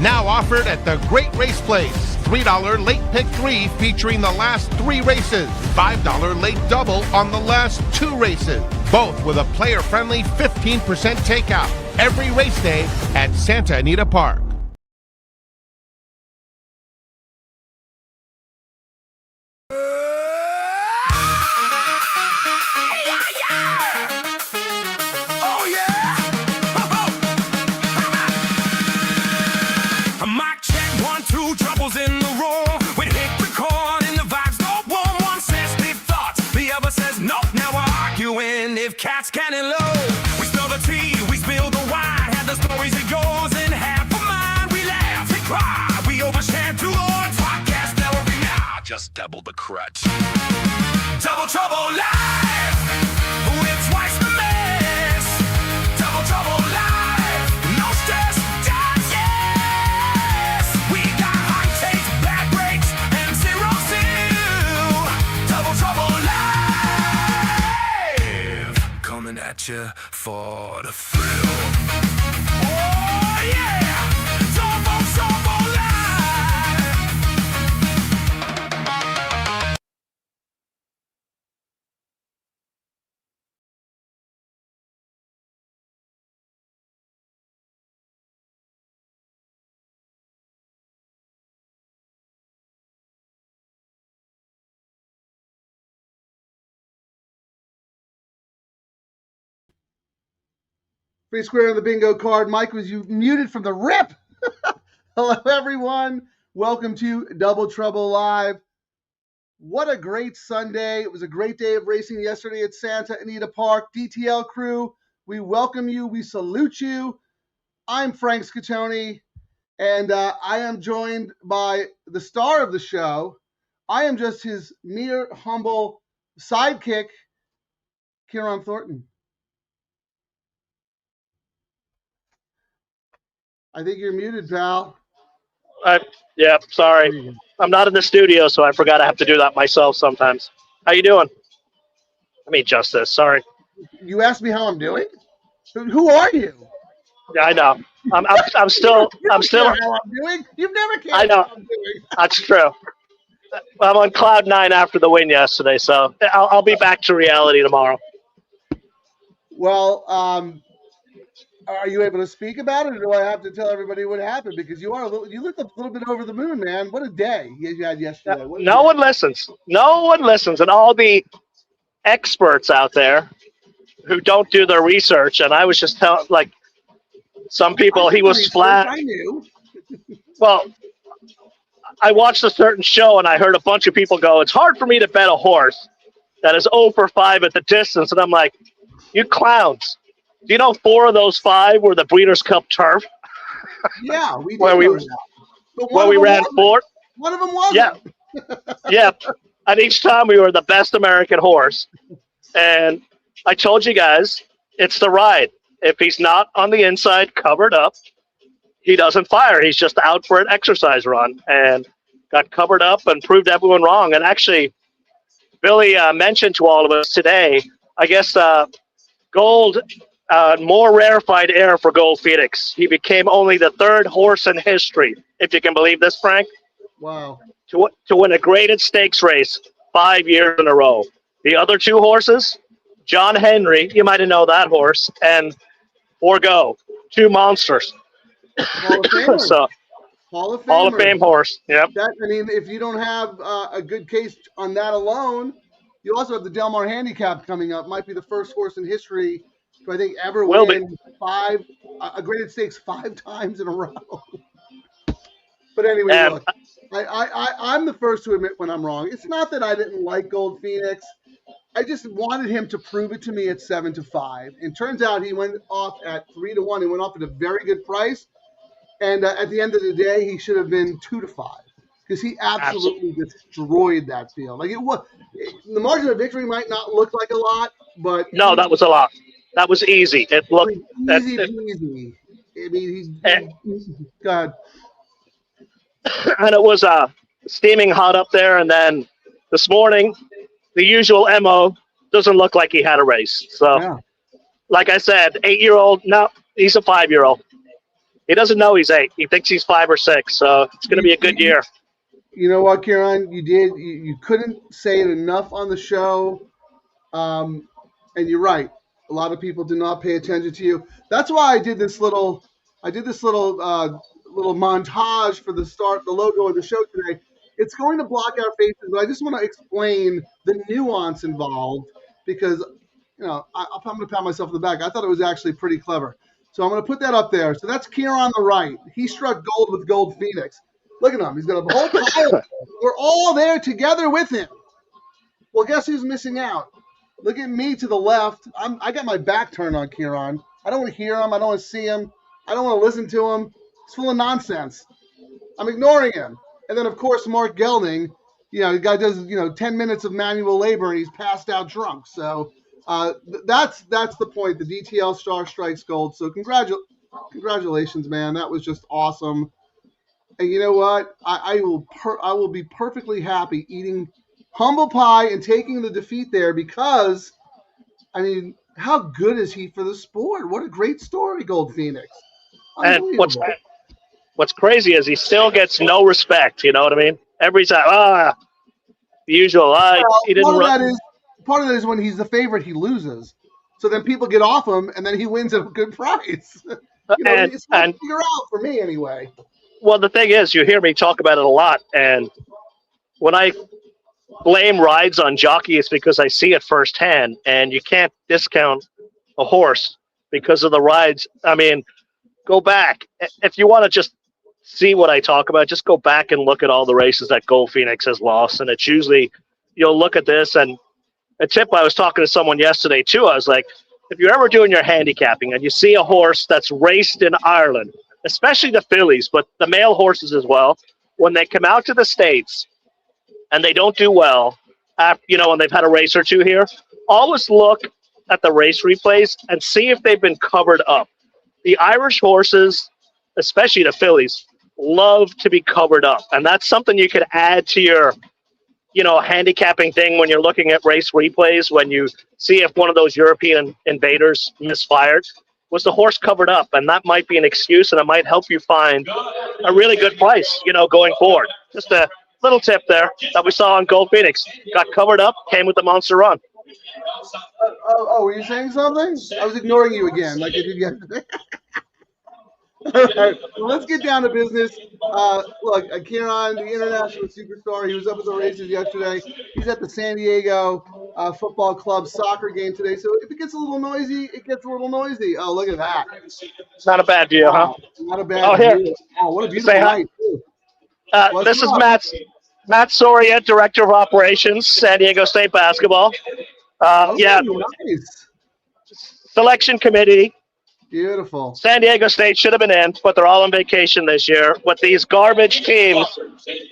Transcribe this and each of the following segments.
Now offered at the Great Race Place. $3 late pick 3 featuring the last 3 races. $5 late double on the last 2 races. Both with a player-friendly 15% takeout. Every race day at Santa Anita Park. Cats cannon low. We spill the tea, we spill the wine. Had the stories it goes in half a mind. We laugh and cry, we overshare too long. Podcast never be now, just double the crutch. Double trouble live, with twice the mess. Double trouble live, no stress, just yes. We got hot takes, bad breaks, and 0-2. Double trouble live. Coming at you for the thrill. Oh yeah, Double Trouble Live. Free square on the bingo card. Mike, was you muted from the rip? Hello, everyone. Welcome to Double Trouble Live. What a great Sunday. It was a great day of racing yesterday at Santa Anita Park. DTL Crew, we welcome you. We salute you. I'm Frank Scattoni, and I am joined by the star of the show. I am just his mere humble sidekick, Ciaran Thornton. I think you're muted, pal. Yeah, sorry. I'm not in the studio, so I forgot I have to do that myself sometimes. How you doing? I mean, Justice, sorry. You asked me how I'm doing? Who are you? Yeah, I know. I'm still How I'm doing? You've never cared. I know. How I'm doing. That's true. I'm on cloud 9 after the win yesterday, so I'll be back to reality tomorrow. Well, are you able to speak about it, or do I have to tell everybody what happened? Because you look a little bit over the moon, man. What a day you had yesterday. No one listens. No one listens, and all the experts out there who don't do their research. And I was just telling, like, some people he was flat. I knew. Well, I watched a certain show, and I heard a bunch of people go, "It's hard for me to bet a horse that is 0 for 5 at the distance," and I'm like, "You clowns! Do you know 4 of those 5 were the Breeders' Cup turf?" Yeah, we did. where we ran 4. One of them wasn't. Yeah, yeah. And each time we were the best American horse. And I told you guys, it's the ride. If he's not on the inside covered up, he doesn't fire. He's just out for an exercise run, and got covered up and proved everyone wrong. And actually, Billy mentioned to all of us today, I guess Gold, more rarefied air for Gold Phoenix. He became only the 3rd horse in history, if you can believe this, Frank. Wow. To win a graded stakes race 5 years in a row. The other 2 horses, John Henry, you might have known that horse, and Forgo, 2 monsters. Hall of Famer. So, Hall of Fame horse. Yep. I mean, if you don't have a good case on that alone, you also have the Del Mar Handicap coming up. Might be the first horse in history to, I think, ever win a graded stakes 5 times in a row. But anyway, look, I'm the first to admit when I'm wrong. It's not that I didn't like Gold Phoenix. I just wanted him to prove it to me at 7-5. And turns out he went off at 3-1. He went off at a very good price. And at the end of the day, he should have been 2-5 because he absolutely destroyed that field. Like the margin of victory might not look like a lot, but no, that was a lot. That was easy. It looked easy. I mean, God. And it was steaming hot up there. And then this morning, the usual MO doesn't look like he had a race. So, like I said, 8-year-old. No, he's a 5-year-old. He doesn't know he's 8. He thinks he's 5 or 6. So it's going to be a good year. You know what, Ciaran? You couldn't say it enough on the show. And you're right. A lot of people do not pay attention to you. That's why I did this little montage for the logo of the show today. It's going to block our faces, but I just want to explain the nuance involved because, I'm going to pat myself on the back. I thought it was actually pretty clever. So I'm going to put that up there. So that's Ciaran on the right. He struck gold with Gold Phoenix. Look at him. He's got a whole pile. We're all there together with him. Well, guess who's missing out? Look at me to the left. I got my back turned on Ciaran. I don't want to hear him. I don't want to see him. I don't want to listen to him. It's full of nonsense. I'm ignoring him. And then, of course, Mark Gelding, the guy does, 10 minutes of manual labor and he's passed out drunk. So that's the point. The DTL Star strikes gold. So congratulations, man. That was just awesome. And you know what? I will be perfectly happy eating humble pie and taking the defeat there because, how good is he for the sport? What a great story, Gold Phoenix. And what's crazy is he still gets no respect. You know what I mean? Every time, the usual. He didn't run. Part of that is when he's the favorite, he loses. So then people get off him, and then he wins at a good price. It's hard to figure out for me anyway. Well, the thing is, you hear me talk about it a lot, and when I blame rides on jockeys because I see it firsthand, and you can't discount a horse because of the rides. Go back. If you want to just see what I talk about, just go back and look at all the races that Gold Phoenix has lost, and it's usually, you'll look at this, and a tip, I was talking to someone yesterday, too. I was like, if you're ever doing your handicapping and you see a horse that's raced in Ireland, especially the fillies, but the male horses as well, when they come out to the States and they don't do well, when they've had a race or two here, always look at the race replays and see if they've been covered up. The Irish horses, especially the fillies, love to be covered up. And that's something you could add to your, handicapping thing when you're looking at race replays, when you see if one of those European invaders misfired. Was the horse covered up? And that might be an excuse, and it might help you find a really good price, going forward. Just a little tip there that we saw on Gold Phoenix. Got covered up, came with the monster run. Were you saying something? I was ignoring you again, like I did yesterday. All right, well, let's get down to business. Look, Ciaran, the international superstar, he was up at the races yesterday. He's at the San Diego Football Club soccer game today. So if it gets a little noisy, it gets a little noisy. Oh, look at that. It's not a bad view, huh? Not a bad view. Oh, what a beautiful night, too. This is Matt Soria, Director of Operations, San Diego State Basketball. Nice. Selection committee. Beautiful. San Diego State should have been in, but they're all on vacation this year with these garbage teams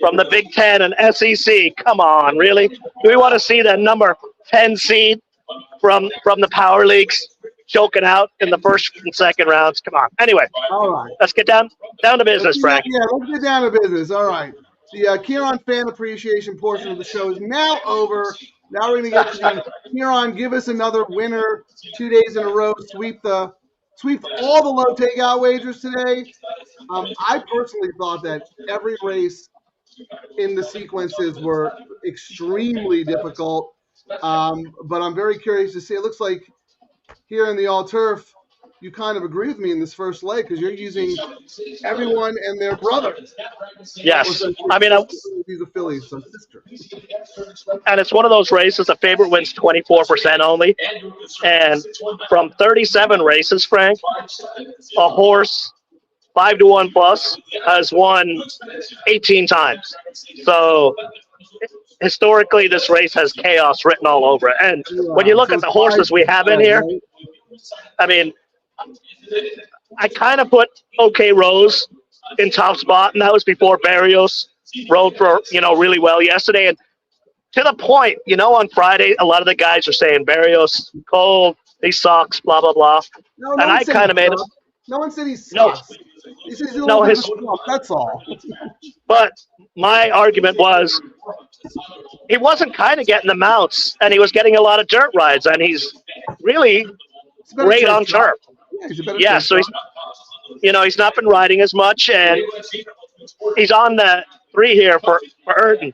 from the Big Ten and SEC. Come on, really? Do we want to see the number 10 seed from the power leagues choking out in the first and second rounds? Come on. Anyway, all right. Let's get down to business, Frank. Yeah, let's get down to business. All right. The Ciaran fan appreciation portion of the show is now over. Now we're going to get to the Ciaran, give us another winner 2 days in a row, sweep all the low takeout wagers today. I personally thought that every race in the sequences were extremely difficult, but I'm very curious to see. It looks like here in the all turf, you kind of agree with me in this first leg because you're using everyone and their brother. Yes, these are fillies, so sister. And it's one of those races. The favorite wins 24% only, and from 37 races, Frank, a horse 5-1 plus has won 18 times. So historically, this race has chaos written all over it. And when you look at the horses we have in here, I kind of put OK Rose in top spot, and that was before Barrios rode for, really well yesterday. And to the point, on Friday, a lot of the guys are saying Barrios cold, he sucks, blah, blah, blah. And I kind of made him. No one said he sucks. He says he's that's all. But my argument was he wasn't kind of getting the mounts, and he was getting a lot of dirt rides, and he's really great on turf. Yeah, he's not been riding as much, and he's on the 3 here for Erden.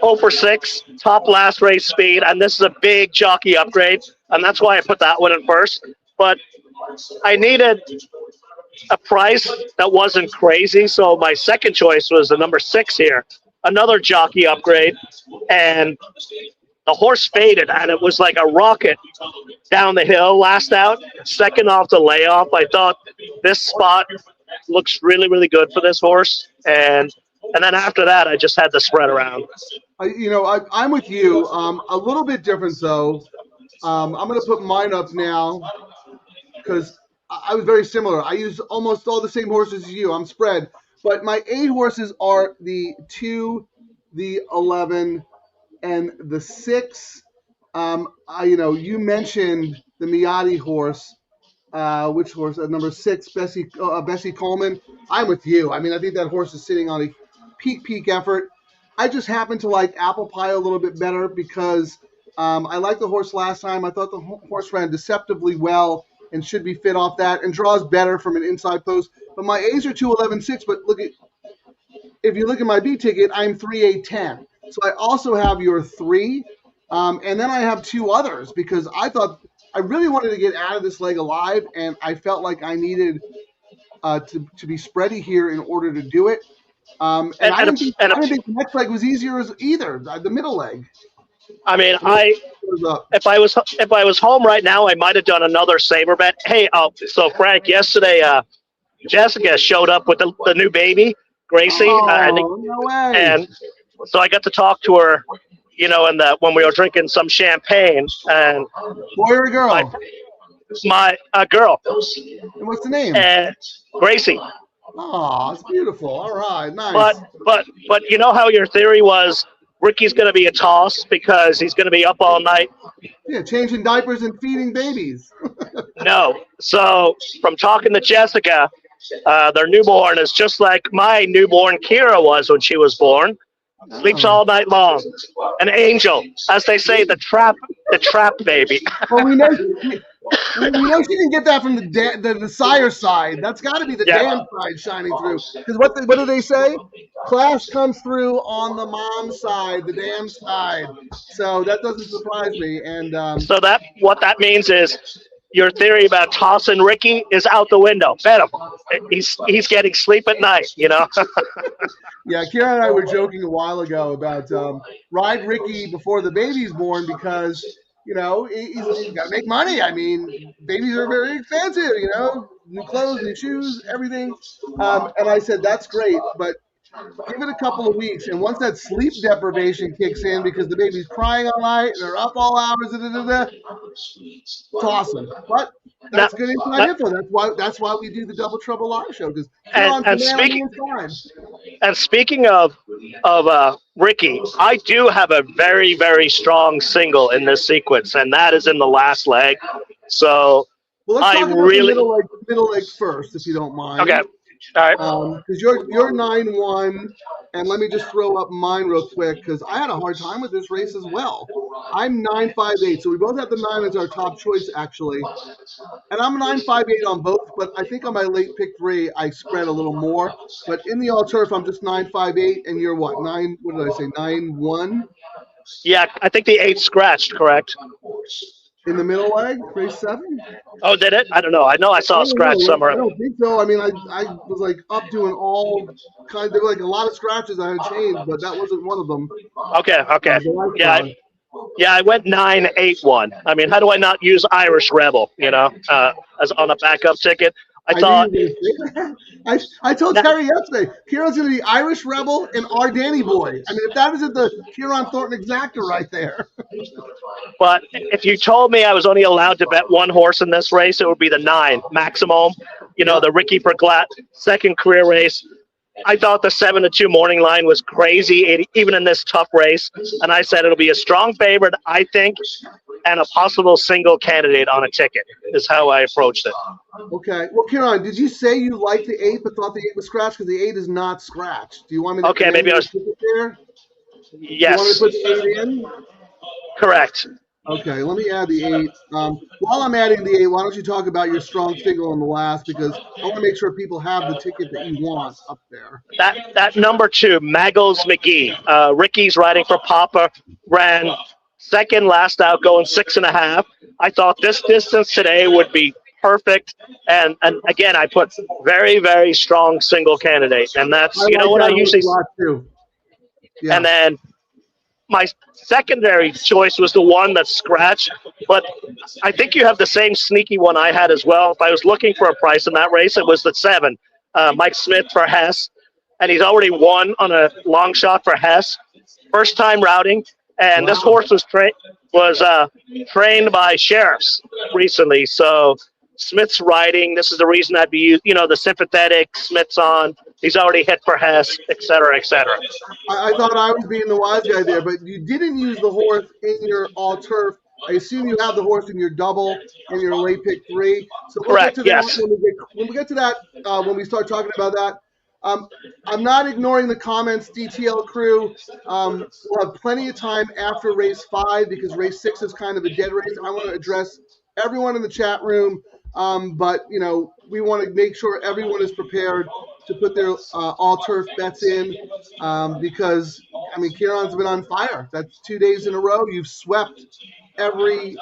0 for 6, top last race speed, and this is a big jockey upgrade, and that's why I put that one in first. But I needed a price that wasn't crazy, so my second choice was the number 6 here, another jockey upgrade, and the horse faded, and it was like a rocket down the hill last out, second off the layoff. I thought this spot looks really, really good for this horse, and then after that, I just had to spread around. I'm with you. A little bit different, though. I'm going to put mine up now because I was very similar. I used almost all the same horses as you. I'm spread. But my 8 horses are the 2, the 11, and the 6. You mentioned the Miotti horse. Which horse? Number 6, Bessie Coleman. I'm with you. I mean, I think that horse is sitting on a peak effort. I just happen to like Apple Pie a little bit better because I liked the horse last time. I thought the horse ran deceptively well and should be fit off that and draws better from an inside post. But my A's are 2, 11, 6. But if you look at my B ticket, I'm 3, 8, 10. So I also have your 3. And then I have 2 others because I really wanted to get out of this leg alive, and I felt like I needed to be spready here in order to do it. I didn't think the next leg was easier either, the middle leg. I mean, if I was home right now, I might have done another saber bet. Hey, so Frank, yesterday Jessica showed up with the new baby, Gracie. No way. And so I got to talk to her, when we were drinking some champagne. And boy or girl? My girl. And what's the name? Gracie. Oh, it's beautiful. All right, nice. But you know how your theory was Ricky's going to be a toss because he's going to be up all night? Yeah, changing diapers and feeding babies. No. So from talking to Jessica, their newborn is just like my newborn Kira was when she was born. Sleeps all night long. An angel, as they say, the trap baby. Well, we know she didn't get that from the sire side. That's got to be the dam side shining through. Because what do they say? Class comes through on the mom side, the dam side. So that doesn't surprise me. And so what that means is your theory about tossing Ricky is out the window. Bet him. He's getting sleep at night, Yeah, Ciaran and I were joking a while ago about ride Ricky before the baby's born because, he's got to make money. I mean, babies are very expensive, new clothes, new shoes, everything. And I said, that's great, but give it a couple of weeks. And once that sleep deprivation kicks in because the baby's crying all night and they're up all hours, it's awesome. But that's good inside info. That's why we do the Double Trouble Live show. And speaking of Ricky, I do have a very, very strong single in this sequence, and that is in the last leg. So let's talk about the middle leg first, if you don't mind. Okay. All right. Because you're 9-1, and let me just throw up mine real quick because I had a hard time with this race as well. I'm 9-5-8, so we both have the 9 as our top choice actually, and I'm 9-5-8 on both. But I think on my late pick 3, I spread a little more. But in the all turf, I'm just 9-5-8, and you're what 9? What did I say? 9-1. Yeah, I think the 8 scratched. Correct. In the middle leg, race 7? Oh, did it? I don't know. I know I saw a scratch somewhere. I don't think so. I mean, I was like up doing all kind of like a lot of scratches I had changed, but that wasn't one of them. Okay. Yeah, I went 9-8-1. I mean, how do I not use Irish Rebel, as on a backup ticket? I told Terry yesterday, Kieran's going to be Irish Rebel and our Danny Boy. I mean, if that isn't the Ciaran Thornton exacta right there. But if you told me I was only allowed to bet one horse in this race, it would be the 9, Maximum, the Ricky Perglat second career race. I thought the 7-2 morning line was crazy, even in this tough race. And I said it'll be a strong favorite, I think, and a possible single candidate on a ticket is how I approached it. Okay. Well, Ciaran, did you say you liked the 8 but thought the 8 was scratched? Because the 8 is not scratched. Do you want me to maybe I was. there? Yes. Do you want me to put the 8 in? Correct. Okay, let me add the 8. While I'm adding the 8, why don't you talk about your strong single on the last, because I want to make sure people have the ticket that you want up there. That number 2, Magos McGee. Ricky's riding for Papa, ran second last out, going 6.5. I thought this distance today would be perfect. And again, I put very, very strong single candidate. And that's, I you know like what I that usually. a lot too. Yeah. And then my secondary choice was the one that's scratched, but I think you have the same sneaky one I had as well. If I was looking for a price in that race, it was the 7, Mike Smith for Hess, and he's already won on a long shot for Hess, first time routing, and this horse was trained by sheriffs recently, so Smith's riding. This is the reason I'd be, the sympathetic Smith's on. He's already hit for Hess, et cetera, et cetera. I thought I was being the wise guy there, but you didn't use the horse in your all-turf. I assume you have the horse in your double and your late pick 3. So we'll Correct, get to that yes. when we get to that, when we start talking about that. I'm not ignoring the comments, DTL Crew. We'll have plenty of time after race 5 because race 6 is kind of a dead race. I want to address everyone in the chat room, but we want to make sure everyone is prepared to put their all-turf bets in because, Ciaran's been on fire. That's 2 days in a row. You've swept every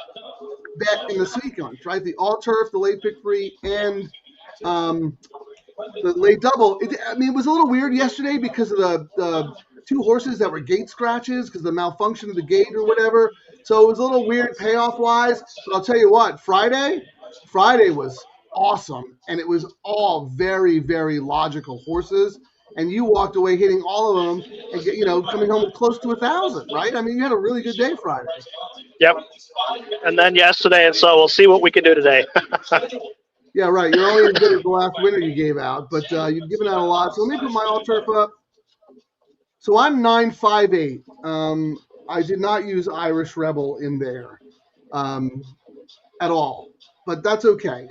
bet in the sequence, right? The all-turf, the late pick 3, and the late double. It was a little weird yesterday because of the 2 horses that were gate scratches because of the malfunction of the gate or whatever. So it was a little weird payoff-wise. But I'll tell you what, Friday was awesome, and it was all very, very logical horses, and you walked away hitting all of them and coming home with close to 1,000, right? You had a really good day Friday. Yep. And then yesterday, and so we'll see what we can do today. Yeah, right. You're only as good as the last winner you gave out, but you've given out a lot. So let me put my all-turf up. So I'm 958. I did not use Irish Rebel in there at all. But that's okay.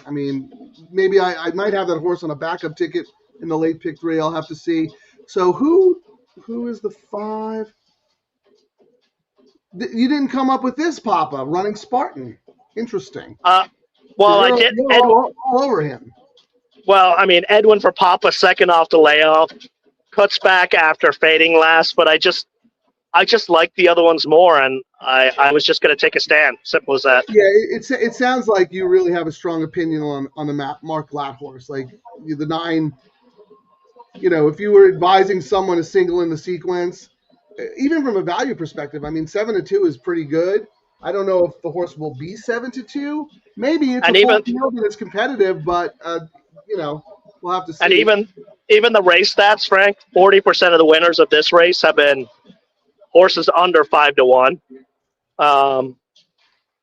Maybe I might have that horse on a backup ticket in the late pick 3. I'll have to see. So who is the 5? You didn't come up with this, Papa, running Spartan. Interesting. Well, I did. All over him. Well, Edwin for Papa, second off the layoff, cuts back after fading last, but I just like the other ones more, and I was just going to take a stand. Simple as that. Yeah, it sounds like you really have a strong opinion on the Mark Latt horse, like the 9. If you were advising someone to single in the sequence, even from a value perspective, 7-2 is pretty good. I don't know if the horse will be 7-2. Maybe it's a full field and it's competitive, but we'll have to see. And even the race stats, Frank, 40% of the winners of this race have been horses under 5-1.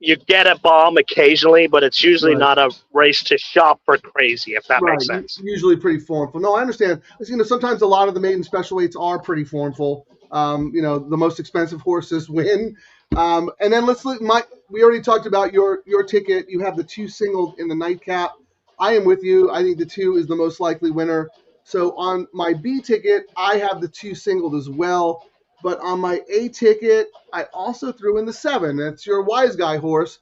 You get a bomb occasionally, but it's usually not a race to shop for crazy, if that makes sense. Usually pretty formful. No, I understand. Sometimes a lot of the maiden special weights are pretty formful. The most expensive horses win. And then let's look. We already talked about your ticket. You have the 2 singled in the nightcap. I am with you. I think the 2 is the most likely winner. So on my B ticket, I have the 2 singled as well. But on my A ticket, I also threw in the 7. That's your wise guy horse,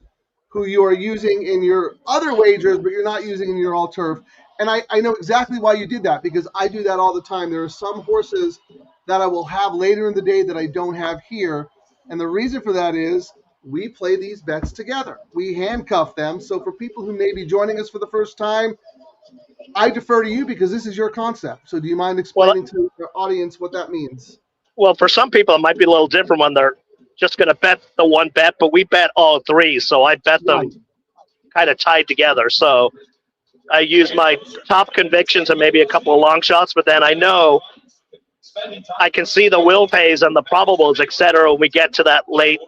who you are using in your other wagers, but you're not using in your all-turf. And I know exactly why you did that, because I do that all the time. There are some horses that I will have later in the day that I don't have here. And the reason for that is we play these bets together. We handcuff them. So for people who may be joining us for the first time, I defer to you because this is your concept. So do you mind explaining to the audience what that means? Well, for some people, it might be a little different when they're just going to bet the one bet, but we bet all 3. So I bet them kind of tied together. So I use my top convictions and maybe a couple of long shots, but then I know I can see the will pays and the probables, et cetera, when we get to that late,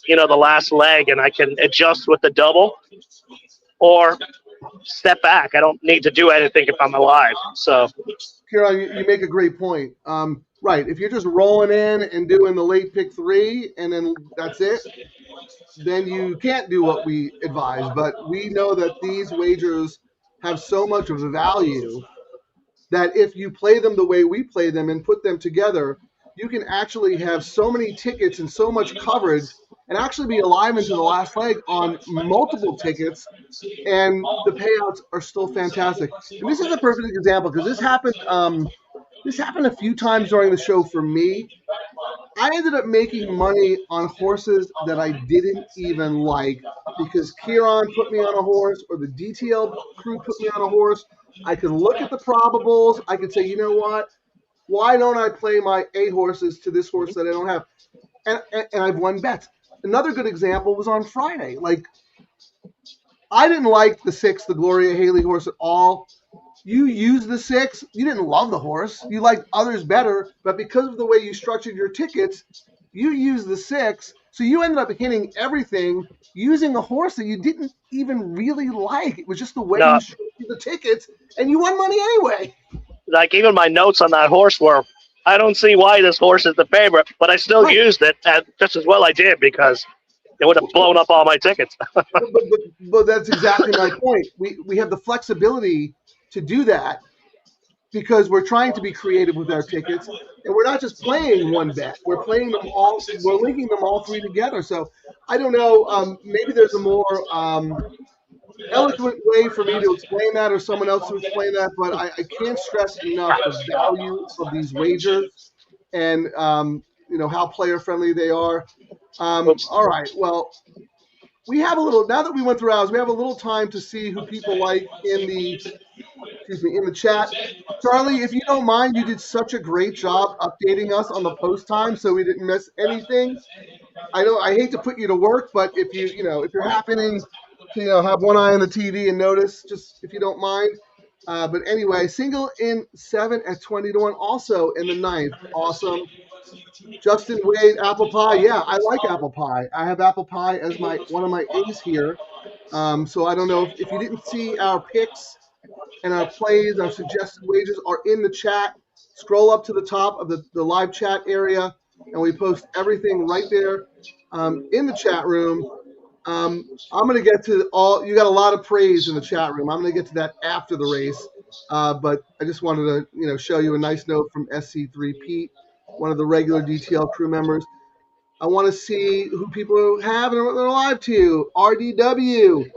the last leg, and I can adjust with the double or step back. I don't need to do anything if I'm alive. So, Ciaran, you make a great point. Right. If you're just rolling in and doing the late pick 3 and then that's it, then you can't do what we advise. But we know that these wagers have so much of a value that if you play them the way we play them and put them together, you can actually have so many tickets and so much coverage and actually be alive into the last leg on multiple tickets, and the payouts are still fantastic. And this is a perfect example because this happened a few times during the show for me. I ended up making money on horses that I didn't even like because Ciaran put me on a horse or the DTL crew put me on a horse. I could look at the probables. I could say, you know what? Why don't I play my A horses to this horse that I don't have? And I've won bets. Another good example was on Friday. Like, I didn't like the 6, the Gloria Haley horse at all. You used the 6. You didn't love the horse. You liked others better, but because of the way you structured your tickets, you used the 6. So you ended up hitting everything using a horse that you didn't even really like. It was just the way you structured the tickets, and you won money anyway. Like, even my notes on that horse were, I don't see why this horse is the favorite, but I still used it just as well I did because it would have blown up all my tickets. but that's exactly my point. We have the flexibility to do that because we're trying to be creative with our tickets, and we're not just playing one bet. We're playing them all. We're linking them all three together. So I don't know. Maybe there's a more eloquent way for me to explain that, or someone else to explain that. But I can't stress enough the value of these wagers and how player friendly they are. All right. Well, we have a little, now that we went through ours, we have a little time to see who people like in the chat. Charlie, if you don't mind, you did such a great job updating us on the post time so we didn't miss anything. I hate to put you to work, but if you're happening to have one eye on the TV and notice, just if you don't mind. But anyway, single in 7 at 20-1, also in the 9th. Awesome. Justin Wade, apple pie. Yeah, I like apple pie. I have apple pie as one of my A's here. So I don't know if you didn't see our picks and our plays, our suggested wagers are in the chat. Scroll up to the top of the live chat area, and we post everything right there in the chat room. I'm going to get to all. You got a lot of praise in the chat room. I'm going to get to that after the race, but I just wanted to show you a nice note from SC3 Pete, one of the regular DTL crew members. I want to see who people have and what they're live to. RDW,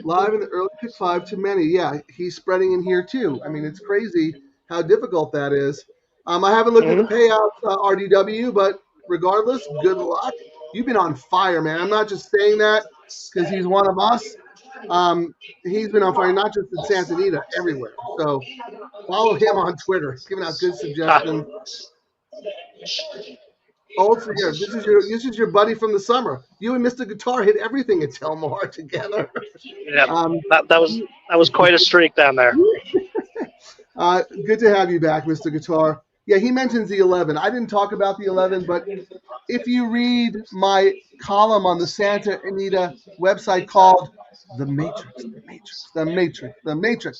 live in the early pick 5 to many. Yeah, he's spreading in here too. I mean, it's crazy how difficult that is. I haven't looked at the payouts, RDW, but regardless, good luck. You've been on fire, man. I'm not just saying that because he's one of us. He's been on fire, not just in Santa Anita, everywhere. So follow him on Twitter, giving out good suggestions. Also, yeah, this is your buddy from the summer. You and Mr. Guitar hit everything at Telmar together. Yeah, that was quite a streak down there. Good to have you back, Mr. Guitar. Yeah, he mentions the 11. I didn't talk about the 11, but if you read my column on the Santa Anita website called The Matrix,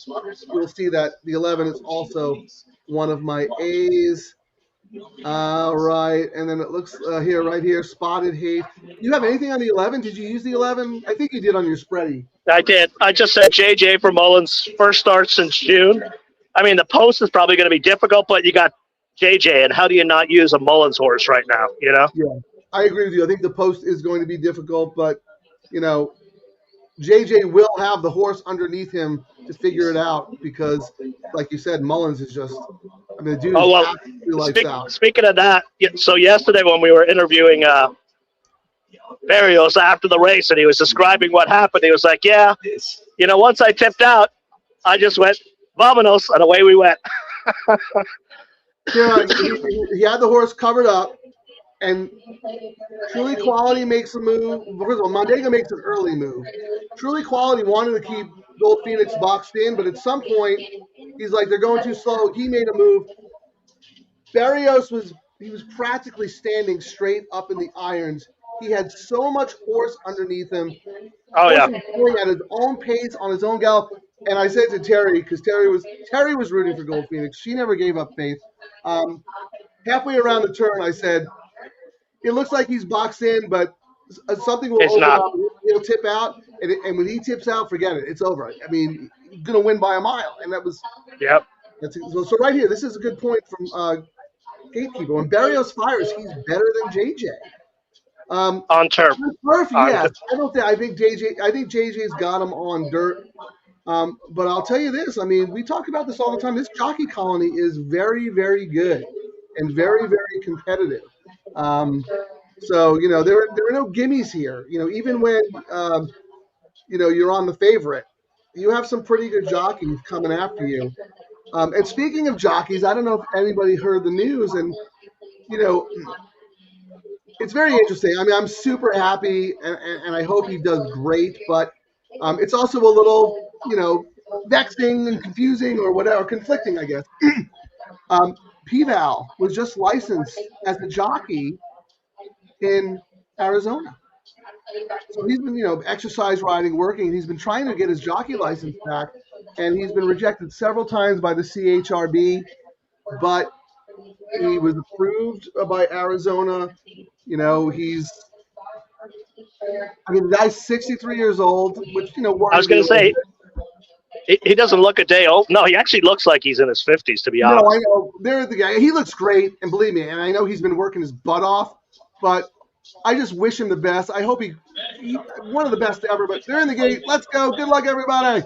you'll see that the 11 is also one of my A's. All right, and then it looks right here, Spotted Hate. You have anything on the 11? Did you use the 11? I think you did on your spready. I did. I just said JJ for Mullins' first start since June. I mean, the post is probably going to be difficult, but you got JJ, and how do you not use a Mullins horse right now, Yeah, I agree with you. I think the post is going to be difficult, but, JJ will have the horse underneath him to figure it out because, like you said, Mullins is just – I mean, the dude is absolutely lights out. Speaking of that, so yesterday when we were interviewing Barrios after the race and he was describing what happened, he was like, yeah, once I tipped out, I just went, vamonos, and away we went. Yeah, he had the horse covered up, and Truly Quality makes a move. First of all, Mondega makes an early move. Truly Quality wanted to keep Gold Phoenix boxed in, but at some point, he's like, they're going too slow. He made a move. Barrios was practically standing straight up in the irons. He had so much horse underneath him. Oh, yeah. Going at his own pace, on his own gallop. And I said to Terry, because Terry was rooting for Gold Phoenix. She never gave up faith. Halfway around the turn, I said, it looks like he's boxed in, but something will open up. He'll tip out, and when he tips out, forget it. It's over. I mean, he's going to win by a mile. And that was – Yep. So right here, this is a good point from gatekeeper. When Barrios fires, he's better than JJ. On turf. Turf, yes. I think JJ's got him on dirt. But I'll tell you this. I mean, we talk about this all the time. This jockey colony is very, very good and very, very competitive. So, you know, there are no gimmies here. You know, even when, you know, you're on the favorite, you have some pretty good jockeys coming after you. And speaking of jockeys, I don't know if anybody heard the news, and, you know, it's very interesting. I mean, I'm super happy, and I hope he does great, but it's also a little, you know, vexing and confusing or whatever, conflicting, I guess. P-Val was just licensed as a jockey in Arizona. So he's been, you know, exercise riding, working. He's been trying to get his jockey license back, and he's been rejected several times by the CHRB, but he was approved by Arizona. You know, the guy's 63 years old, which, you know, I was going to say, he doesn't look a day old. No, he actually looks like he's in his 50s, to be honest. No, I know. There's the guy. He looks great, and believe me, and I know he's been working his butt off, but I just wish him the best. I hope he one of the best ever, but they're in the gate. Let's go. Good luck, everybody.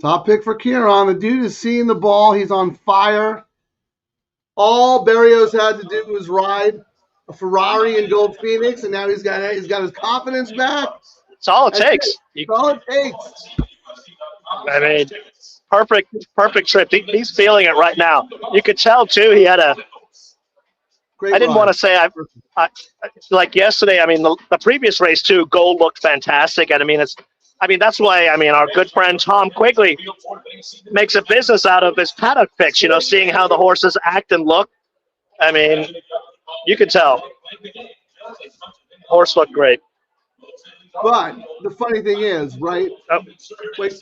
Top pick for Ciaran. The dude is seeing the ball. He's on fire. All Barrios had to do was ride a Ferrari in Gold Phoenix, and now he's got his confidence back. It's all it takes. It's all it takes. I mean, perfect trip. He's feeling it right now. You could tell, too, he had a Great I didn't ride. want to say, I like yesterday, I mean, the previous race, too, Gold looked fantastic. And, that's why, our good friend Tom Quigley makes a business out of his paddock picks, you know, seeing how the horses act and look. You could tell. Horse looked great. But the funny thing is, right? Oh. Wait,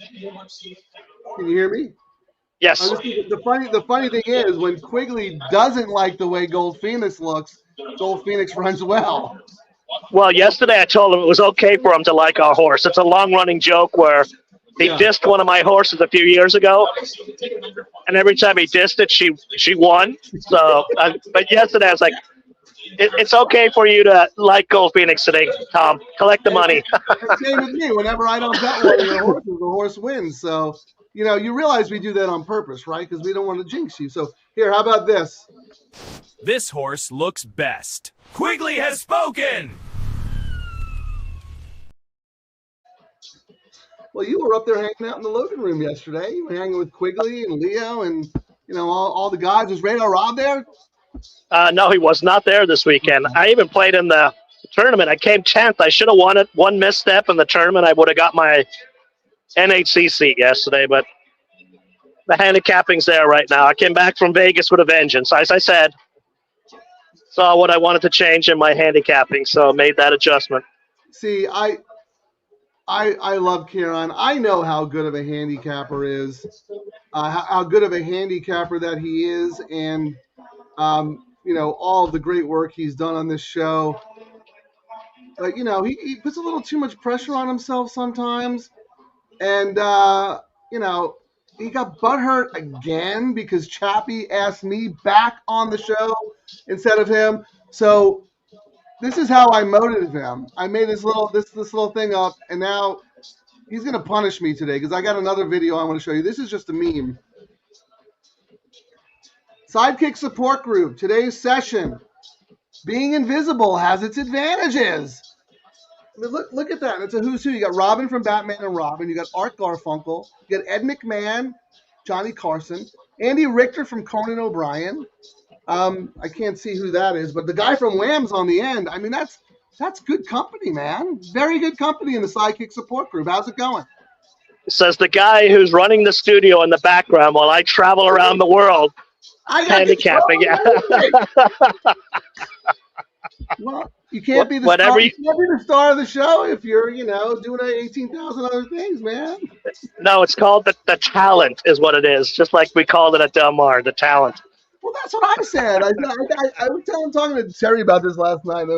can you hear me? Yes. The funny thing is, when Quigley doesn't like the way Gold Phoenix looks, Gold Phoenix runs well. Well, yesterday I told him it was okay for him to like our horse. It's a long-running joke where he dissed one of my horses a few years ago, and every time he dissed it, she won. So, but yesterday I was like, it's okay for you to like Gold Phoenix today, Tom. Collect the money. Same with me. Whenever I don't bet one of the horses, the horse wins. So, you know, you realize we do that on purpose, right? Because we don't want to jinx you. So, here, how about this? This horse looks best. Quigley has spoken. Well, you were up there hanging out in the loading room yesterday. You were hanging with Quigley and Leo and, all the guys. Was Radar Rob there? No, he was not there this weekend. I even played in the tournament. I came 10th. I should have won it. One misstep in the tournament, I would have got my NHC seat yesterday, but the handicapping's there right now. I came back from Vegas with a vengeance. As I said, saw what I wanted to change in my handicapping, so made that adjustment. See, I love Ciaran. I know how good of a handicapper is, how good of a handicapper that he is, and all of the great work he's done on this show. But he puts a little too much pressure on himself sometimes, and he got butthurt again because Chappie asked me back on the show instead of him. So this is how I motivated him. I made this little thing up, and now he's gonna punish me today because I got another video I want to show you. This is just a meme. Sidekick support group. Today's session. Being invisible has its advantages. I mean, look at that. It's a who's who. You got Robin from Batman and Robin. You got Art Garfunkel. You got Ed McMahon, Johnny Carson, Andy Richter from Conan O'Brien. I can't see who that is, but the guy from Wham's on the end. I mean, that's good company, man. Very good company in the Sidekick support group. How's it going? Says the guy who's running the studio in the background while I travel around the world. Handicapping, yeah. Well, you can't be the star of the show if you're, doing 18,000 other things, man. No, it's called the talent is what it is. Just like we called it at Del Mar, the talent. Well, that's what I said. I was talking to Terry about this last night. And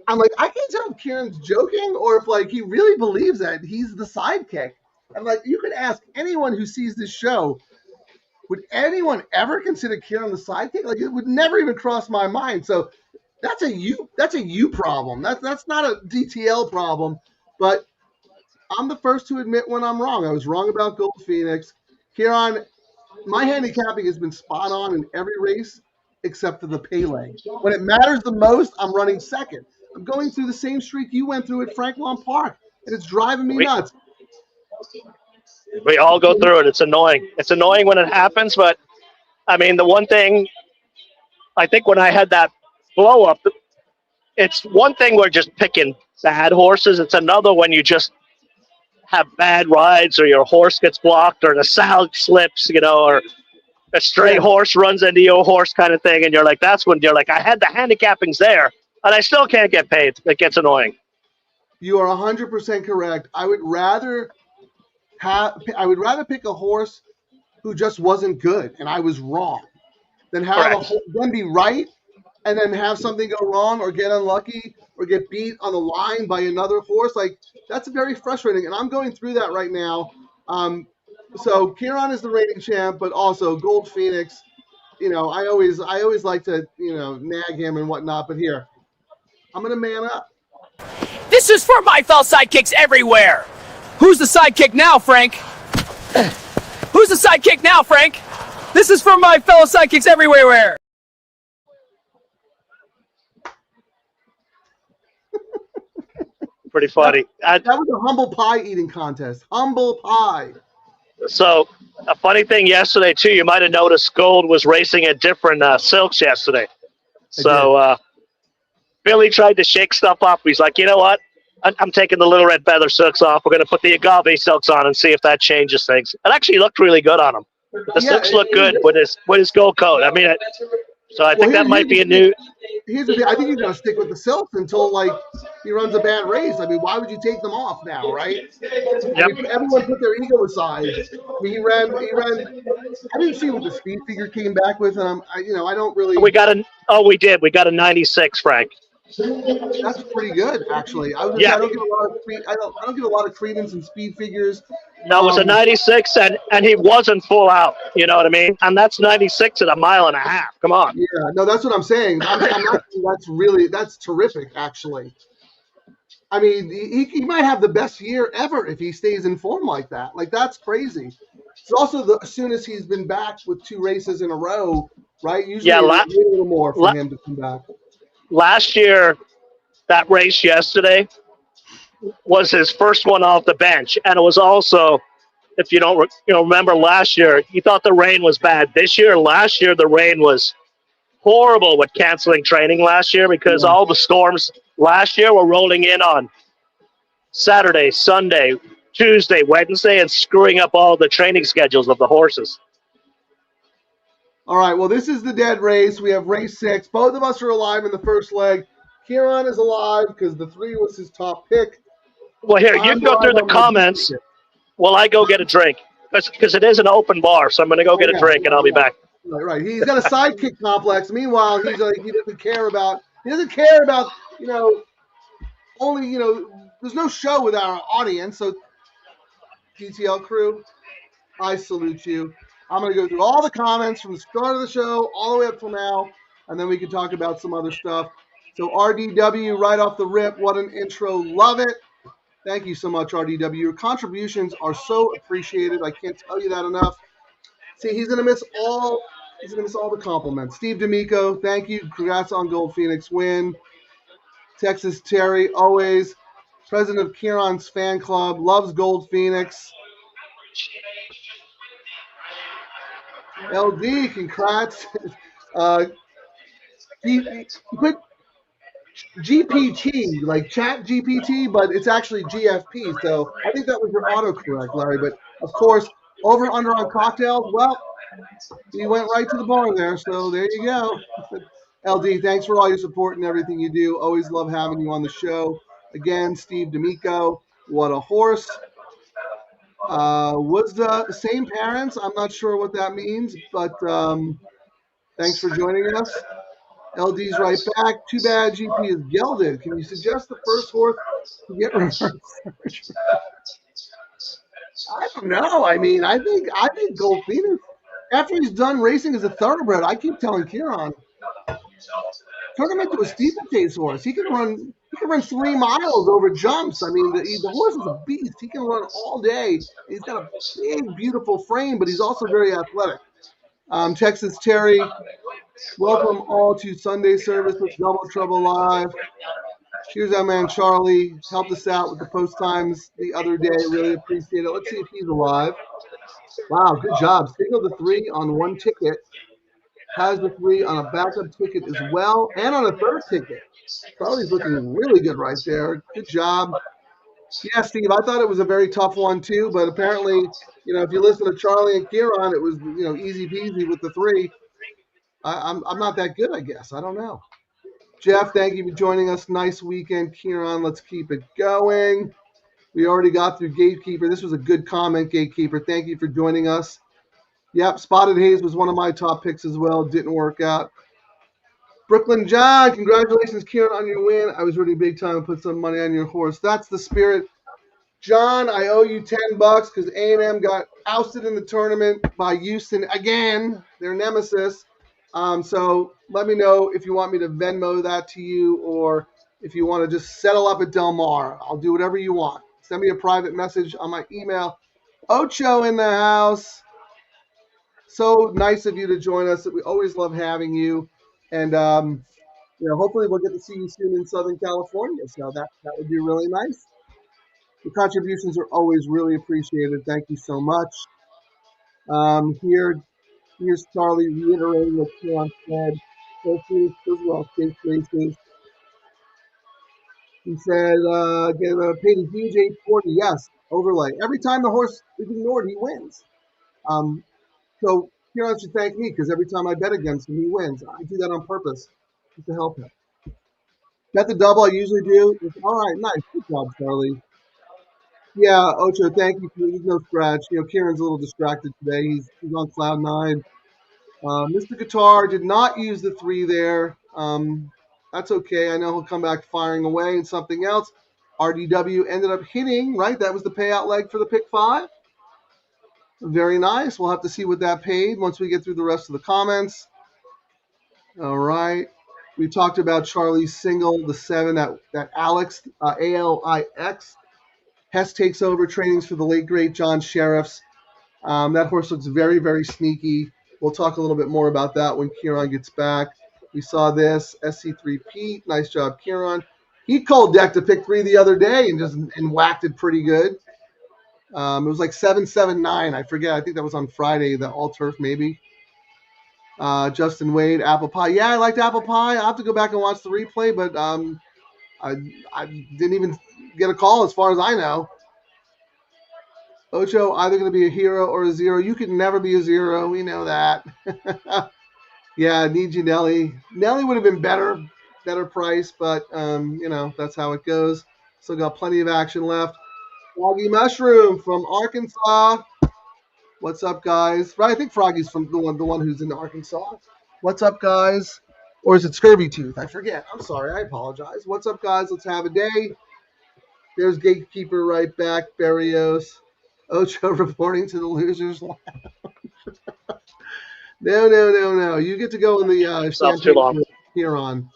I'm like, I can't tell if Ciaran's joking or if he really believes that he's the sidekick. I'm like, you could ask anyone who sees this show. Would anyone ever consider Ciaran the sidekick? It would never even cross my mind. So that's a you problem. That's not a DTL problem. But I'm the first to admit when I'm wrong. I was wrong about Gold Phoenix. Ciaran, my handicapping has been spot on in every race except for the Pele. When it matters the most, I'm running second. I'm going through the same streak you went through at Franklin Park, and it's driving me nuts. We all go through it. It's annoying. It's annoying when it happens, but, I mean, the one thing, I think when I had that blow-up, it's one thing we're just picking bad horses. It's another when you just have bad rides or your horse gets blocked or the saddle slips, or a stray horse runs into your horse kind of thing, and you're like, that's when you're like, I had the handicappings there, and I still can't get paid. It gets annoying. You are 100% correct. I would rather pick a horse who just wasn't good and I was wrong than then be right and then have something go wrong or get unlucky or get beat on the line by another horse. That's very frustrating, and I'm going through that right now. So Ciaran is the reigning champ, but also Gold Phoenix. I always like to nag him and whatnot, but here I'm gonna man up. This is for my fellow sidekicks everywhere. Who's the sidekick now, Frank? Who's the sidekick now, Frank? This is for my fellow sidekicks everywhere. Pretty funny. That was a humble pie eating contest. Humble pie. So, a funny thing yesterday, too, you might have noticed Gold was racing at different silks yesterday. So, Billy tried to shake stuff up. He's like, you know what? I'm taking the little red feather silks off. We're going to put the agave silks on and see if that changes things. It actually looked really good on him. The silks look good with his gold coat. I mean, so I think that might be a new. Here's the thing. I think you're going to stick with the silks until he runs a bad race. I mean, why would you take them off now, right? Yep. I mean, everyone put their ego aside. I mean, he ran. I didn't see what the speed figure came back with, and I don't really. We got a 96, Frank. That's pretty good, actually. I don't give a lot of credence in speed figures. No, it was a 96, and he wasn't full out. You know what I mean? And that's 96 at a mile and a half. Come on. Yeah, no, that's what I'm saying. That's terrific, actually. I mean, he might have the best year ever if he stays in form like that. That's crazy. It's also as soon as he's been back with 2 races in a row, right? Usually a little more for him to come back. Last year, that race yesterday, was his first one off the bench, and it was also, if you don't remember last year, you thought the rain was bad. Last year the rain was horrible with canceling training last year because all the storms last year were rolling in on Saturday, Sunday, Tuesday, Wednesday, and screwing up all the training schedules of the horses. All right, well, this is the dead race. We have race 6. Both of us are alive in the first leg. Ciaran is alive because the 3 was his top pick. Well, here, you can go through the comments while I go get a drink because it is an open bar, so I'm going to go get a drink, and I'll be back. Right. He's got a sidekick complex. Meanwhile, he doesn't care about only there's no show with our audience. So DTL Crew, I salute you. I'm going to go through all the comments from the start of the show all the way up till now, and then we can talk about some other stuff. So RDW, right off the rip, what an intro. Love it. Thank you so much, RDW. Your contributions are so appreciated. I can't tell you that enough. See, he's going to miss all the compliments. Steve D'Amico, thank you. Congrats on Gold Phoenix win. Texas Terry, always. President of Ciaran's fan club, loves Gold Phoenix. LD, congrats. He put GPT, like Chat GPT, but it's actually GFP. So I think that was your autocorrect, Larry. But of course, over under on cocktails. Well, he went right to the bar there. So there you go. LD, thanks for all your support and everything you do. Always love having you on the show. Again, Steve D'Amico, what a horse. Was the same parents? I'm not sure what that means, but thanks for joining us. LD's right back. Too bad GP is gelded. Can you suggest the first horse to get reverse surgery? I don't know. I mean, I think Gold Phoenix, after he's done racing as a thoroughbred, I keep telling Ciaran, turn him into a steeplechase horse. He can run 3 miles over jumps. I mean, the horse is a beast. He can run all day. He's got a big, beautiful frame, but he's also very athletic. Texas Terry, welcome all to Sunday service with Double Trouble Live. Here's our man Charlie. Helped us out with the post times the other day. Really appreciate it. Let's see if he's alive. Wow, good job. Signal the 3 on 1 ticket. Has the 3 on a backup ticket as well, and on a 3rd ticket. Charlie's looking really good right there. Good job. Yeah, Steve, I thought it was a very tough one too, but apparently, if you listen to Charlie and Ciaran, it was, easy peasy with the 3. I'm not that good, I guess. I don't know. Jeff, thank you for joining us. Nice weekend, Ciaran. Let's keep it going. We already got through Gatekeeper. This was a good comment, Gatekeeper. Thank you for joining us. Yep, Spotted Haze was one of my top picks as well. Didn't work out. Brooklyn John, congratulations, Ciaran, on your win. I was really big time and put some money on your horse. That's the spirit. John, I owe you $10 because A&M got ousted in the tournament by Houston again, their nemesis. So let me know if you want me to Venmo that to you or if you want to just settle up at Del Mar. I'll do whatever you want. Send me a private message on my email. Ocho in the house. So nice of you to join us. We always love having you. And, hopefully we'll get to see you soon in Southern California. So that would be really nice. The contributions are always really appreciated. Thank you so much. Here's Charlie reiterating what Ciaran said. So please, as well, state races. He said, paid a huge 840. Yes, overlay. Every time the horse is ignored, he wins. So Ciaran should thank me because every time I bet against him, he wins. I do that on purpose just to help him. Bet the double I usually do. All right, nice. Good job, Charlie. Yeah, Ocho, thank you. There's no scratch. Ciaran's a little distracted today. He's on cloud 9. Mr. Guitar did not use the 3 there. That's okay. I know he'll come back firing away and something else. RDW ended up hitting, right? That was the payout leg for the pick 5. Very nice. We'll have to see what that paid once we get through the rest of the comments. All right. We talked about Charlie's single, the 7, that Alex, ALIX. Hess takes over trainings for the late, great John Sheriffs. That horse looks very, very sneaky. We'll talk a little bit more about that when Ciaran gets back. We saw this, SC3 Pete. Nice job, Ciaran. he cold decked a pick 3 the other day and whacked it pretty good. It was like 7-7-9. I forget. I think that was on Friday, the all turf maybe. Justin Wade, apple pie. Yeah, I liked apple pie. I'll have to go back and watch the replay, but I didn't even get a call as far as I know. Ocho, either going to be a hero or a zero. You could never be a zero. We know that. Yeah, need you, Nelly. Nelly would have been better price, but, that's how it goes. Still got plenty of action left. Froggy Mushroom from Arkansas. What's up, guys? Right, I think Froggy's from the one who's in Arkansas. What's up, guys? Or is it Scurvy Tooth? I forget. I'm sorry. I apologize. What's up, guys? Let's have a day. There's Gatekeeper right back. Barrios. Ocho reporting to the losers lounge. No. You get to go in the champagne here on.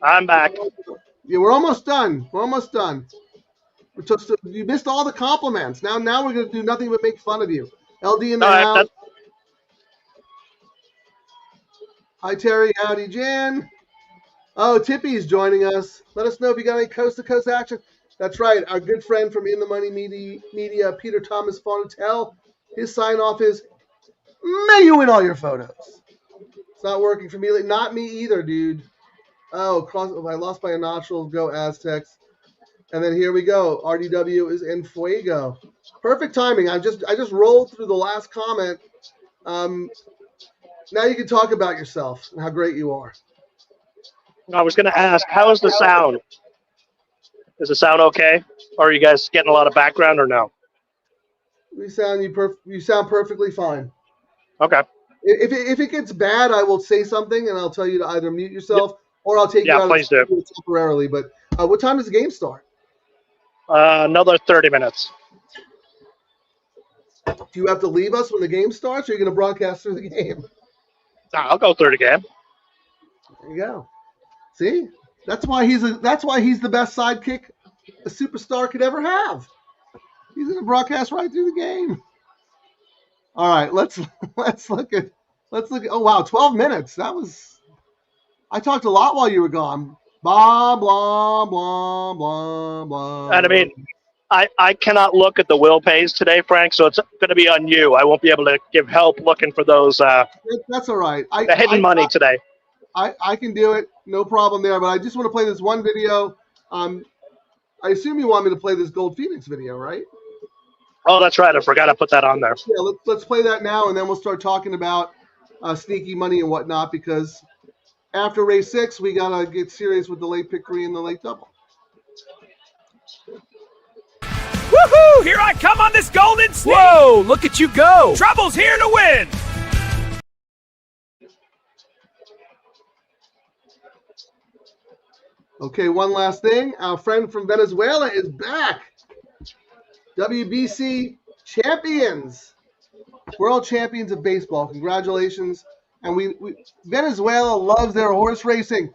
I'm back. Yeah, we're almost done. You missed all the compliments. Now we're going to do nothing but make fun of you. LD in the house. Hi, Terry. Howdy, Jan. Oh, Tippy's joining us. Let us know if you got any coast-to-coast action. That's right. Our good friend from In the Money Media, Peter Thomas Fontel, his sign-off is, may you win all your photos. It's not working for me. Not me either, dude. Oh, I lost by a notch. Go Aztecs. And then here we go. RDW is in fuego. Perfect timing. I just rolled through the last comment. Now you can talk about yourself and how great you are. I was going to ask, how is the sound? Is the sound okay? Or are you guys getting a lot of background or no? You sound perfectly fine. Okay. If it gets bad, I will say something and I'll tell you to either mute yourself or I'll take you out of the studio temporarily. But what time does the game start? Another 30 minutes. Do you have to leave us when the game starts, or are you going to broadcast through the game? I'll go through the game. There you go. See, that's why he's the best sidekick a superstar could ever have. He's going to broadcast right through the game. All right, let's look at. Oh wow, 12 minutes. I talked a lot while you were gone. Blah blah blah blah blah. And I mean, I cannot look at the will pays today, Frank. So it's going to be on you. I won't be able to give help looking for those. That's all right. The hidden money today. I can do it. No problem there. But I just want to play this one video. I assume you want me to play this Gold Phoenix video, right? Oh, that's right. I forgot to put that on there. Yeah, let's play that now, and then we'll start talking about sneaky money and whatnot, because after race 6, we got to get serious with the late pick 3 and the late double. Woohoo! Here I come on this golden snake! Whoa, look at you go! Trouble's here to win! Okay, one last thing. Our friend from Venezuela is back. WBC champions. World champions of baseball. Congratulations. And Venezuela loves their horse racing.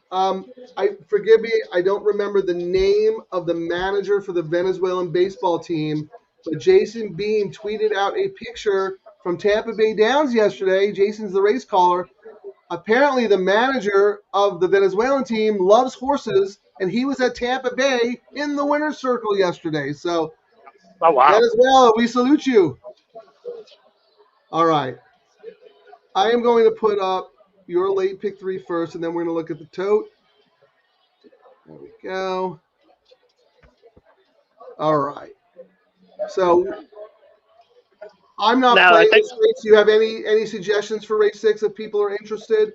Forgive me, I don't remember the name of the manager for the Venezuelan baseball team, but Jason Beam tweeted out a picture from Tampa Bay Downs yesterday. Jason's the race caller. Apparently, the manager of the Venezuelan team loves horses, and he was at Tampa Bay in the winner's circle yesterday. So, oh, wow. Venezuela, we salute you. All right. I am going to put up your late pick 3 first, and then we're going to look at the tote. There we go. All right. So I'm not playing this race. Do you have any suggestions for race 6 if people are interested?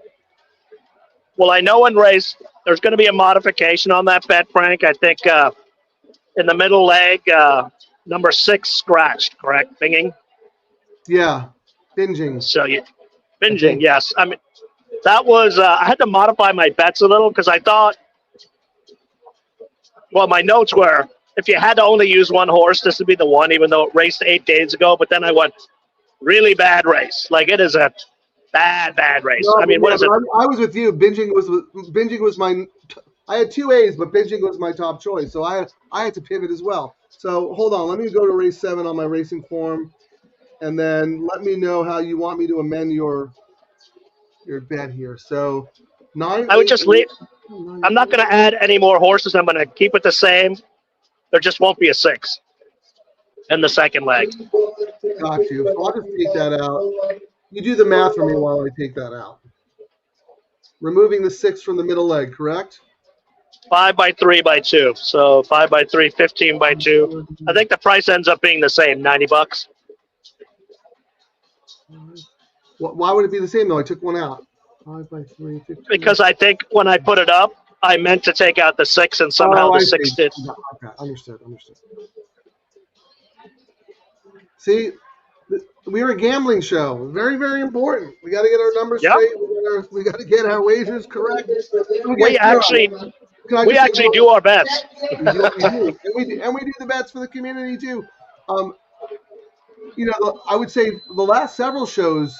Well, I know in race there's going to be a modification on that bet, Frank. I think in the middle leg, number 6 scratched, correct? Binging? Yeah, binging. So binging, yes. I mean, that was I had to modify my bets a little because I thought, well, my notes were if you had to only use one horse, this would be the one, even though it raced 8 days ago. But then I went, really bad race. Like, it is a bad race. No, I mean, what is it? I was with you. Binging was my. I had 2 A's, but binging was my top choice. So I had to pivot as well. So hold on. Let me go to race 7 on my racing form, and then let me know how you want me to amend your bet here. So 9. I would just leave. 9. I'm not going to add any more horses. I'm going to keep it the same. There just won't be a 6 in the second leg. Got you. So I'll just take that out. You do the math for me while I take that out. Removing the 6 from the middle leg, correct? 5 by 3 by 2. So 5 by 3, 15 by 2. I think the price ends up being the same, $90. Why would it be the same though? I took one out. 5 by 3, 15. Because I think when I put it up, I meant to take out the 6 and somehow the 6 did. Okay, understood. See, we're a gambling show. Very, very important. We got to get our numbers straight. We got to get our wagers correct. We actually do our bets. We do. And we do the bets for the community too. I would say the last several shows,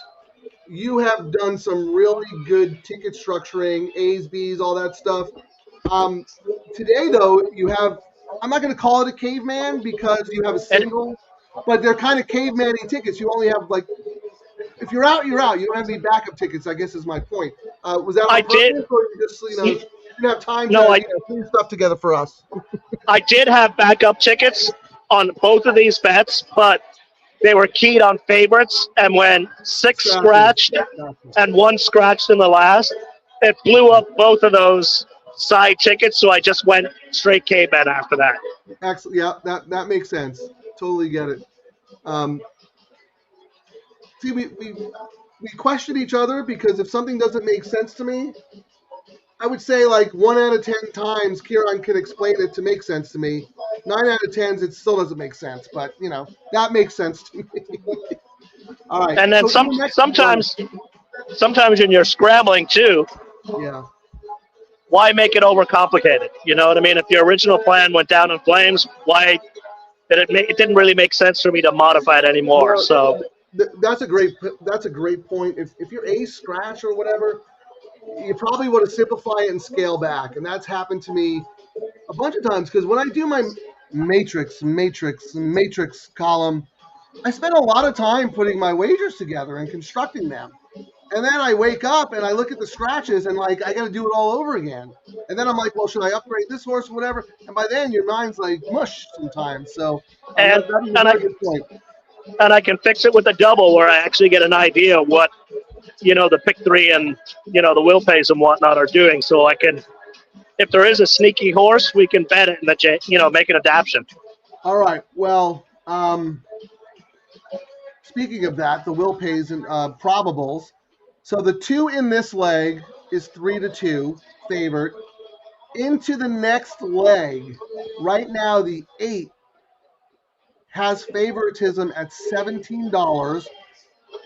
you have done some really good ticket structuring, A's, B's, all that stuff. Today, though, you have, I'm not going to call it a caveman because you have a single, but they're kind of caveman-y tickets. You only have, like, if you're out, you're out. You don't have any backup tickets, I guess is my point. Was that on purpose, or you just, you didn't have time to put stuff together for us? I did have backup tickets on both of these bets, but they were keyed on favorites, and when 6 scratched and 1 scratched in the last, it blew up both of those side tickets, so I just went straight K-bet after that. Excellent. Yeah, that makes sense. Totally get it. See, we question each other because if something doesn't make sense to me, I would say like 1 out of 10 times Ciaran can explain it to make sense to me. 9 out of 10, it still doesn't make sense, but that makes sense to me. All right. And then sometimes when you're scrambling too, why make it overcomplicated? You know what I mean? If your original plan went down in flames, why did it didn't really make sense for me to modify it anymore. So that's a great point. If you're a scratch or whatever, you probably want to simplify it and scale back. And that's happened to me a bunch of times because when I do my matrix column, I spend a lot of time putting my wagers together and constructing them. And then I wake up and I look at the scratches and like I got to do it all over again. And then I'm like, well, should I upgrade this horse or whatever? And by then your mind's like mush sometimes. So that's a good point. And I can fix it with a double where I actually get an idea of what the pick 3 and the will pays and whatnot are doing. So I can, if there is a sneaky horse, we can bet it and make an adaptation. All right. Well, speaking of that, the will pays and probables. So the 2 in this leg is 3-2 favorite. Into the next leg, right now the 8 has favoritism at $17.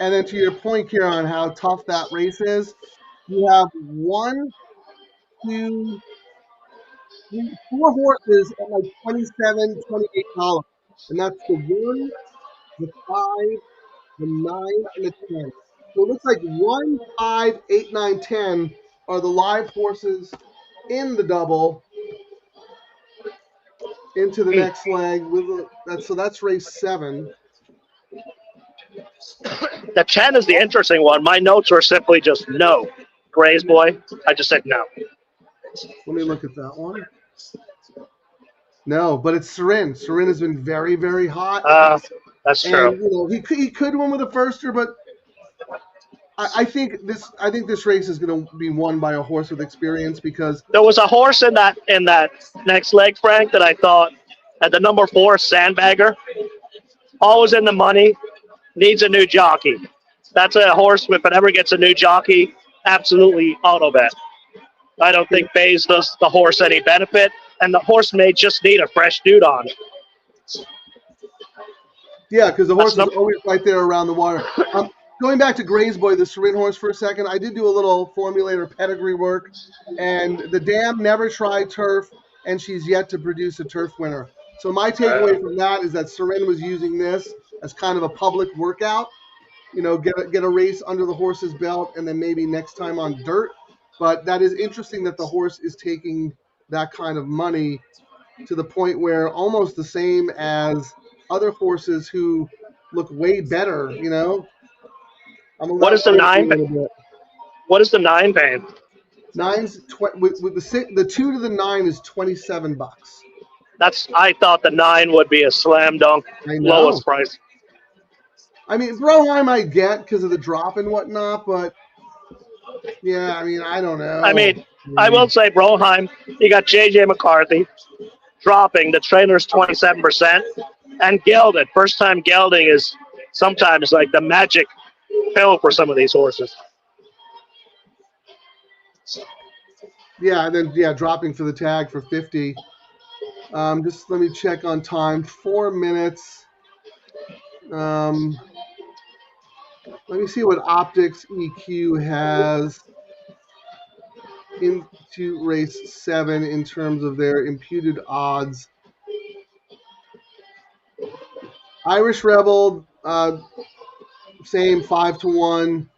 And then to your point, Ciaran, how tough that race is, you have 1, 2, 3, 4 horses at like $27, $28. And that's the 1, the 5, the 9, and the 10. So it looks like 1, 5, 8, 9, 10 are the live horses in the double into the next leg. So that's race 7. The 10 is the interesting one. My notes were simply just no. Gray's boy, I just said no. Let me look at that one. No, but it's Ciaran. Ciaran has been very, very hot. That's true. And, he could win with a firster, but I think this race is going to be won by a horse with experience because there was a horse in that next leg, Frank, that I thought at the number 4 Sandbagger, always in the money, needs a new jockey. That's a horse, if it ever gets a new jockey, absolutely auto bet. I don't think Bays does the horse any benefit, and the horse may just need a fresh dude on. Yeah, because the horse is always right there around the wire. Going back to Gray's Boy, the Ciaran horse for a second, I did do a little formulator pedigree work, and the dam never tried turf, and she's yet to produce a turf winner. So my takeaway from that is that Ciaran was using this as kind of a public workout, get a race under the horse's belt, and then maybe next time on dirt. But that is interesting that the horse is taking that kind of money to the point where almost the same as other horses who look way better, What is the 9? What is the 9 paying? Nine's with the 2 to the 9 is $27. I thought the 9 would be a slam dunk I know. lowest price. I mean, Broheim I get because of the drop and whatnot, but yeah, I mean, I don't know. I mean, I will say Broheim, you got J.J. McCarthy dropping. The trailer's 27%. And gelded. First time gelding is sometimes like the magic pill for some of these horses. Yeah, and then dropping for the tag for 50. Just let me check on time. 4 minutes. Let me see what Optics EQ has into race 7 in terms of their imputed odds. Irish Rebel, same 5 to 1.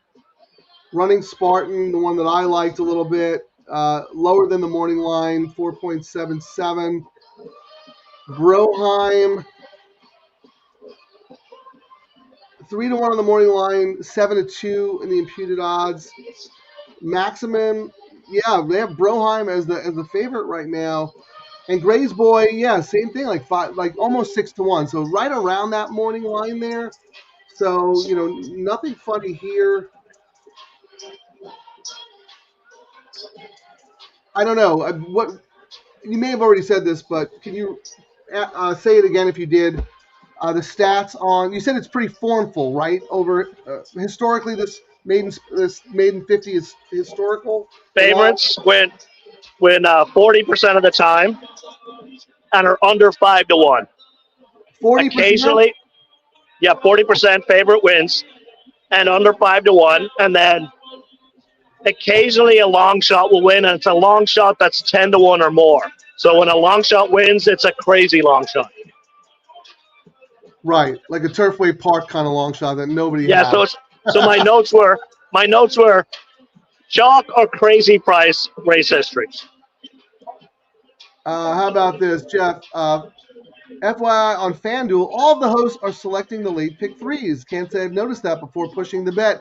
Running Spartan, the one that I liked a little bit, lower than the morning line, 4.77. Broheim, 3 to 1 on the morning line, 7 to 2 in the imputed odds. Maximum, yeah, they have Broheim as the favorite right now. And Gray's Boy, yeah, same thing, like almost 6 to 1. So right around that morning line there. So, nothing funny here. I don't know. What you may have already said this, but can you say it again if you did? The stats on, you said it's pretty formful, right? Over historically, this maiden 50 is historical. Favorites win 40% of the time and are under 5 to 1. 40%? Occasionally, 40% favorite wins and under 5 to 1. And then occasionally a long shot will win, and it's a long shot that's 10 to 1 or more. So when a long shot wins, it's a crazy long shot. Right, like a Turfway Park kind of long shot that nobody has. So my notes were chalk or crazy price race history. How about this, Jeff? FYI on FanDuel, all of the hosts are selecting the late pick threes. Can't say I've noticed that before pushing the bet.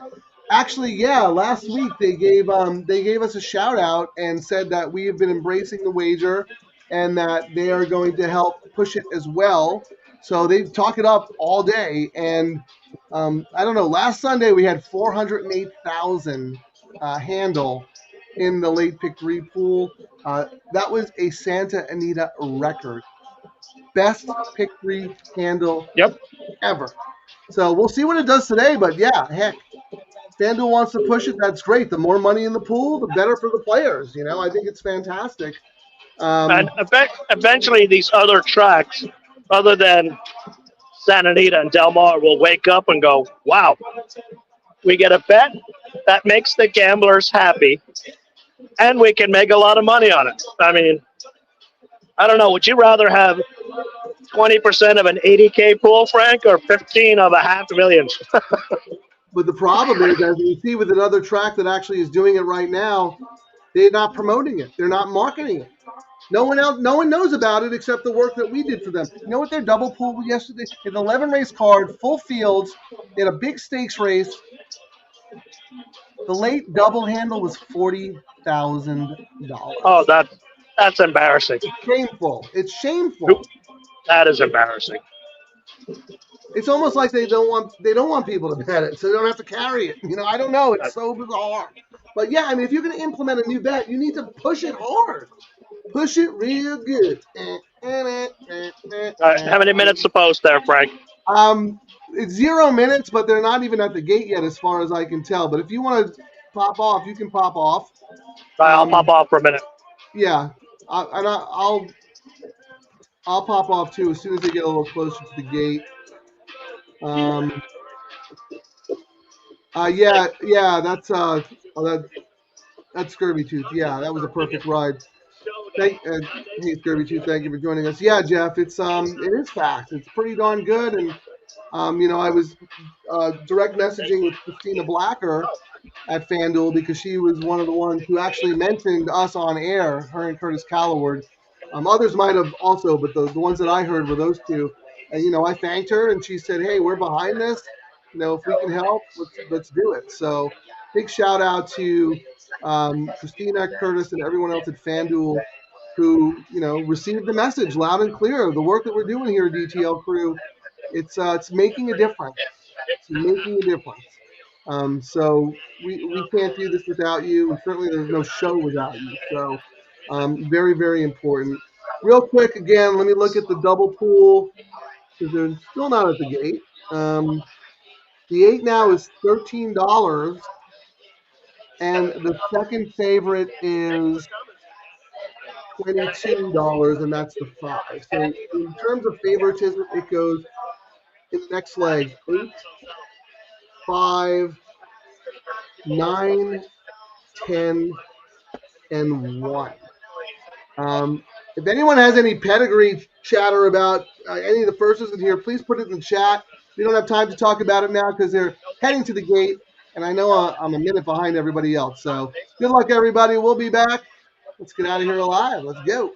Actually, last week they gave us a shout out and said that we have been embracing the wager and that they are going to help push it as well. So they talk it up all day. And I don't know, last Sunday we had 408,000 handle in the late pick three pool. That was a Santa Anita record. Best pick three handle ever. So we'll see what it does today. But heck, FanDuel wants to push it. That's great. The more money in the pool, the better for the players. I think it's fantastic. And eventually these other tracks, other than Santa Anita and Del Mar, will wake up and go, wow, we get a bet that makes the gamblers happy, and we can make a lot of money on it. I mean, I don't know. Would you rather have 20% of an 80K pool, Frank, or 15 of $500,000? But the problem is, as you see with another track that actually is doing it right now, they're not promoting it. They're not marketing it. No one knows about it except the work that we did for them. You know what their double pool yesterday? An 11-race card, full fields, in a big stakes race. The late double handle was $40,000. Oh, that's embarrassing. It's shameful. It's shameful. That is embarrassing. It's almost like they don't want people to bet it, so they don't have to carry it. I don't know. It's so bizarre. But I mean, if you're going to implement a new bet, you need to push it hard. Push it real good. All right, how many minutes to post there, Frank? It's 0 minutes, but they're not even at the gate yet, as far as I can tell. But if you want to pop off, you can pop off. All right, I'll pop off for a minute. Yeah, I'll pop off too as soon as they get a little closer to the gate. That's Scurvy Tooth. Yeah, that was a perfect ride. Hey, Scurvy Tooth, thank you for joining us. Yeah, Jeff, it is fast. It's pretty darn good. And I was direct messaging with Christina Blacker at FanDuel because she was one of the ones who actually mentioned us on air, her and Curtis Calloward. Others might have also, but the ones that I heard were those two. And, I thanked her, and she said, hey, we're behind this. If we can help, let's do it. So big shout out to Christina, Curtis, and everyone else at FanDuel who, received the message loud and clear. The work that we're doing here at DTL Crew, it's making a difference. It's making a difference. So we can't do this without you, and certainly there's no show without you. So very, very important. Real quick, again, let me look at the double pool because they're still not at the gate. The 8 now is $13, and the second favorite is $22, and that's the 5. So in terms of favoritism, it goes in the next leg 8, 5, 9, 10, and 1. If anyone has any pedigree chatter about any of the firsts in here, please put it in the chat. We don't have time to talk about it now because they're heading to the gate, and I know I'm a minute behind everybody else. So good luck, everybody. We'll be back. Let's get out of here alive. Let's go.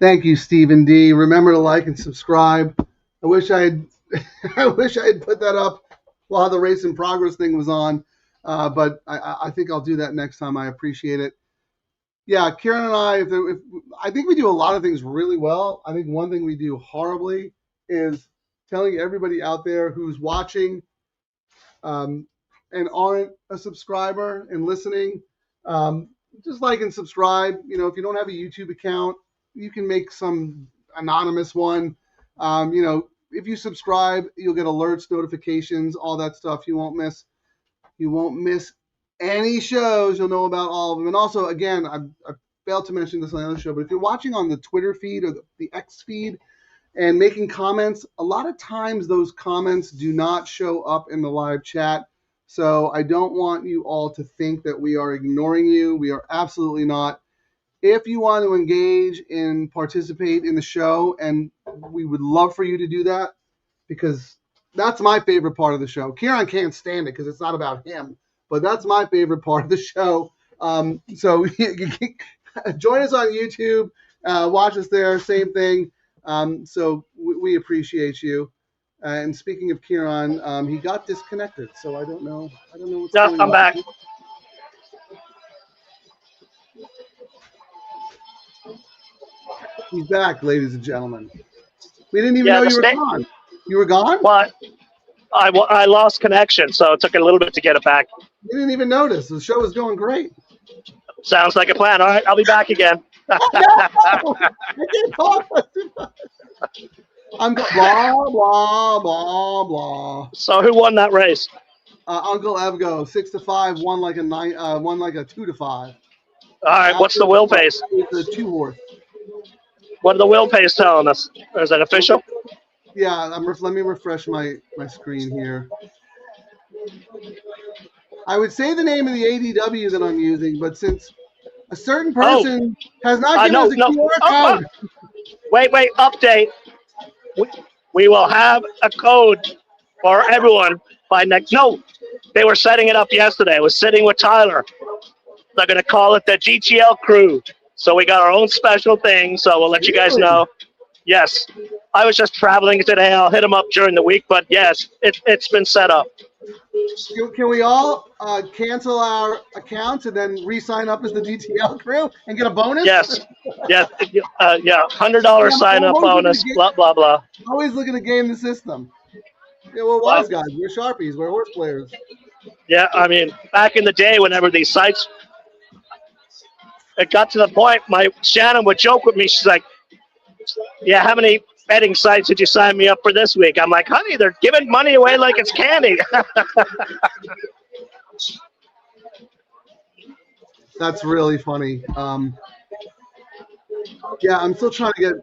Thank you, Stephen D. Remember to like and subscribe. I wish I had I wish I had put that up while the race in progress thing was on, but I think I'll do that next time. I appreciate it. Yeah, Ciaran and I, I think we do a lot of things really well. I think one thing we do horribly is telling everybody out there who's watching and aren't a subscriber and listening, just like and subscribe. If you don't have a YouTube account, you can make some anonymous one. if you subscribe, you'll get alerts, notifications, all that stuff. You won't miss any shows. You'll know about all of them. And also, again, I failed to mention this on the other show, but if you're watching on the Twitter feed or the X feed and making comments, a lot of times those comments do not show up in the live chat. So I don't want you all to think that we are ignoring you. We are absolutely not. If you want to engage and participate in the show, and we would love for you to do that, because that's my favorite part of the show. Ciaran can't stand it because it's not about him, but that's my favorite part of the show. So join us on YouTube, watch us there, same thing. So we appreciate you. And speaking of Ciaran, he got disconnected, so I don't know what's going on. I'm back. He's back, ladies and gentlemen. We didn't even know you were gone. You were gone? What? I lost connection, so it took a little bit to get it back. You didn't even notice. The show was going great. Sounds like a plan. All right, I'll be back again. No! I can't talk. I'm blah, blah, blah, blah. So who won that race? Uncle Evgo, 6-5, won like a 2-5. All right, what's the wheel pace? It's a 2-horse. What are the wheel pace telling us? Is that official? Yeah, let me refresh my screen here. I would say the name of the ADW that I'm using, but since a certain person has not given us a QR code. Wait, update. We will have a code for everyone by next. No, they were setting it up yesterday. I was sitting with Tyler. They're going to call it the DTL Crew. So we got our own special thing, so we'll let you guys know. Yes, I was just traveling today. I'll hit them up during the week, but yes, it's been set up. Can we all cancel our accounts and then re-sign up as the DTL Crew and get a bonus? Yes, yeah, $100 sign-up bonus, blah, blah, blah. Always looking to game the system. Yeah, we're wise guys. We're Sharpies. We're horse players. Yeah, I mean, back in the day, whenever these sites, it got to the point, Shannon would joke with me. She's like, yeah, how many betting sites did you sign me up for this week? I'm like, honey, they're giving money away like it's candy. That's really funny. Yeah, I'm still trying to get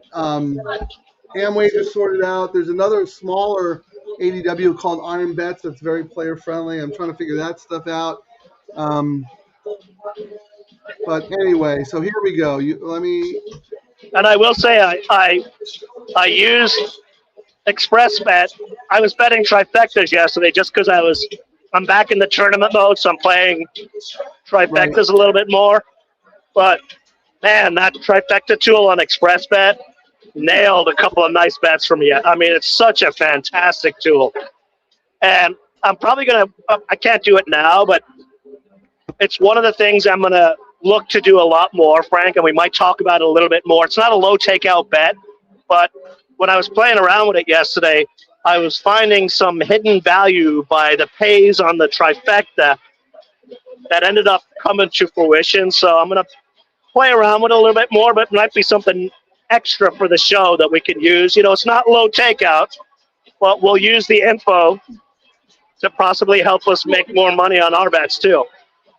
Amway just sorted out. There's another smaller ADW called Iron Bets that's very player friendly. I'm trying to figure that stuff out. But anyway, so here we go. And I will say I used ExpressBet. I was betting trifectas yesterday just because I'm back in the tournament mode, so I'm playing trifectas a little bit more. But man, that trifecta tool on ExpressBet nailed a couple of nice bets for me. I mean, it's such a fantastic tool. And I'm probably I can't do it now, but it's one of the things I'm going to look to do a lot more, Frank, and we might talk about it a little bit more. It's not a low takeout bet, but when I was playing around with it yesterday, I was finding some hidden value by the pays on the trifecta that ended up coming to fruition. So I'm going to play around with it a little bit more, but it might be something extra for the show that we can use. You know, it's not low takeout, but we'll use the info to possibly help us make more money on our bets too.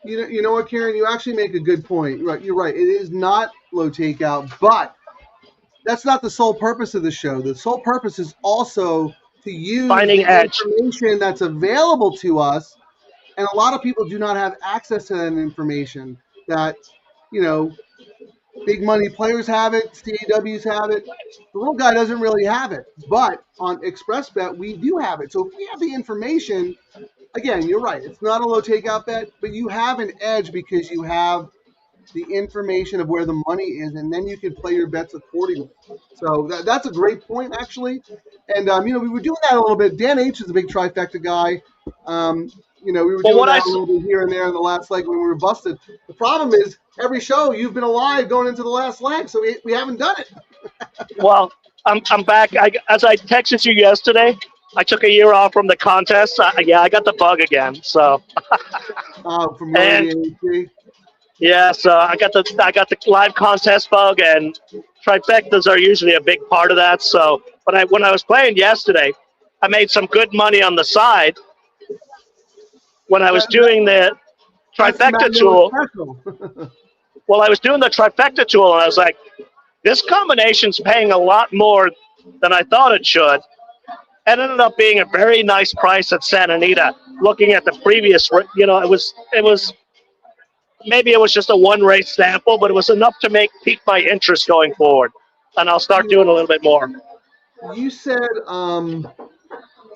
You know what, Ciaran? You actually make a good point. Right, you're right. It is not low takeout, but that's not the sole purpose of the show. The sole purpose is also to use finding the information that's available to us, and a lot of people do not have access to that information. That, you know, big money players have it, CAWs have it. The little guy doesn't really have it, but on ExpressBet we do have it. So if we have the information. Again, you're right. It's not a low takeout bet, but you have an edge because you have the information of where the money is, and then you can play your bets accordingly. So that's a great point, actually. And, you know, we were doing that a little bit. Dan H is a big trifecta guy. You know, we were doing that a little bit here and there in the last leg when we were busted. The problem is every show you've been alive going into the last leg, so we haven't done it. Well, I'm back. As I texted you yesterday, I took a year off from the contest. I got the bug again. So. From AAC. Yeah, so I got the live contest bug, and trifectas are usually a big part of that. So But when I was playing yesterday, I made some good money on the side when I was doing the That's the trifecta Matt Miller tool. special. Well, I was doing the trifecta tool, and I was like, this combination's paying a lot more than I thought it should. It ended up being a very nice price at Santa Anita. Looking at the previous, it was maybe it was just a one race sample, but it was enough to pique my interest going forward. And I'll start doing a little bit more. You said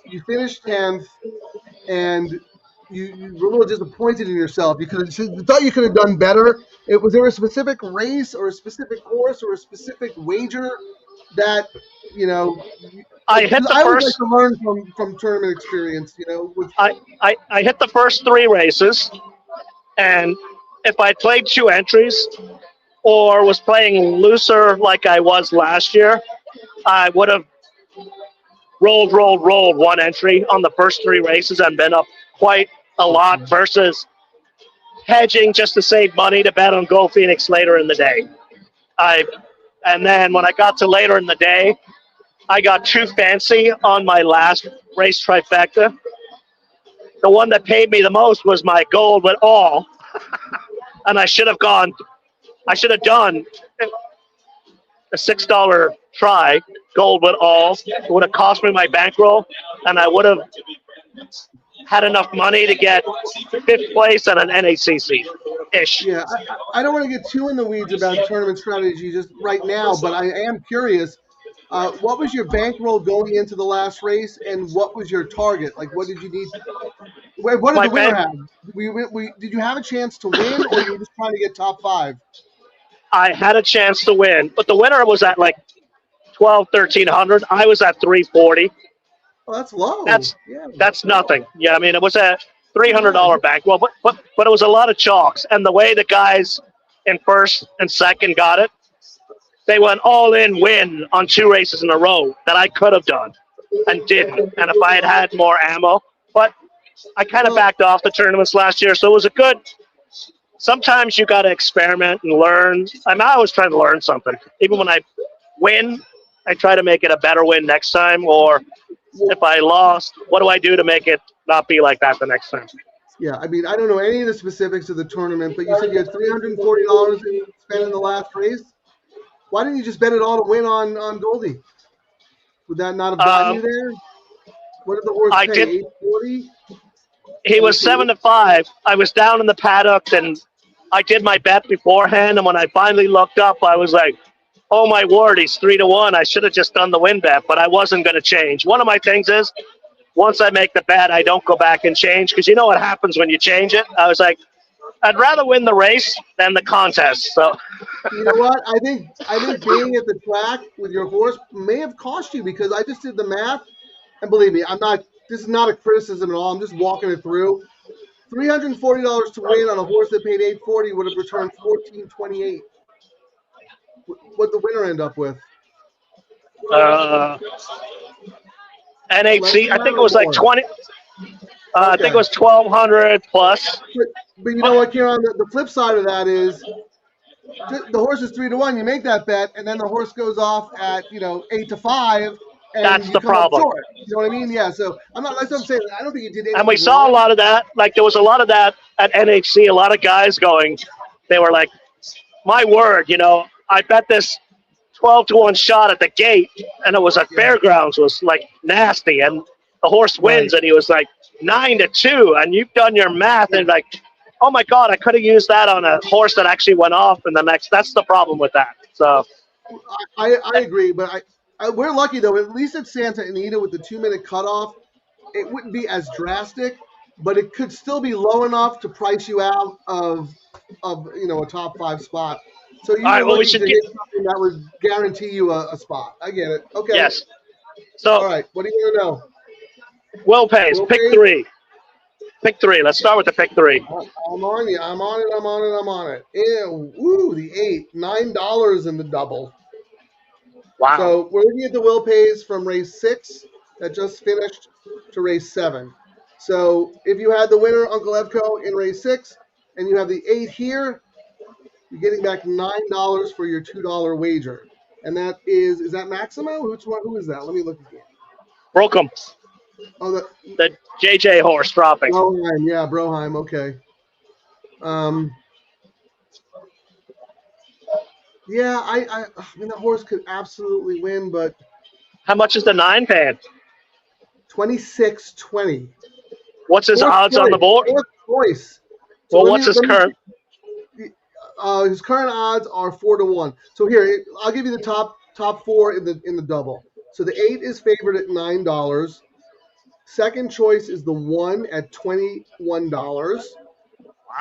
you finished 10th, and you were a little disappointed in yourself. You thought you could have done better. Was there a specific race or a specific horse or a specific wager that I hit the I would first. like to learn from tournament experience. I hit the first 3 races, and if I played 2 entries or was playing looser like I was last year, I would have rolled 1 entry on the first 3 races and been up quite a lot versus hedging just to save money to bet on Go Phoenix later in the day. And then when I got to later in the day, I got too fancy on my last race trifecta. The one that paid me the most was my gold with all. And I should have done a $6 try, gold with all. It would have cost me my bankroll, and I would have had enough money to get 5th place at an NACC-ish. Yeah, I don't want to get too in the weeds about tournament strategy just right now, but I am curious. What was your bankroll going into the last race, and what was your target? Like, what did you need? What did the winner have? Did you have a chance to win, or you were just trying to get top 5? I had a chance to win, but the winner was at like 1,300. I was at 340. Oh, that's low. That's nothing. Yeah, I mean, it was a $300 bankroll, but it was a lot of chalks. And the way the guys in first and second got it, they went all in win on 2 races in a row that I could have done and didn't. And if I had had more ammo, but I kind of backed off the tournaments last year, so it was a good. Sometimes you got to experiment and learn. I'm always trying to learn something. Even when I win, I try to make it a better win next time. Or if I lost, what do I do to make it not be like that the next time? Yeah, I mean, I don't know any of the specifics of the tournament, but you said you had $340 spent in the last race. Why didn't you just bet it all to win on Goldie? Would that not have gotten you there? What did the horse pay? $840? He was 7-5. I was down in the paddock, and I did my bet beforehand. And when I finally looked up, I was like, "Oh my word, he's 3-1. I should have just done the win bet, but I wasn't going to change." One of my things is, once I make the bet, I don't go back and change because you know what happens when you change it. I was like, I'd rather win the race than the contest. So, you know what? I think being at the track with your horse may have cost you because I just did the math, and believe me, this is not a criticism at all. I'm just walking it through. $340 to win on a horse that paid $840 would have returned $14.28. What'd the winner end up with? NHC, I think it was like 20. I think it was 1,200 plus. But you know what, Ciaran? The flip side of that is the horse is 3-1. You make that bet, and then the horse goes off at 8-5. And that's the problem. You know what I mean? Yeah. So that's what I'm saying. I don't think you did anything. And we saw a lot of that. Like there was a lot of that at NHC. A lot of guys going. They were like, "My word, I bet this 12-1 shot at the gate, and it was at Fairgrounds was like nasty, and the horse wins, and he was like 9-2, and you've done your math, and like, oh my God, I could have used that on a horse that actually went off in the next. That's the problem with that. So, I agree, but we're lucky though. At least at Santa Anita with the 2-minute cutoff, it wouldn't be as drastic, but it could still be low enough to price you out of a top 5 spot. So you were looking to hit something that would guarantee you a spot. I get it. Okay. Yes. So all right. What do you want to know? Will pays. Pick 3. Pick 3. Let's start with the pick 3. I'm on you. I'm on it. Ew, woo, the 8. $9 in the double. Wow. So we're looking at the will pays from race 6 that just finished to race 7. So if you had the winner, Uncle Evco, in race 6, and you have the 8 here, you're getting back $9 for your $2 wager. And that is that Maximo? Who is that? Let me look again. Brokem. Oh, The JJ horse dropping. Broheim, yeah, Broheim, okay. Yeah, I mean, that horse could absolutely win, but How much is the 9 paying? 26-20. What's his odds on the board? Fourth choice. So Well, what's his current? His current odds are 4-1. So here, I'll give you the top four in the double. So the 8 is favored at $9. Second choice is the 1 at $21. Wow.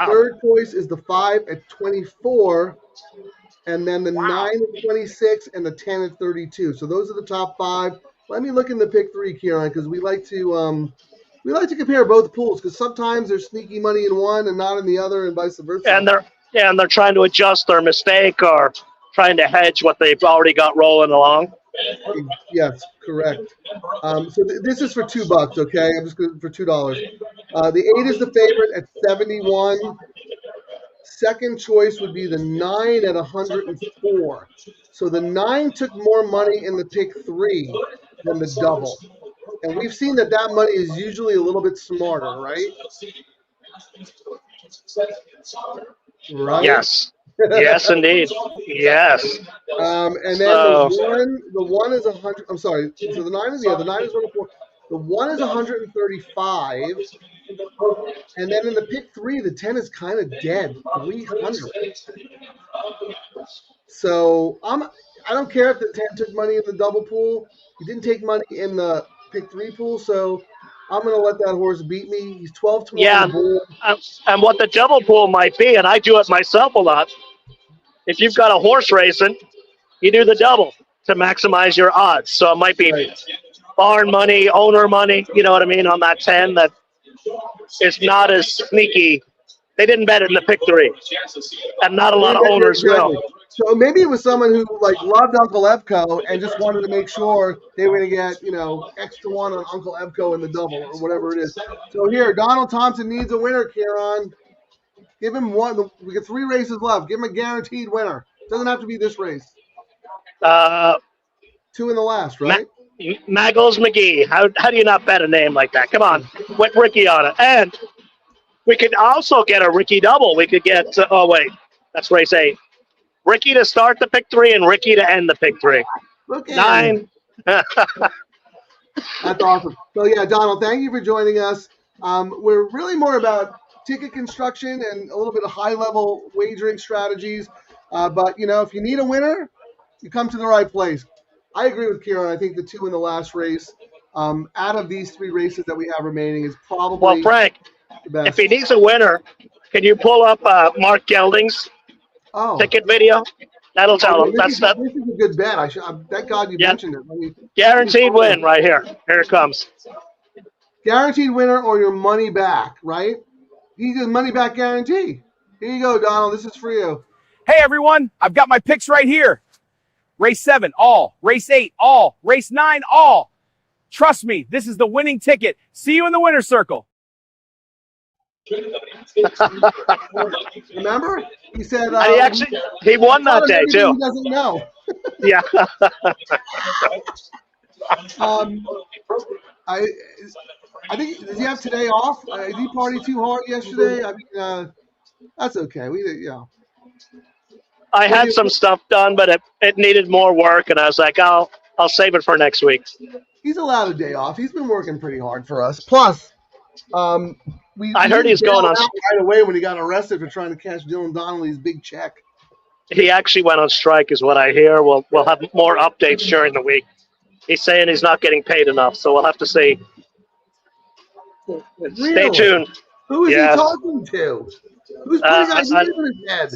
Third choice is the 5 at $24. And then the 9 at 26 and the 10 at 32. So those are the top 5. Let me look in the pick 3, Ciaran, because we like to compare both pools, because sometimes there's sneaky money in one and not in the other, and vice versa. And they're trying to adjust their mistake or trying to hedge what they've already got rolling along. Yes, correct. So this is for $2, okay? I'm just going for $2. The 8 is the favorite at 71. Second choice would be the 9 at 104. So the 9 took more money in the pick 3 than the double. And we've seen that money is usually a little bit smarter, right? Right? Yes. Yes, indeed. Yes. And then the one is 100. I'm sorry. So the 9 is 104. The 1 is 135. And then in the pick 3, the 10 is kind of dead, 300. So I don't care if the 10 took money in the double pool. He didn't take money in the pick 3 pool, so I'm going to let that horse beat me. He's 12-1 on the board. And what the double pool might be, and I do it myself a lot, if you've got a horse racing, you do the double to maximize your odds. So it might be barn money, owner money, you know what I mean, on that 10 that is not as sneaky. They didn't bet it in the pick 3, and not a lot of owners will. So maybe it was someone who loved Uncle Evco and just wanted to make sure they were going to get X to 1 on Uncle Evco in the double or whatever it is. So here, Donald Thompson needs a winner, Ciaran. Give him one. We got 3 races left. Give him a guaranteed winner. Doesn't have to be this race. 2 in the last, right? Maggles McGee. How do you not bet a name like that? Come on, put Ricky on it. And we could also get a Ricky double. We could get that's race 8. Ricky to start the pick 3 and Ricky to end the pick 3. Look at 9. That's awesome. So yeah, Donald, thank you for joining us. We're really more about ticket construction and a little bit of high-level wagering strategies. But if you need a winner, you come to the right place. I agree with Ciaran. I think the 2 in the last race, out of these 3 races that we have remaining, is probably Frank, the best. if he needs a winner, can you pull up Mark Gelding's ticket video? That'll tell him. This is a good bet. Thank God you mentioned it. Guaranteed win right here. Here it comes. Guaranteed winner or your money back, right? He does money back guarantee. Here you go, Donald. This is for you. Hey, everyone. I've got my picks right here. Race 7, all. Race 8, all. Race 9, all. Trust me, this is the winning ticket. See you in the winner's circle. Remember? He said he won that day too. He doesn't know. Yeah. I think, does he have today off? Did he party too hard yesterday? I mean, that's okay. I had some stuff done, but it needed more work, and I was like, I'll save it for next week. He's allowed a day off. He's been working pretty hard for us. Plus, I heard he's going on right away when he got arrested for trying to cash Dylan Donnelly's big check. He actually went on strike, is what I hear. We'll have more updates during the week. He's saying he's not getting paid enough, so we'll have to see. Really? Stay tuned. Who is he talking to? Who's putting ideas in his head?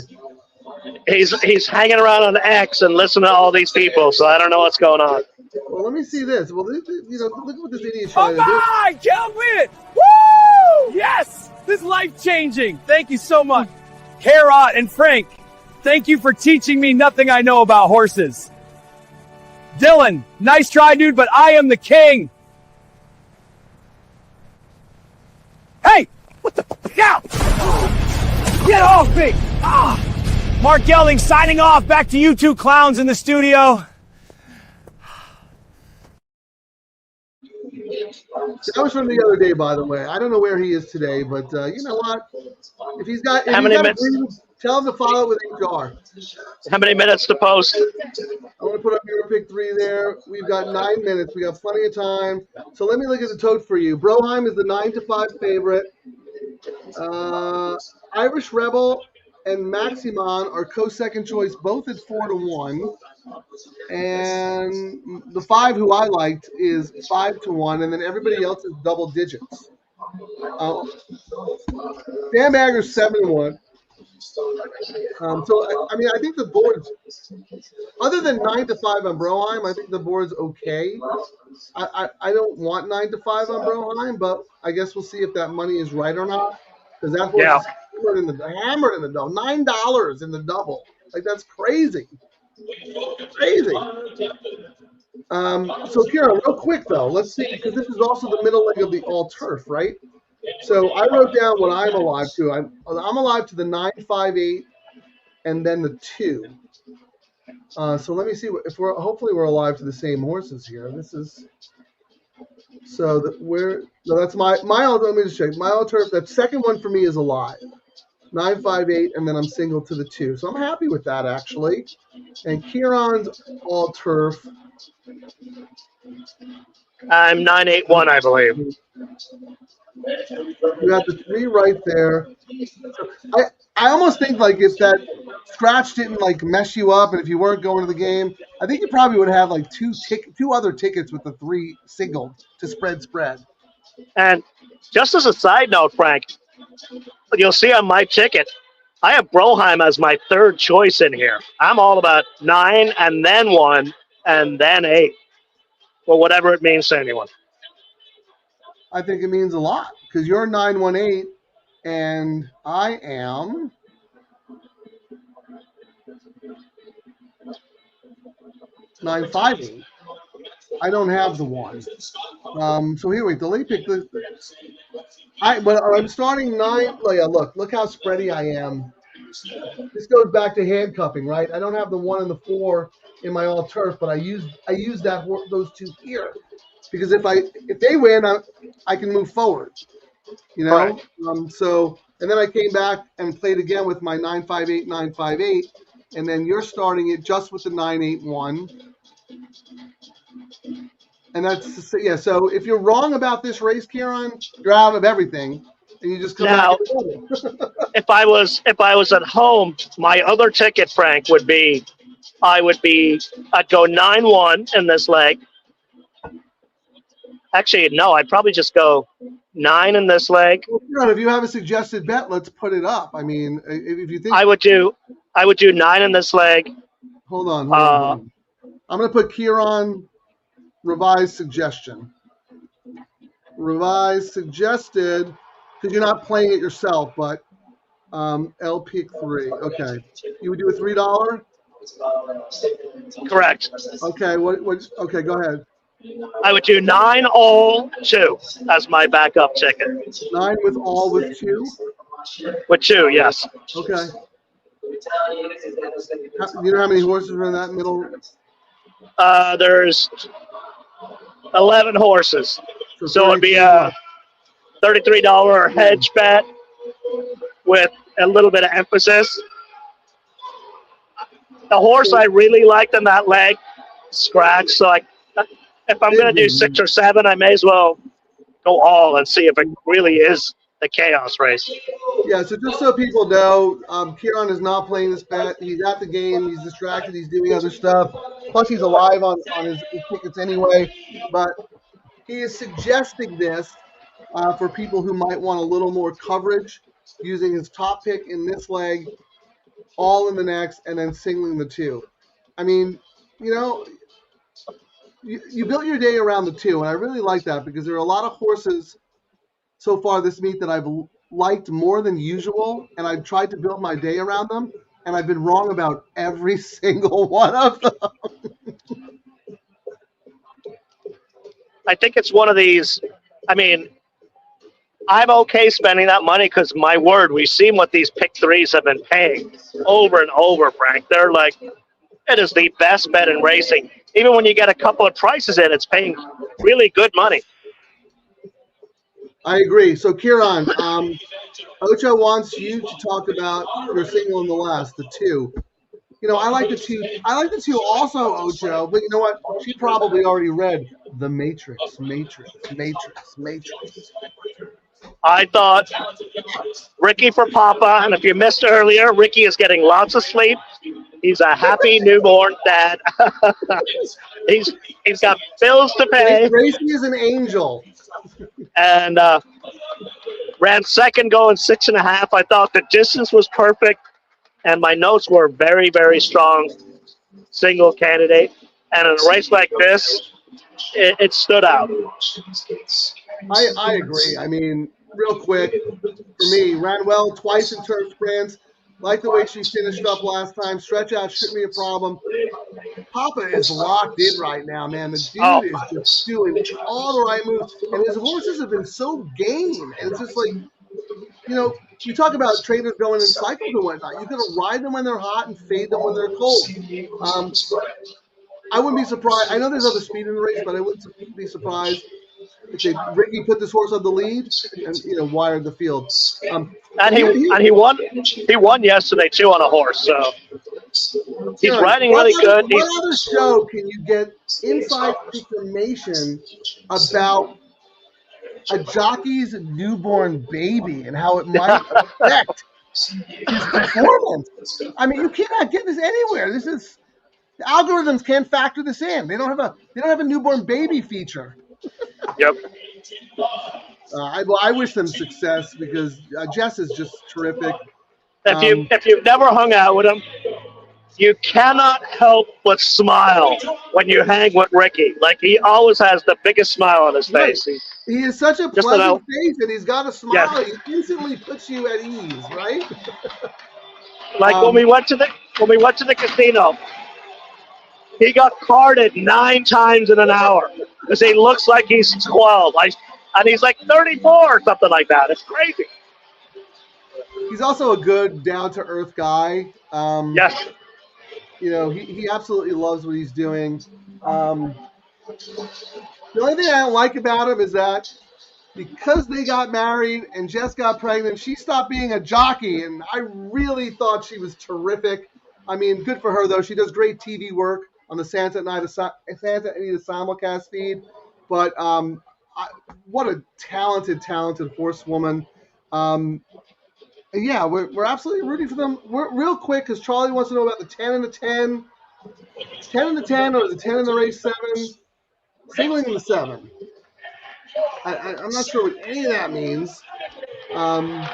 He's hanging around on X and listening to all these people, so I don't know what's going on. Well, let me see this. Well, look at what this idiot's trying to do. Oh, Kel win! Woo! Yes! This is life-changing. Thank you so much. Ciaran and Frank, thank you for teaching me nothing I know about horses. Dylan, nice try, dude, but I am the king. Hey! What the f*** out? Get off me! Mark Gelding signing off. Back to you two clowns in the studio. That was from the other day, by the way. I don't know where he is today, but you know what? If he's got a grievance, tell him to follow it with HR. How many minutes to post? I'm going to put up your pick 3 there. We've got 9 minutes. We got plenty of time. So let me look at the tote for you. Broheim is the 9-5 favorite. Irish Rebel and Maximon are co-second choice, both at 4-1. And the 5 who I liked is 5-1, and then everybody else is double digits. Dan Bagger's 7-1. So I mean, I think the board's, other than 9-5 on Broheim, I think the board's okay. I don't want 9-5 on Broheim, but I guess we'll see if that money is right or not. Because that horse is hammered in the double. $9 in the double. Like, that's crazy. Crazy. So Ciaran, real quick though, let's see, because this is also the middle leg of the all turf, right? So I wrote down what I'm alive to. I'm alive to the 9-5-8 and then the 2. So let me see if hopefully we're alive to the same horses here. This is so that that's my let me just check. My all turf, that second one for me is alive. 9-5-8, and then I'm single to the 2. So I'm happy with that actually. And Ciaran's all turf. I'm 9-8-1, I believe. You have the 3 right there. I almost think like if that scratch didn't like mess you up, and if you weren't going to the game, I think you probably would have like 2 other tickets with the 3 singled to spread. And just as a side note, Frank, you'll see on my ticket, I have Broheim as my 3rd choice in here. I'm all about 9 and then 1 and then 8, or whatever it means to anyone. I think it means a lot because you're 9-1-8 and I am 9-5-8. I don't have the 1. So here, wait, the late pick. But I'm starting 9. Oh, yeah, look how spready I am. This goes back to handcuffing, right? I don't have the 1 and the 4 in my all turf, but I use those 2 here because if they win, I can move forward. You know. Right. So and then I came back and played again with my 9-5-8, 9-5-8, and then you're starting it just with the 9-8-1. And that's So if you're wrong about this race, Ciaran, you're out of everything, and you just come now, back. if I was at home, my other ticket, Frank, I'd go 9-1 in this leg. Actually, no, I'd probably just go 9 in this leg. Well, Ciaran, if you have a suggested bet, let's put it up. I mean, if you think I would do 9 in this leg. Hold on. I'm going to put Ciaran. Revised suggestion. Revised suggested, because you're not playing it yourself, but L pick 3. Okay. You would do a $3? Correct. Okay. Okay, go ahead. I would do 9 all 2 as my backup ticket. 9 with all with 2? With 2, yes. Okay. You know how many horses are in that middle? There's 11 horses. So it'd be a $33 hedge bet with a little bit of emphasis. The horse I really liked in that leg, Scratch. So if I'm going to do 6 or 7, I may as well go all and see if it really is the chaos race. Yeah, so just so people know, Ciaran is not playing this bet. He's at the game. He's distracted. He's doing other stuff. Plus, he's alive on his tickets anyway. But he is suggesting this for people who might want a little more coverage, using his top pick in this leg, all in the next, and then singling the 2. I mean, you know, you built your day around the 2, and I really like that because there are a lot of horses so far this meet that I've liked more than usual, and I've tried to build my day around them, and I've been wrong about every single one of them. I think it's one of these. I mean, I'm okay spending that money because, my word, we've seen what these pick 3s have been paying over and over, Frank. They're like, it is the best bet in racing. Even when you get a couple of prices in, it's paying really good money. I agree. So, Ciaran, Ocho wants you to talk about your single in the last, the two. You know, I like the two. I like the two also, Ocho. But you know what? She probably already read The Matrix, Matrix, Matrix, Matrix. I thought Ricky for Papa, and if you missed earlier, Ricky is getting lots of sleep. He's a happy newborn dad. he's he's got bills to pay, Gracie is an angel. and ran second, going 6.5. I thought the distance was perfect, and my notes were very, very strong. Single candidate, and in a race like this, it stood out. I agree. I mean, real quick, for me, ran well twice in turf sprints. Like the way she finished up last time. Stretch out shouldn't be a problem. Papa is locked in right now, man. The dude is just doing all the right moves. And his horses have been so game. And it's just like, you know, you talk about trainers going in cycles and whatnot. You got to ride them when they're hot and fade them when they're cold. I wouldn't be surprised. I know there's other speed in the race, but I wouldn't be surprised if Ricky put this horse on the lead and, you know, wired the field. And he won yesterday too on a horse, so he's riding really good. What other show can you get inside information about a jockey's newborn baby and how it might affect his performance? I mean, you cannot get this anywhere. This is the algorithms can't factor this in. They don't have a newborn baby feature. Yep. I wish them success because Jess is just terrific. If you've never hung out with him, you cannot help but smile when you hang with Ricky. Like, he always has the biggest smile on his face. Right. He is such a pleasant face, and he's got a smile. Yes. He instantly puts you at ease, right? Like when we went to the casino, he got carded 9 times in an hour because he looks like he's 12. And he's like 34 or something like that. It's crazy. He's also a good, down-to-earth guy. Yes. You know, he absolutely loves what he's doing. The only thing I don't like about him is that because they got married and Jess got pregnant, she stopped being a jockey, and I really thought she was terrific. I mean, good for her, though. She does great TV work on the Santa Anita simulcast feed. But what a talented horsewoman. Yeah, we're absolutely rooting for them. Real quick, because Charlie wants to know about the 10 and the 10. 10 and the 10 or the 10 in the race 7. Singling in the 7. I'm not sure what any of that means. 10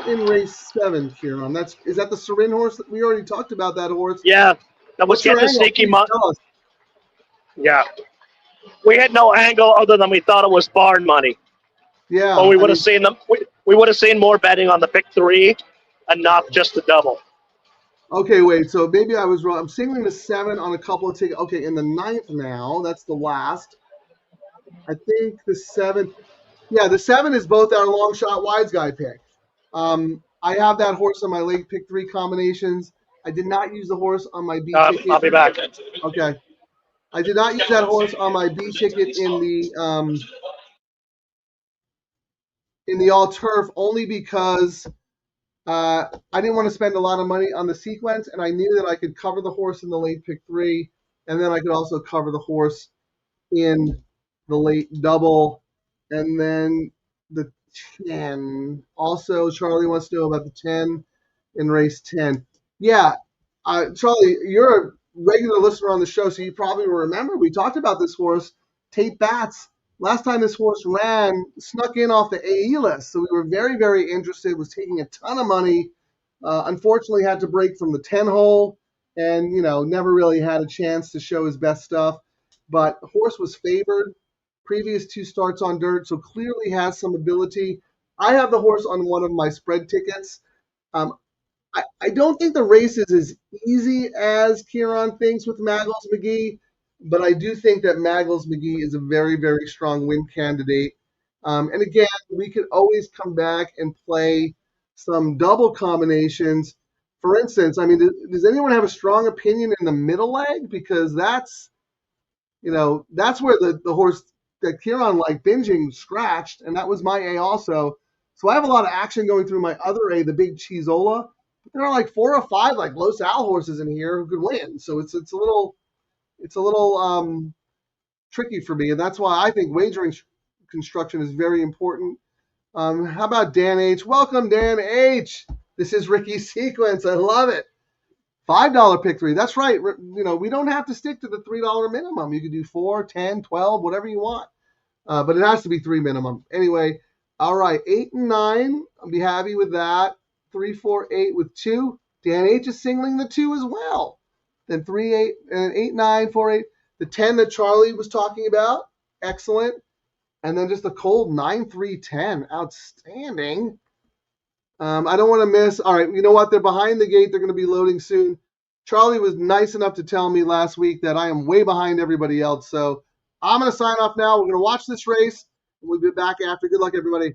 in race 7, Ciaran. Is that the Ciaran horse? We already talked about that horse. Yeah, that was getting a sneaky money. Yeah. We had no angle other than we thought it was barn money. Yeah. But we would have seen them. We would have seen more betting on the pick 3 and not just the double. Okay, wait. So maybe I was wrong. I'm singling the 7 on a couple of tickets. Okay, in the 9th now. That's the last. I think the 7. Yeah, the 7 is both our long shot wides guy pick. I have that horse on my late pick 3 combinations. I did not use the horse on my B ticket. I'll be back. Okay. I did not use that horse on my B ticket in the all turf only because I didn't want to spend a lot of money on the sequence, and I knew that I could cover the horse in the late pick 3, and then I could also cover the horse in the late double, and then the 10. Also, Charlie wants to know about the 10 in race 10. Yeah, Charlie, you're a regular listener on the show, so you probably remember we talked about this horse, Tate Batts. Last time this horse ran, snuck in off the AE list, so we were very, very interested, was taking a ton of money, unfortunately had to break from the 10 hole, and, you know, never really had a chance to show his best stuff. But the horse was favored, previous 2 starts on dirt, so clearly has some ability. I have the horse on one of my spread tickets. I don't think the race is as easy as Ciaran thinks with Maggles McGee, but I do think that Maggles McGee is a very, very strong win candidate. And again, we could always come back and play some double combinations. For instance, I mean, does anyone have a strong opinion in the middle leg? Because that's where the horse that Ciaran liked binging scratched, and that was my A also. So I have a lot of action going through my other A, the big Cheezola. But there are like 4 or 5 like low sal horses in here who could win. So it's a little tricky for me, and that's why I think wagering construction is very important. How about Dan H? Welcome, Dan H. This is Ricky's sequence. I love it. $5 pick 3. That's right. We don't have to stick to the $3 minimum. You can do 4, 10, 12, whatever you want. But it has to be 3 minimum. Anyway, all right. 8 and 9. I'll be happy with that. 3, 4, 8 with 2. Dan H is singling the 2 as well. Then 3, 8, and 8, 9, 4, 8. The 10 that Charlie was talking about. Excellent. And then just a cold 9, 3, 10. Outstanding. I don't want to miss. All right, you know what? They're behind the gate. They're going to be loading soon. Charlie was nice enough to tell me last week that I am way behind everybody else. So I'm going to sign off now. We're going to watch this race. We'll be back after. Good luck, everybody.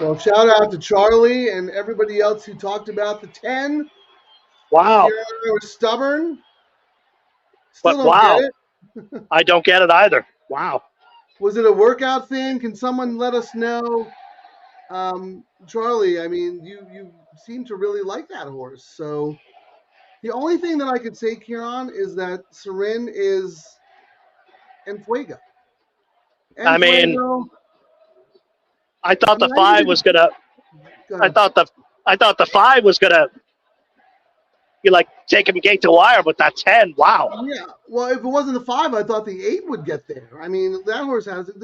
Well, shout out to Charlie and everybody else who talked about the 10. Wow. Ciaran and I were stubborn. Still But don't wow. get it. I don't get it either. Wow. Was it a workout thing? Can someone let us know? Charlie, I mean, you seem to really like that horse. So the only thing that I could say, Ciaran, is that Ciaran is en fuego. I mean, I thought the 5 was gonna. I thought the 5 was gonna. You like take him gate to wire, but that 10, wow. Yeah, well, if it wasn't the 5, I thought the 8 would get there. I mean, that horse has it.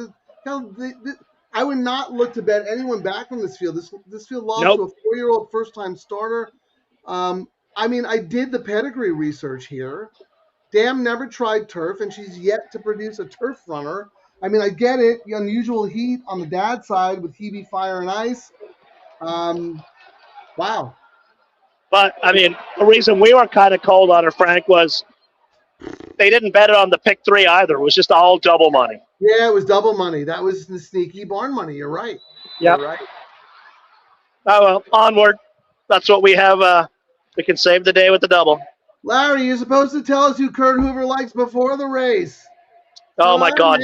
I would not look to bet anyone back from this field. This field lost to a 4-year-old first-time starter. I mean, I did the pedigree research here. Dam never tried turf, and she's yet to produce a turf runner. I mean, I get it. The unusual heat on the dad's side with Hebe, Fire, and Ice. Wow. But, I mean, the reason we were kind of cold on her, Frank, was they didn't bet it on the pick 3 either. It was just all double money. Yeah, it was double money. That was the sneaky barn money. You're right. Yep. You're right. Oh, well, onward. That's what we have. We can save the day with the double. Larry, you're supposed to tell us who Kurt Hoover likes before the race. Oh, my God.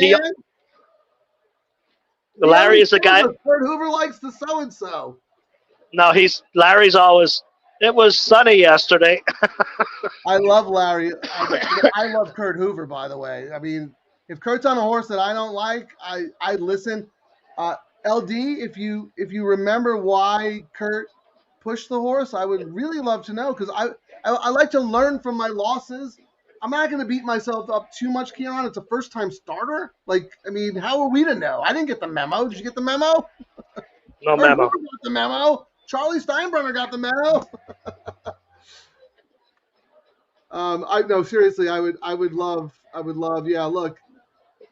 Larry is the guy. Kurt Hoover likes the so-and-so. No, Larry's always. It was sunny yesterday. I love Larry. I love Kurt Hoover, by the way. I mean, if Kurt's on a horse that I don't like, I listen. LD, if you remember why Kurt pushed the horse, I would really love to know, because I like to learn from my losses. I'm not going to beat myself up too much, Ciaran. It's a first-time starter. Like, I mean, how are we to know? I didn't get the memo. Did you get the memo? No memo. Got the memo. Charlie Steinbrenner got the memo. Seriously, I would love. Yeah, look.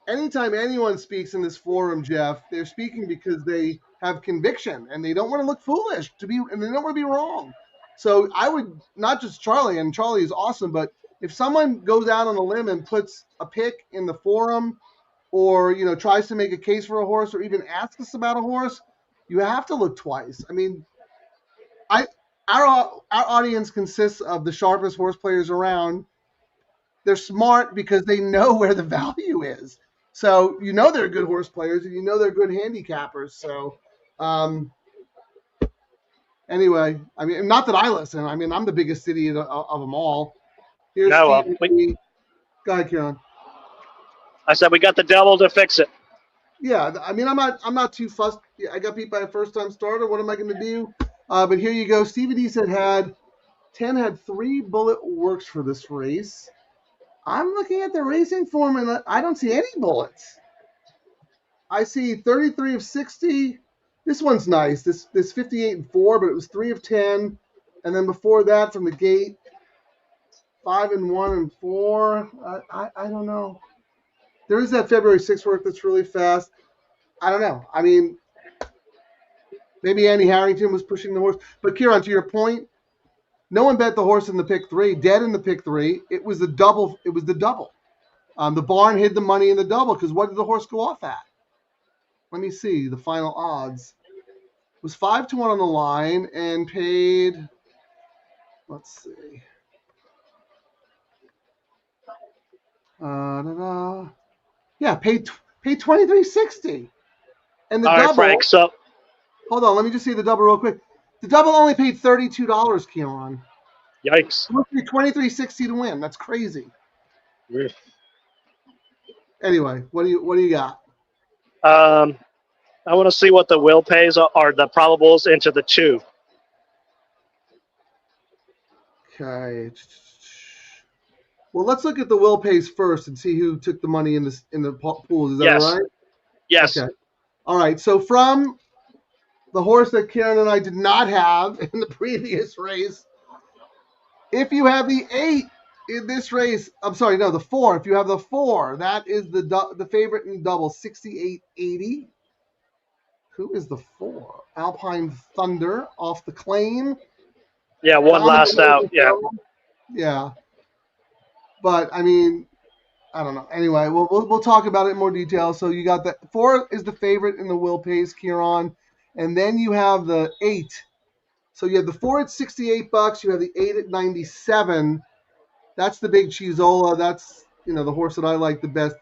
Anytime anyone speaks in this forum, Jeff, they're speaking because they have conviction and they don't want to look foolish and they don't want to be wrong. So I would, not just Charlie, and Charlie is awesome, but if someone goes out on a limb and puts a pick in the forum, or tries to make a case for a horse, or even asks us about a horse, you have to look twice. I mean, our audience consists of the sharpest horse players around. They're smart because they know where the value is. So they're good horse players, and they're good handicappers. So anyway, I mean, not that I listen. I mean, I'm the biggest idiot of them all. Here's No, go ahead, Ciaran. I said we got the devil to fix it. Yeah, I mean, I'm not too fussed. I got beat by a first-time starter. What am I going to do? But here you go. Stevie D said 10 had 3 bullet works for this race. I'm looking at the racing form, and I don't see any bullets. I see 33 of 60. This one's nice. This 58 and 4, but it was 3 of 10. And then before that, from the gate, 5 and 1 and 4. I don't know. There is that February 6th work that's really fast. I don't know. I mean, maybe Andy Harrington was pushing the horse. But Ciaran, to your point, no one bet the horse in the pick 3. Dead in the pick 3. It was the double. The barn hid the money in the double, because what did the horse go off at? Let me see the final odds. It was 5-1 on the line and paid. Let's see. Yeah, paid $23.60. And the All double. right, Frank. So hold on, let me just see the double real quick. The double only paid $32, Ciaran. yikes. It must be $23.60 to win. That's crazy. Anyway, what do you got? I want to see what the will pays are the probables into the 2. Okay. Well, let's look at the will pays first and see who took the money in the pools. Is that Yes. all right? Yes. Okay. All right. So from the horse that Ciaran and I did not have in the previous race, if you have the 8 in this race, I'm sorry, no, the 4. If you have the 4, that is the favorite in double, 68.80. Who is the 4? Alpine Thunder off the claim. Yeah, one last out. Yeah. Yeah. But I mean, I don't know. Anyway, we'll talk about it in more detail. So you got the 4 is the favorite in the will pays, Ciaran, And then you have the 8. So you have the 4 at $68. You have the 8 at $97. That's the Big Cheezola. That's, the horse that I like the best.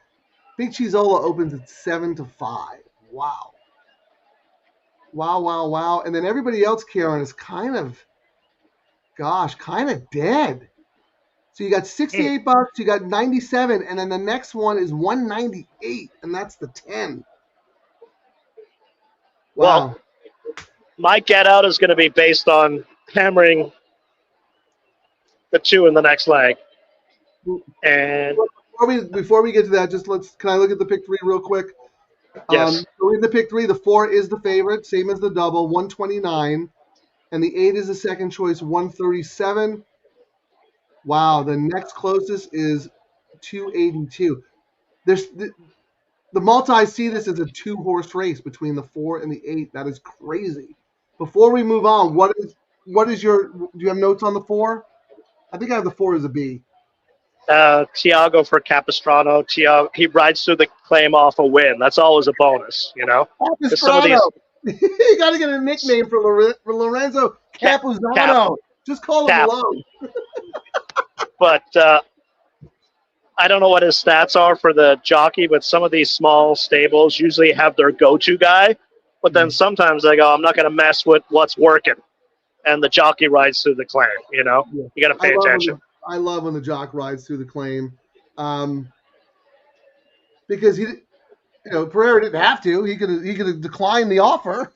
Big Cheezola opens at 7-5. Wow. Wow, wow, wow. And then everybody else, Ciaran, is kind of dead. So you got $68, you got 97, and then the next one is 198, and that's the 10. Wow. Well, my get out is going to be based on hammering the 2 in the next leg. And before we get to that, can I look at the pick 3 real quick? yes. So in the pick 3, the 4 is the favorite, same as the double, 129, and the 8 is the second choice, 137. Wow, the next closest is 282. The multi see this as a 2-horse race between the 4 and the 8. That is crazy. Before we move on, do you have notes on the 4? I think I have the 4 as a B. Tiago for Capistrano. Tiago, he rides through the claim off a win. That's always a bonus, Capistrano. You got to get a nickname for Lorenzo Capuzano. Just call him Low. But I don't know what his stats are for the jockey, but some of these small stables usually have their go-to guy. But then sometimes they go, I'm not going to mess with what's working. And the jockey rides through the claim, You got to pay attention. I love when the jock rides through the claim. Because Pereira didn't have to. He could have declined the offer.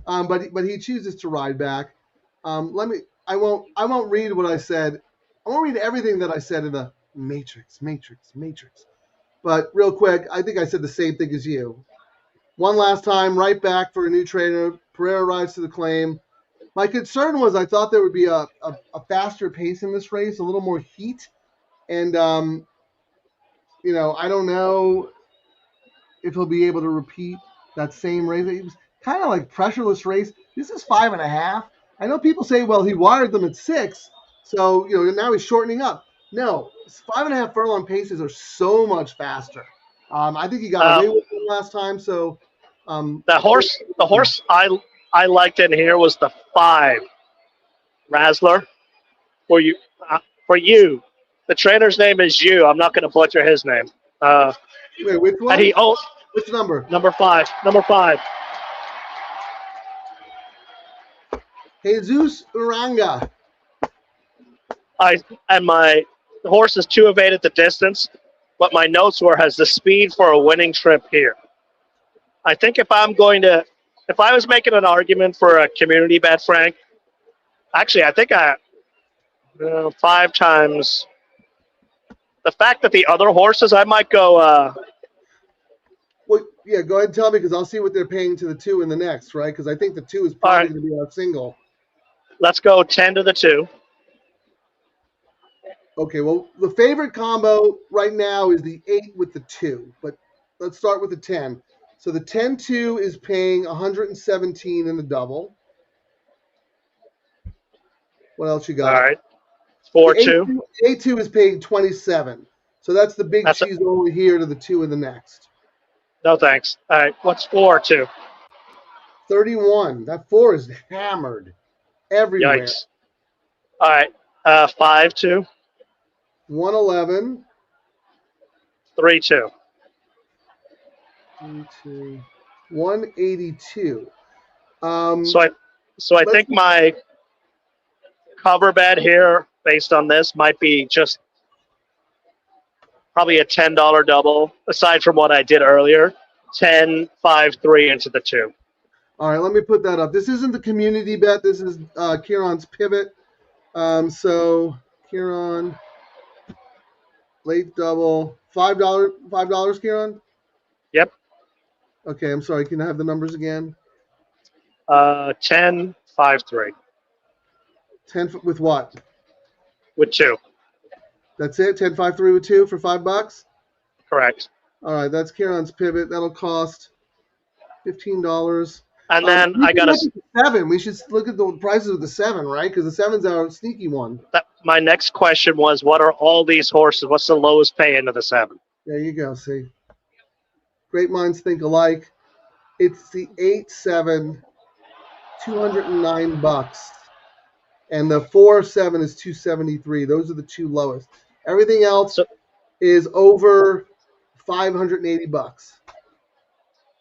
But he chooses to ride back. I won't read what I said. I won't read everything that I said in the Matrix. But real quick, I think I said the same thing as you. One last time, right back for a new trainer. Pereira rides to the claim. My concern was I thought there would be a faster pace in this race, a little more heat. And, I don't know if he'll be able to repeat that same race. It was kind of like pressureless race. This is 5.5. I know people say, well, he wired them at 6. So, now he's shortening up. No, 5.5 furlong paces are so much faster. I think he got away with them last time. So, the horse I liked in here was the 5, Razzler. For you, the trainer's name is you. I'm not going to butcher his name. Wait, which one? Which number? Number 5. Jesus Uranga. The horse is 2 of 8 at the distance, but my notes were has the speed for a winning trip here. I think if I was making an argument for a community bet, Frank, actually I think 5 times. The fact that the other horses, I might go. Well, yeah, go ahead and tell me because I'll see what they're paying to the 2 in the next, right? Because I think the 2 is probably going to be our single. Let's go 10 to the 2. Okay, well, the favorite combo right now is the 8 with the 2, but let's start with the 10. So the 10-2 is paying 117 in the double. What else you got? All right. 4-2. 8-2 is paying 27. So that's the big cheese over here to the 2 in the next. No thanks. All right. What's 4-2? 31. That 4 is hammered everywhere. Yikes. All right. 5-2. 111. 3-2. 182. So I think my cover bet here, based on this, might be just probably a $10 double. Aside from what I did earlier, 10, 5, 3 into the 2. All right, let me put that up. This isn't the community bet. This is Ciaran's pivot. So Ciaran, late double, $5, Ciaran. Yep. Okay, I'm sorry. Can I have the numbers again? 10, 5, 3. 10 with what? With 2. That's it? 10, 5, 3 with 2 for $5? Correct. All right, that's Ciaran's pivot. That'll cost $15. And then I got a 7. We should look at the prices of the 7, right? Because the 7's our sneaky one. My next question was, what are all these horses? What's the lowest pay into the 7? There you go. See, great minds think alike. It's the 8-7, $209, and the 4-7 is $273. Those are the two lowest. Everything else So, is over $580.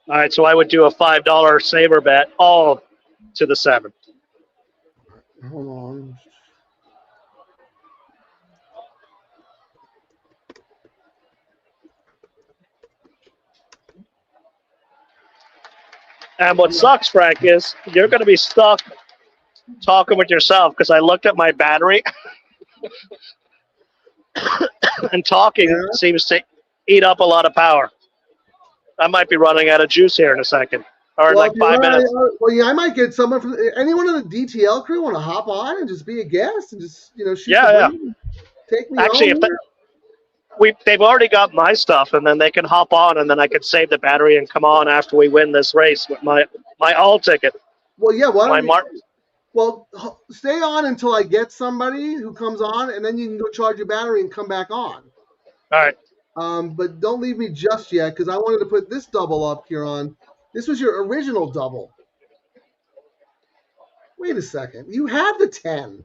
all right, so I would do a $5 saver bet, all to the 7. Hold on. And what sucks, Frank, is you're going to be stuck talking with yourself because I looked at my battery and talking seems to eat up a lot of power. I might be running out of juice here in a second or in like 5 minutes. Well, yeah, I might get someone from anyone on the DTL crew want to hop on and just be a guest and just shoot the breeze, take me Actually, home. they've already got my stuff, and then they can hop on, and then I can save the battery and come on after we win this race with my all ticket. Well, yeah, Well, stay on until I get somebody who comes on, and then you can go charge your battery and come back on. All right. But don't leave me just yet because I wanted to put this double up here on. This was your original double. Wait a second. You have the 10.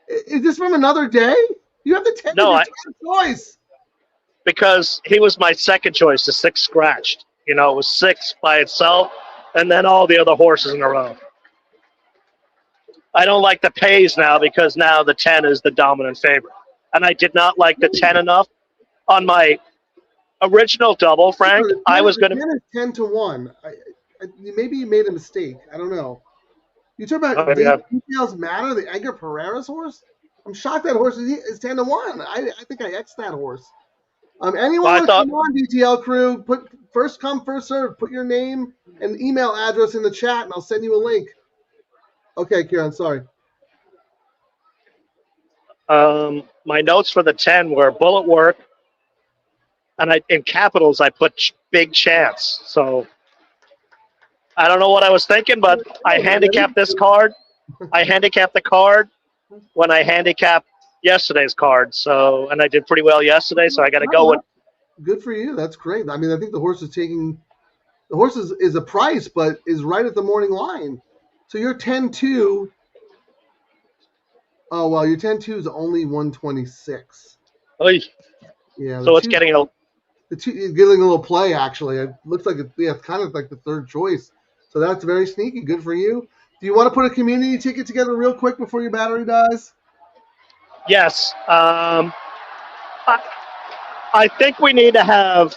Is this from another day? You have the 10. No, choice. Because he was my second choice, the 6 scratched. It was 6 by itself, and then all the other horses in a row. I don't like the pays now because now the 10 is the dominant favorite. And I did not like the 10 enough on my original double, Frank. I was going to 10-1. Maybe you made a mistake. I don't know. You talk about details matter. The Edgar Pereira's horse. I'm shocked that horse is 10-1. I think I X'd that horse. Anyone come on DTL crew? Put first come first serve. Put your name and email address in the chat, and I'll send you a link. Okay, Ciaran. Sorry. My notes for the 10 were bullet work, and in capitals I put big chance. So I don't know what I was thinking, but I handicapped this card. I handicapped the card when I handicapped yesterday's card. So, and I did pretty well yesterday. So I got to go with. Good for you. That's great. I mean, I think the horse is a price, but is right at the morning line. So you're 10-2. Oh, well, your 10-2 is only 126. Oy. Yeah. So it's getting getting a little play, actually. It looks like it's kind of like the third choice. So that's very sneaky. Good for you. Do you want to put a community ticket together real quick before your battery dies? Yes. I think we need to have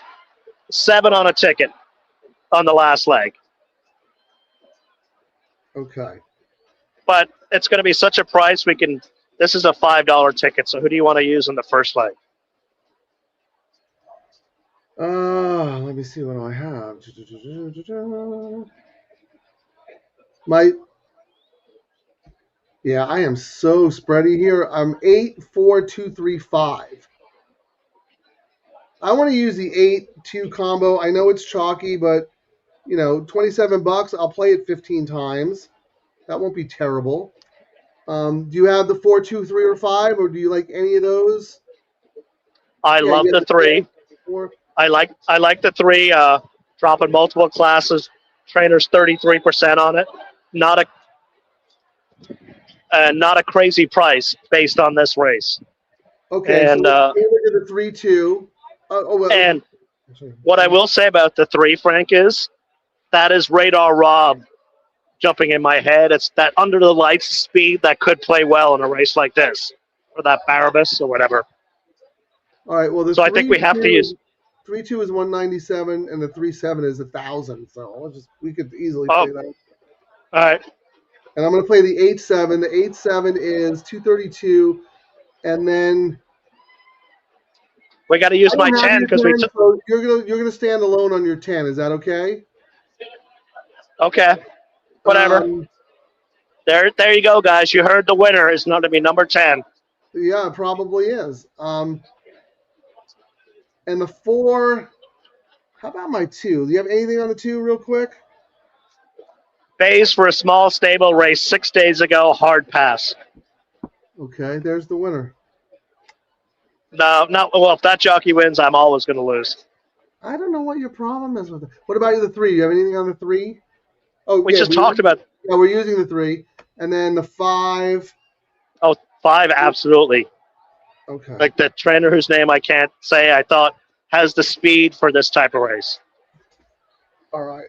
7 on a ticket on the last leg. Okay. But it's going to be such a price this is a $5 ticket, so who do you want to use in the first leg? Let me see what do I have. I am so spready here. I'm 8, 4, 2, 3, 5. I want to use the 8-2 combo. I know it's chalky, but $27. I'll play it 15 times. That won't be terrible. Do you have the 4, 2, 3, or 5, or do you like any of those? I love the 3. I like the 3. Dropping multiple classes. Trainers 33% on it. Not a crazy price based on this race. Okay. And so look at the 3-2. And what I will say about the 3, Frank, is that is Radar Rob jumping in my head. It's that under the lights speed that could play well in a race like this, or that Barabbas or whatever. All right. Well, I think we have to use 3-2 is 197, and the 3-7 is 1,000. So we could easily play that. All right. And I'm going to play the 8-7. The 8-7 is 232, and then we got to use my 10 because so you're gonna stand alone on your 10. Is that okay? Okay. Whatever. There you go, guys. You heard the winner is going to be number 10. Yeah, it probably is. And the 4. How about my 2? Do you have anything on the 2 real quick? Bays for a small stable race 6 days ago. Hard pass. Okay, there's the winner. No. Well, if that jockey wins, I'm always going to lose. I don't know what your problem is with it. What about the 3? You have anything on the 3? Oh, We yeah, just talked about we're using the 3. And then the 5. 5, absolutely. Okay. Like the trainer whose name I can't say, I thought has the speed for this type of race. All right.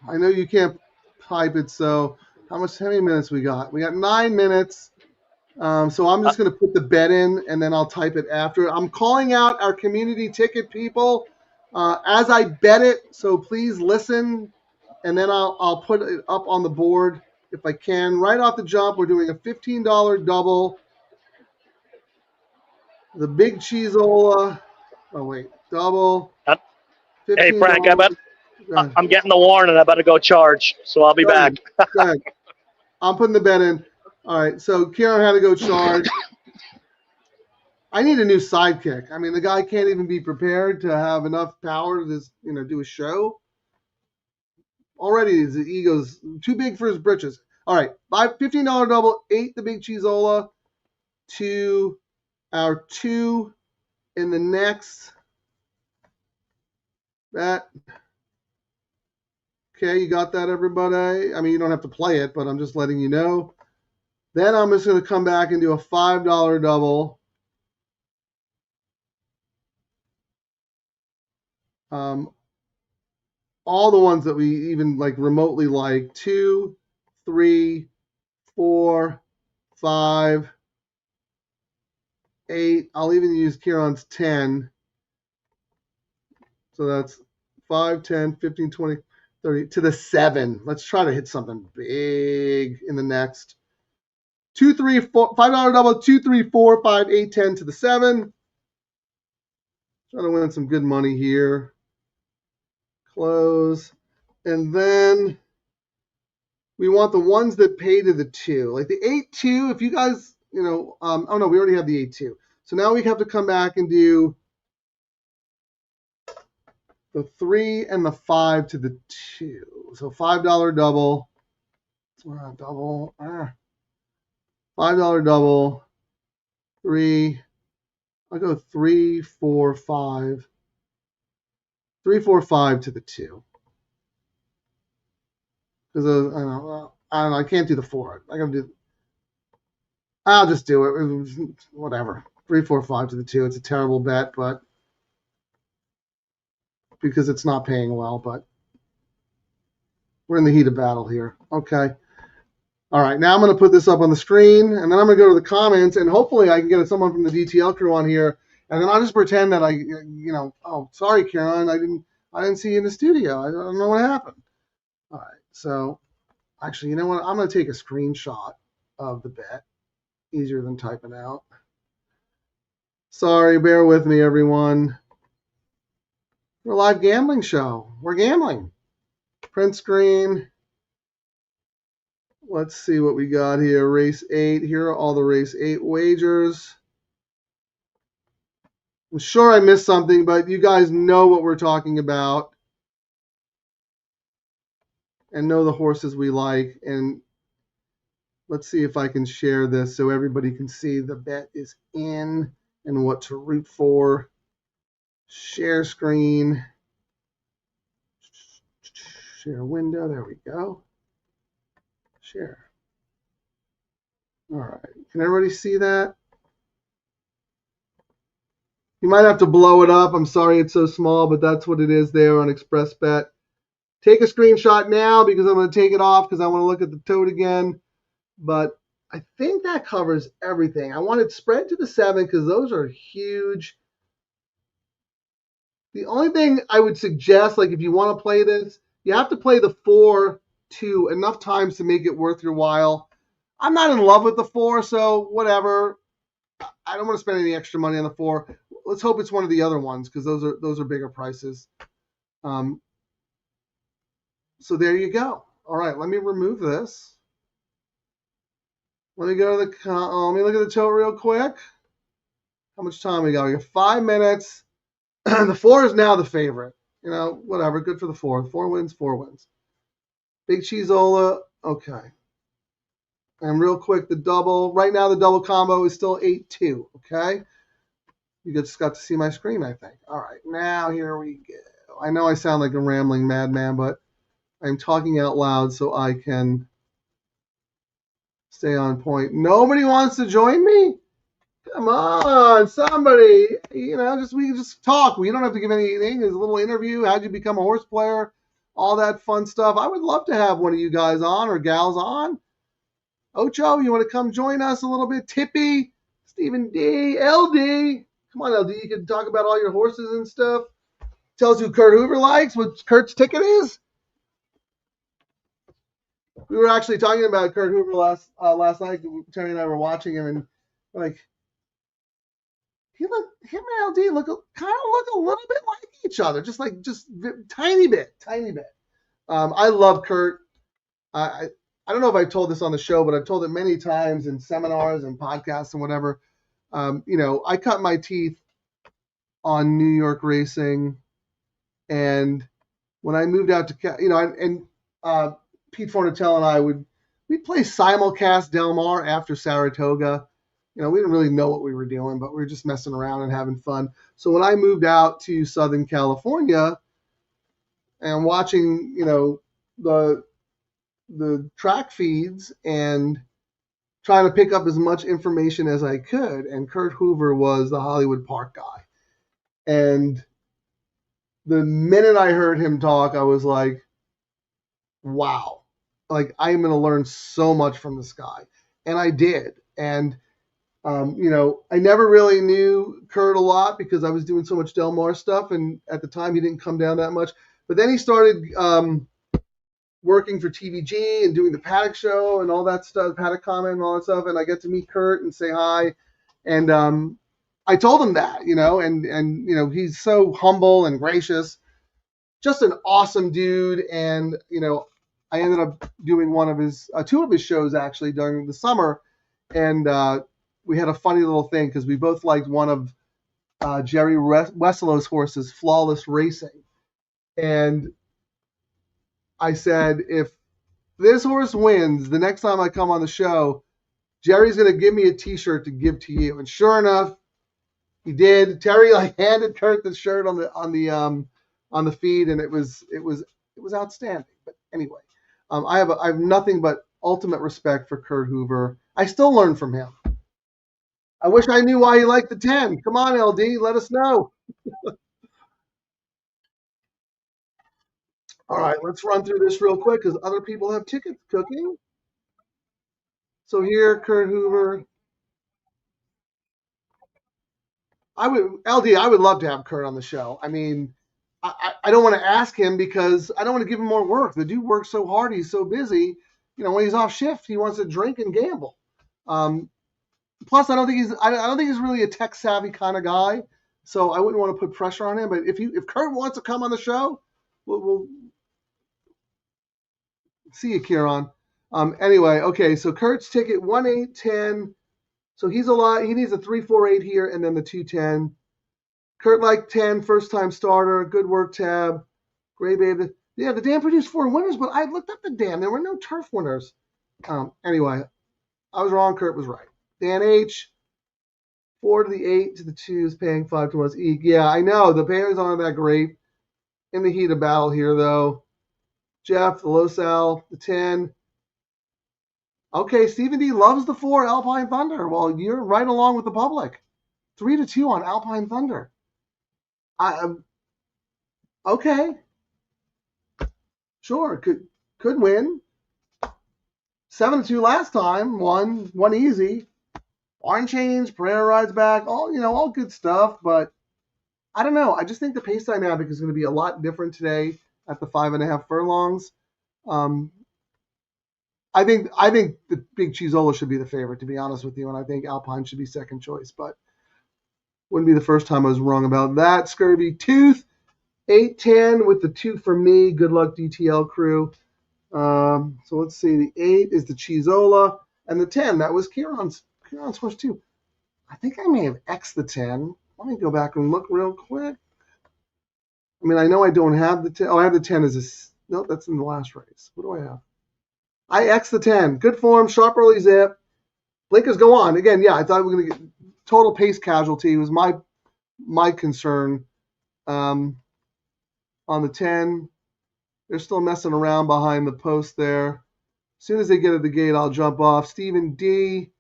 I know you can't type it, so how many minutes we got? We got 9 minutes. So I'm just going to put the bet in, and then I'll type it after. I'm calling out our community ticket people as I bet it, so please listen, and then I'll put it up on the board if I can. Right off the jump, we're doing a $15 double. The big cheeseola. Oh, wait. Double. Hey, $15. Frank, I'm getting the warning. I better go charge, so I'll be back. Go ahead. I'm putting the bet in. All right, so Ciaran had to go charge. I need a new sidekick. I mean, the guy can't even be prepared to have enough power to just, do a show. Already his ego's too big for his britches. All right, $15 double, 8 the big cheeseola, to our 2 in the next bet. Okay, you got that, everybody? I mean, you don't have to play it, but I'm just letting you know. Then I'm just going to come back and do a $5 double. All the ones that we even like remotely like: 2, 3, 4, 5, 8. I'll even use Ciaran's 10. So that's 5, 10, 15, 20, 30 to the 7. Let's try to hit something big in the next. 2, 3, 4, $5 double, 2, 3, 4, 5, 8, 10 to the 7. Trying to win some good money here. Close. And then we want the ones that pay to the 2. Like the 8-2, if you guys, oh no, we already have the 8-2. So now we have to come back and do the 3 and the 5 to the 2. So $5 double. Double. $5 double. 3. I'll go 3, 4, 5. 3, 4, 5 to the 2. Because I don't know. I can't do the 4. I'll just do it. Whatever. 3, 4, 5 to the 2. It's a terrible bet, but because it's not paying well, but we're in the heat of battle here. Okay. All right. Now I'm going to put this up on the screen, and then I'm going to go to the comments, and hopefully I can get someone from the DTL crew on here, and then I'll just pretend that oh, sorry, Ciaran, I didn't see you in the studio. I don't know what happened. All right. So actually, you know what? I'm going to take a screenshot of the bet. Easier than typing out. Sorry, bear with me, everyone. We're a live gambling show. We're gambling. Print screen. Let's see what we got here. Race 8. Here are all the race 8 wagers. I'm sure I missed something, but you guys know what we're talking about and know the horses we like. And let's see if I can share this so everybody can see the bet is in and what to root for. Share screen. Share window. There we go. Share. All right. Can everybody see that? You might have to blow it up. I'm sorry it's so small, but that's what it is there on ExpressBet. Take a screenshot now because I'm going to take it off because I want to look at the tote again. But I think that covers everything. I want it spread to the 7 because those are huge. The only thing I would suggest, like if you want to play this, you have to play the 4-2 enough times to make it worth your while. I'm not in love with the 4, so whatever. I don't want to spend any extra money on the 4. Let's hope it's one of the other ones because those are bigger prices. So there you go. All right, let me remove this. Let me go to let me look at the tote real quick. How much time we got? We got 5 minutes. The 4 is now the favorite. Whatever. Good for the 4. 4 wins, 4 wins. Big cheeseola. Okay. And real quick, the double. Right now, the double combo is still 8-2. Okay. You just got to see my screen, I think. All right, now here we go. I know I sound like a rambling madman, but I'm talking out loud so I can stay on point. Nobody wants to join me? Come on, somebody. You know, we can just talk. We don't have to give anything. There's a little interview. How'd you become a horse player? All that fun stuff. I would love to have one of you guys on or gals on. Ocho, you want to come join us a little bit? Tippy, Stephen D, LD. Come on, LD. You can talk about all your horses and stuff. Tell us who Kurt Hoover likes, what Kurt's ticket is. We were actually talking about Kurt Hoover last night. Terry and I were watching him, and like, him and LD look a little bit like each other, just tiny bit. I love Kurt. I don't know if I've told this on the show, but I've told it many times in seminars and podcasts and whatever. I cut my teeth on New York racing, and when I moved out to, Pete Fornatell and I we'd play simulcast Del Mar after Saratoga. We didn't really know what we were doing, but we were just messing around and having fun. So when I moved out to Southern California and watching, the track feeds and trying to pick up as much information as I could, and Kurt Hoover was the Hollywood Park guy. And the minute I heard him talk, I was like, wow. Like, I'm going to learn so much from this guy. And I did. And, I never really knew Kurt a lot because I was doing so much Del Mar stuff. And at the time, he didn't come down that much. But then he started working for TVG and doing the Paddock Show and all that stuff, Paddock Comment and all that stuff. And I get to meet Kurt and say hi. And I told him that, and he's so humble and gracious, just an awesome dude. And, I ended up doing two of his shows actually during the summer. And we had a funny little thing because we both liked one of Jerry Wesselow's horses, Flawless Racing. And I said, if this horse wins, the next time I come on the show, Jerry's going to give me a t-shirt to give to you. And sure enough, he did. Terry handed Kurt the shirt on the feed, and it was outstanding. But anyway, I have nothing but ultimate respect for Kurt Hoover. I still learn from him. I wish I knew why he liked the 10. Come on, LD, let us know. All right, let's run through this real quick because other people have tickets cooking. So here, Kurt Hoover. I would love to have Kurt on the show. I mean, I don't want to ask him because I don't want to give him more work. The dude works so hard. He's so busy. When he's off shift, he wants to drink and gamble. Plus, I don't think he's really a tech savvy kind of guy. So I wouldn't want to put pressure on him. But if Kurt wants to come on the show, we'll see you, Ciaran. Anyway, okay. So Kurt's ticket 1-8-10. So he's a lot. He needs a 3-4-8 here and then the 2-10. Kurt like 10, first time starter. Good work, Tab. Gray Babe. The dam produced 4 winners, but I looked up the dam. There were no turf winners. Anyway, I was wrong. Kurt was right. Dan H. 4 to the 8 to the 2 is paying 5 to 1 each. Yeah, I know. The payers aren't that great. In the heat of battle here, though. Jeff, the low sal, the 10. Okay, Stephen D loves the 4 Alpine Thunder. Well, you're right along with the public. 3 to 2 on Alpine Thunder. Okay. Sure, could win. 7 to 2 last time. One easy. Barn change, Pereira rides back. All good stuff. But I don't know. I just think the pace dynamic is going to be a lot different today at the 5.5 furlongs. I think the Big Chizola should be the favorite, to be honest with you, and I think Alpine should be second choice. But wouldn't be the first time I was wrong about that. Scurvy Tooth, 8-10 with the 2 for me. Good luck, DTL Crew. So let's see. The 8 is the Chizola, and the 10, that was Ciaran's horse too. I think I may have X'd the 10. Let me go back and look real quick. I mean, I know I don't have the 10. Oh, I have the 10 as a... No, that's in the last race. What do I have? I X'd the 10. Good form, sharp early zip. Blinkers go on. Again, yeah, I thought we were going to get total pace casualty. It was my my concern. On the 10, they're still messing around behind the post there. As soon as they get at the gate, I'll jump off. Stephen D,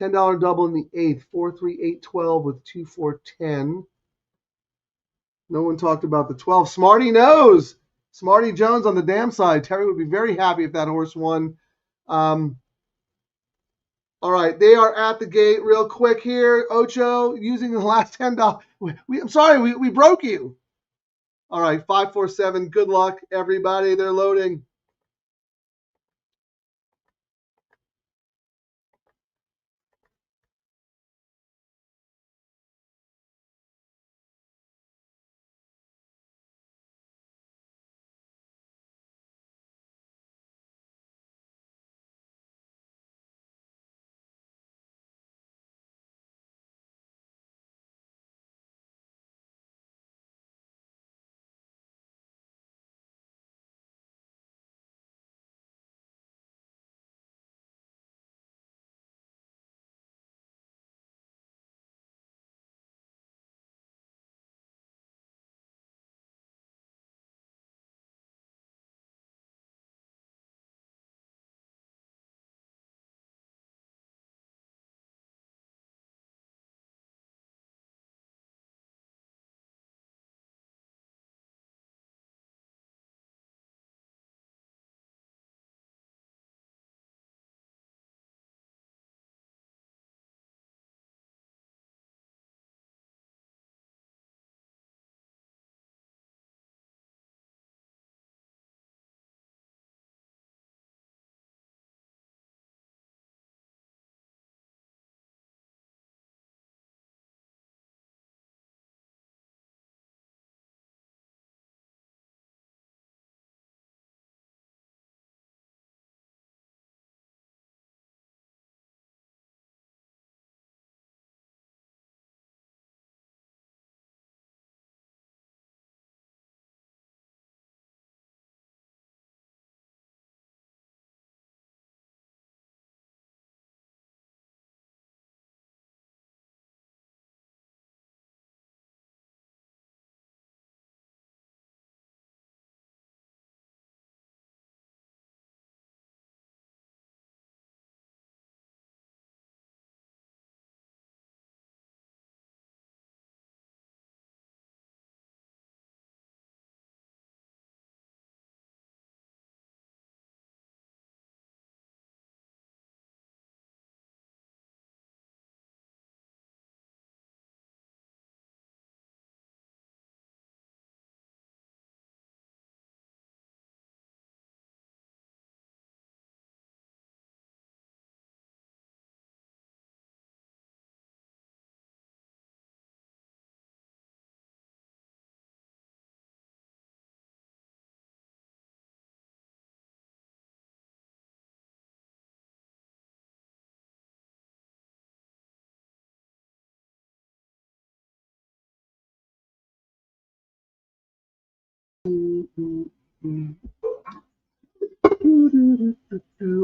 $10 double in the 8th, 4-3-8-12 with 2-4-10. No one talked about the 12. Smarty knows. Smarty Jones on the damn side. Terry would be very happy if that horse won. All right, they are at the gate real quick here. Ocho using the last $10. I'm sorry, we broke you. All right, 5-4-7. Good luck, everybody. They're loading.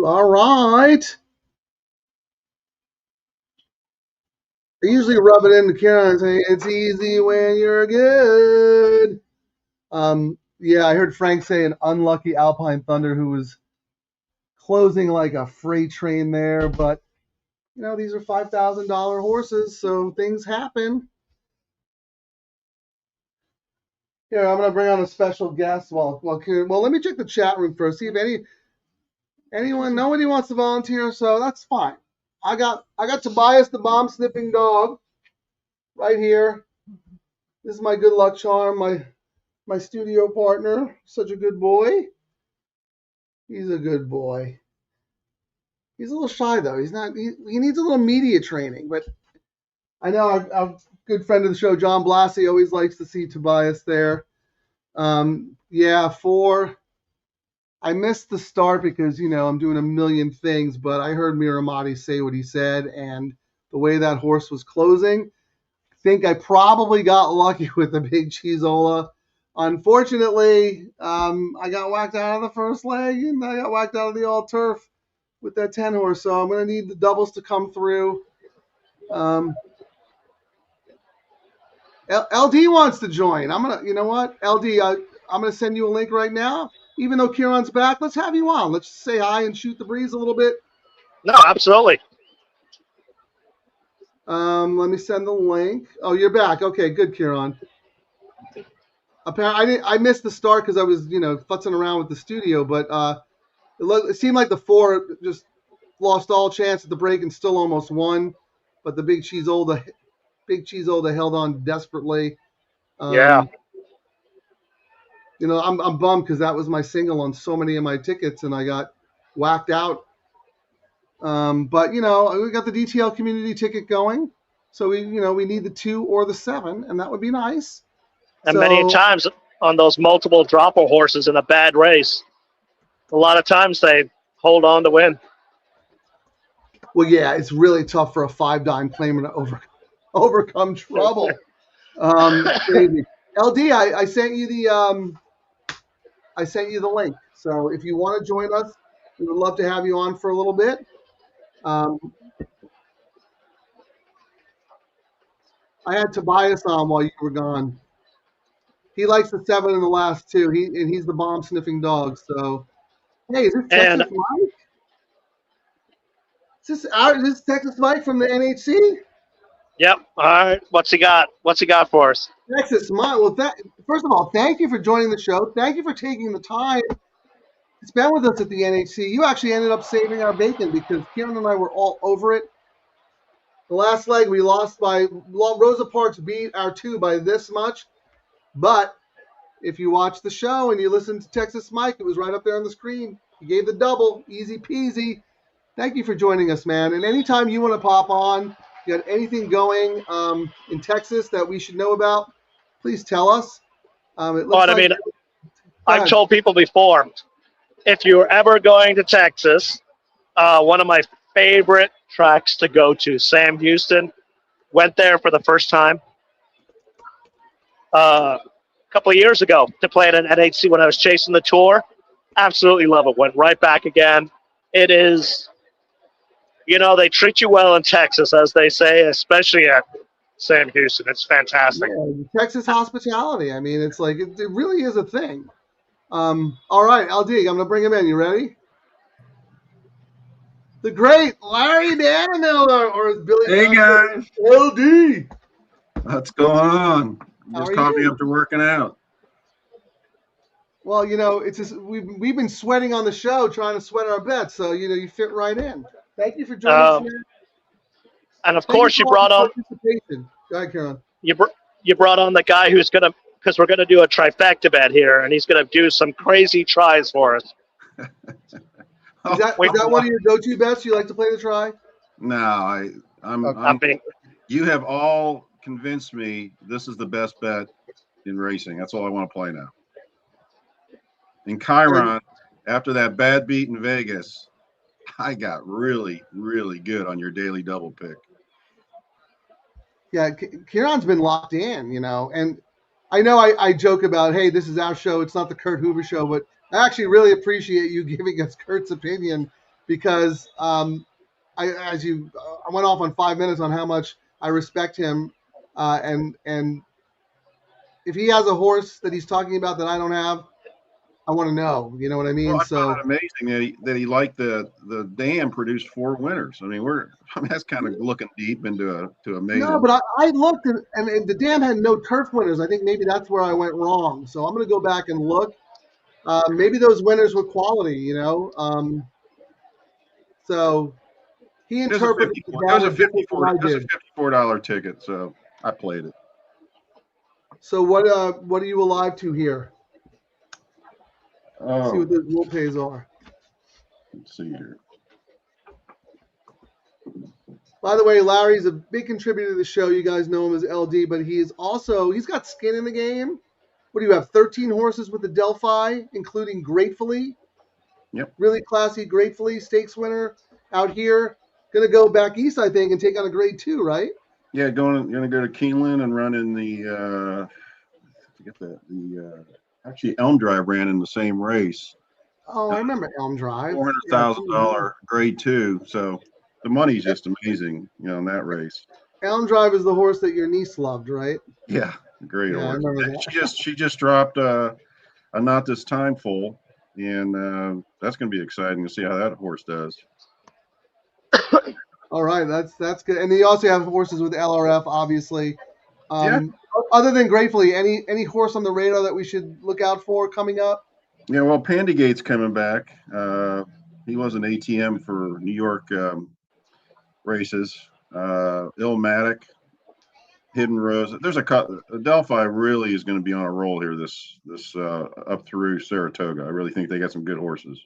All right. I usually rub it into Ciaran and say, it's easy when you're good. Yeah, I heard Frank say an unlucky Alpine Thunder who was closing like a freight train there, but these are $5,000 horses, so things happen. Here, I'm gonna bring on a special guest while Ciaran. Well, let me check the chat room first, see if nobody wants to volunteer, so that's fine. I got Tobias the bomb sniffing dog right here. This is my good luck charm, my studio partner. Such a good boy. He's a good boy. He's a little shy though. He's not. He needs a little media training. But I know our good friend of the show, John Blassie, always likes to see Tobias there. Yeah, 4. I missed the start because I'm doing a million things. But I heard Miramati say what he said, and the way that horse was closing, I think I probably got lucky with the big Cheezola. Unfortunately, I got whacked out of the first leg, and I got whacked out of the all turf with that 10 horse. So I'm going to need the doubles to come through. LD wants to join. You know what, LD, I'm gonna send you a link right now. Even though Ciaran's back, let's have you on. Let's say hi and shoot the breeze a little bit. No, absolutely. Let me send the link. Oh, you're back. Okay, good, Ciaran. Apparently, I missed the start because I was, futzing around with the studio. But it seemed like the 4 just lost all chance at the break and still almost won. But the Big Cheese Olda held on desperately. Yeah. I'm bummed because that was my single on so many of my tickets, and I got whacked out. But we got the DTL community ticket going, so we need the 2 or the 7, and that would be nice. And many times on those multiple dropper horses in a bad race, a lot of times they hold on to win. Well, yeah, it's really tough for a 5-dime claimer to overcome trouble. Crazy. LD, I sent you the link. So if you want to join us, we would love to have you on for a little bit. I had Tobias on while you were gone. He likes the 7 in the last 2. He's the bomb sniffing dog. So, hey, is this Texas Mike? Is this Texas Mike from the NHC? Yep. All right. What's he got? What's he got for us? Texas Mike. Well, first of all, thank you for joining the show. Thank you for taking the time to spend with us at the NHC. You actually ended up saving our bacon because Ciaran and I were all over it. The last leg we lost Rosa Parks beat our 2 by this much. But if you watch the show and you listen to Texas Mike, it was right up there on the screen. He gave the double, easy peasy. Thank you for joining us, man. And anytime you want to pop on, you got anything going in Texas that we should know about, please tell us. I've told people before, if you're ever going to Texas, one of my favorite tracks to go to, Sam Houston, went there for the first time a couple of years ago to play at an NHC when I was chasing the tour. Absolutely love it. Went right back again. It is, they treat you well in Texas, as they say, especially at Sam Houston. It's fantastic. Yeah, Texas hospitality. I mean, it's like, it really is a thing. All right, LD, I'm going to bring him in. You ready? The great Larry Danimiller, or as Billy Hey, guys. LD. What's going on? Just caught me after working out. Well, it's just we've been sweating on the show, trying to sweat our bets, so you fit right in. Thank you for joining us, man. And of course, you brought on. Go ahead, Ciaran. You brought on the guy who's gonna, because we're gonna do a trifecta bet here, and he's gonna do some crazy tries for us. Is that one of your go-to bets? You like to play the try? No, you have all convinced me this is the best bet in racing. That's all I want to play now. In Ciaran, after that bad beat in Vegas, I got really, really good on your daily double pick. Yeah, Ciaran's been locked in, and I know I joke about, hey, this is our show. It's not the Kurt Hoover show, but I actually really appreciate you giving us Kurt's opinion because I went off on 5 minutes on how much I respect him, and if he has a horse that he's talking about that I don't have, I want to know. You know what I mean? Well, I found it amazing that he liked the dam produced 4 winners. I mean, that's kind of looking deep into a amazing. No, but I looked and the dam had no turf winners. I think maybe that's where I went wrong. So I'm going to go back and look. Maybe those winners were quality, So he interpreted it was a $54 ticket, so I played it. So what are you alive to here? Oh. See what the rule pays are. Let's see here. By the way, Larry's a big contributor to the show. You guys know him as LD, but he's got skin in the game. What do you have? 13 horses with the Delphi, including Gratefully. Yep. Really classy Gratefully stakes winner out here. Going to go back east, I think, and take on a grade 2, right? Yeah, going to go to Keeneland and run in the actually Elm Drive ran in the same race. Oh, I remember Elm Drive. $400,000 grade 2. So the money's just amazing, in that race. Elm Drive is the horse that your niece loved, right? Yeah, great Yeah, I horse. remember that. She just dropped a Not This Time Full, and that's going to be exciting to see how that horse does. All right, that's good. And then you also have horses with LRF, obviously. Yeah. Other than Gratefully, any horse on the radar that we should look out for coming up? Yeah, well, Pandygate's coming back. He was an ATM for New York races. Illmatic, Hidden Rose. There's Delphi really is going to be on a roll here this up through Saratoga. I really think they got some good horses.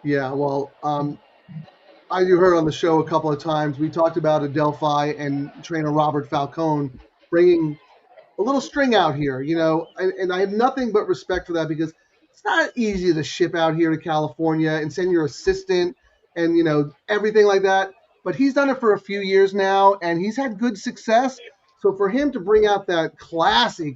Yeah, well, you heard on the show a couple of times. We talked about Adelphi and trainer Robert Falcone bringing a little string out here, and I have nothing but respect for that because it's not easy to ship out here to California and send your assistant and, everything like that. But he's done it for a few years now, and he's had good success. So for him to bring out that classy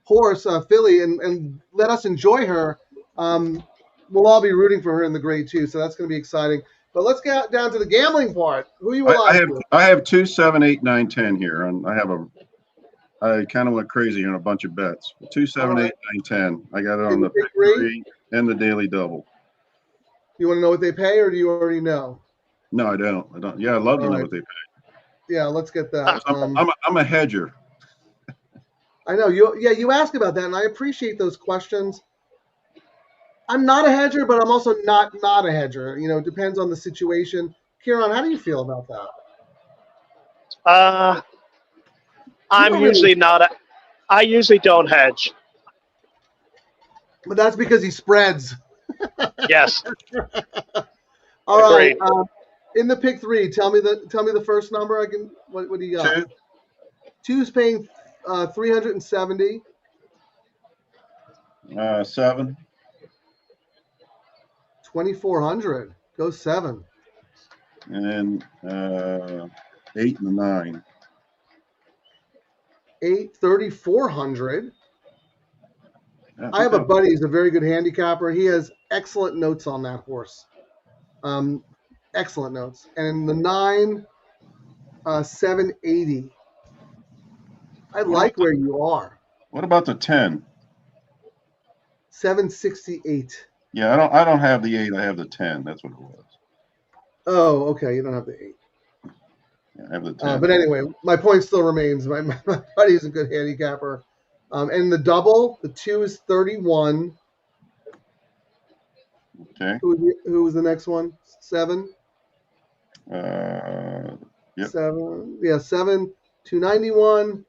horse, filly, and let us enjoy her, we'll all be rooting for her in the grade too. So that's going to be exciting. But let's get down to the gambling part. Who you will I have 2, 7, 8, 9, 10 here, and I kind of went crazy on a bunch of bets. 2, 7, 8, 9, 10. I got it on the pick 3 and the daily double. You want to know what they pay, or do you already know? No, I don't. Yeah, I'd love to know what they pay. Yeah, let's get that. I'm a hedger. I know you asked about that, and I appreciate those questions. I'm not a hedger, but I'm also not a hedger. It depends on the situation. Ciaran, how do you feel about that? I'm usually not. I usually don't hedge. But that's because he spreads. Yes. All right. In the pick 3, tell me the first number. What do you got? 2. 2's paying 370. 7. 2,400. Go 7. And 8 and 9. 8, 3,400. I have a buddy who's a very good handicapper. He has excellent notes on that horse. Excellent notes. And the 9, 780. I like where you are. What about the 10? 768. Yeah, I don't have the 8. I have the 10. That's what it was. Oh, okay. You don't have the 8. Yeah, I have the 10. But anyway, my point still remains. My buddy's a good handicapper. And the double, the 2 is 31. Okay. Who was the next one? 7? Yep. 7. Yeah, 7, 291.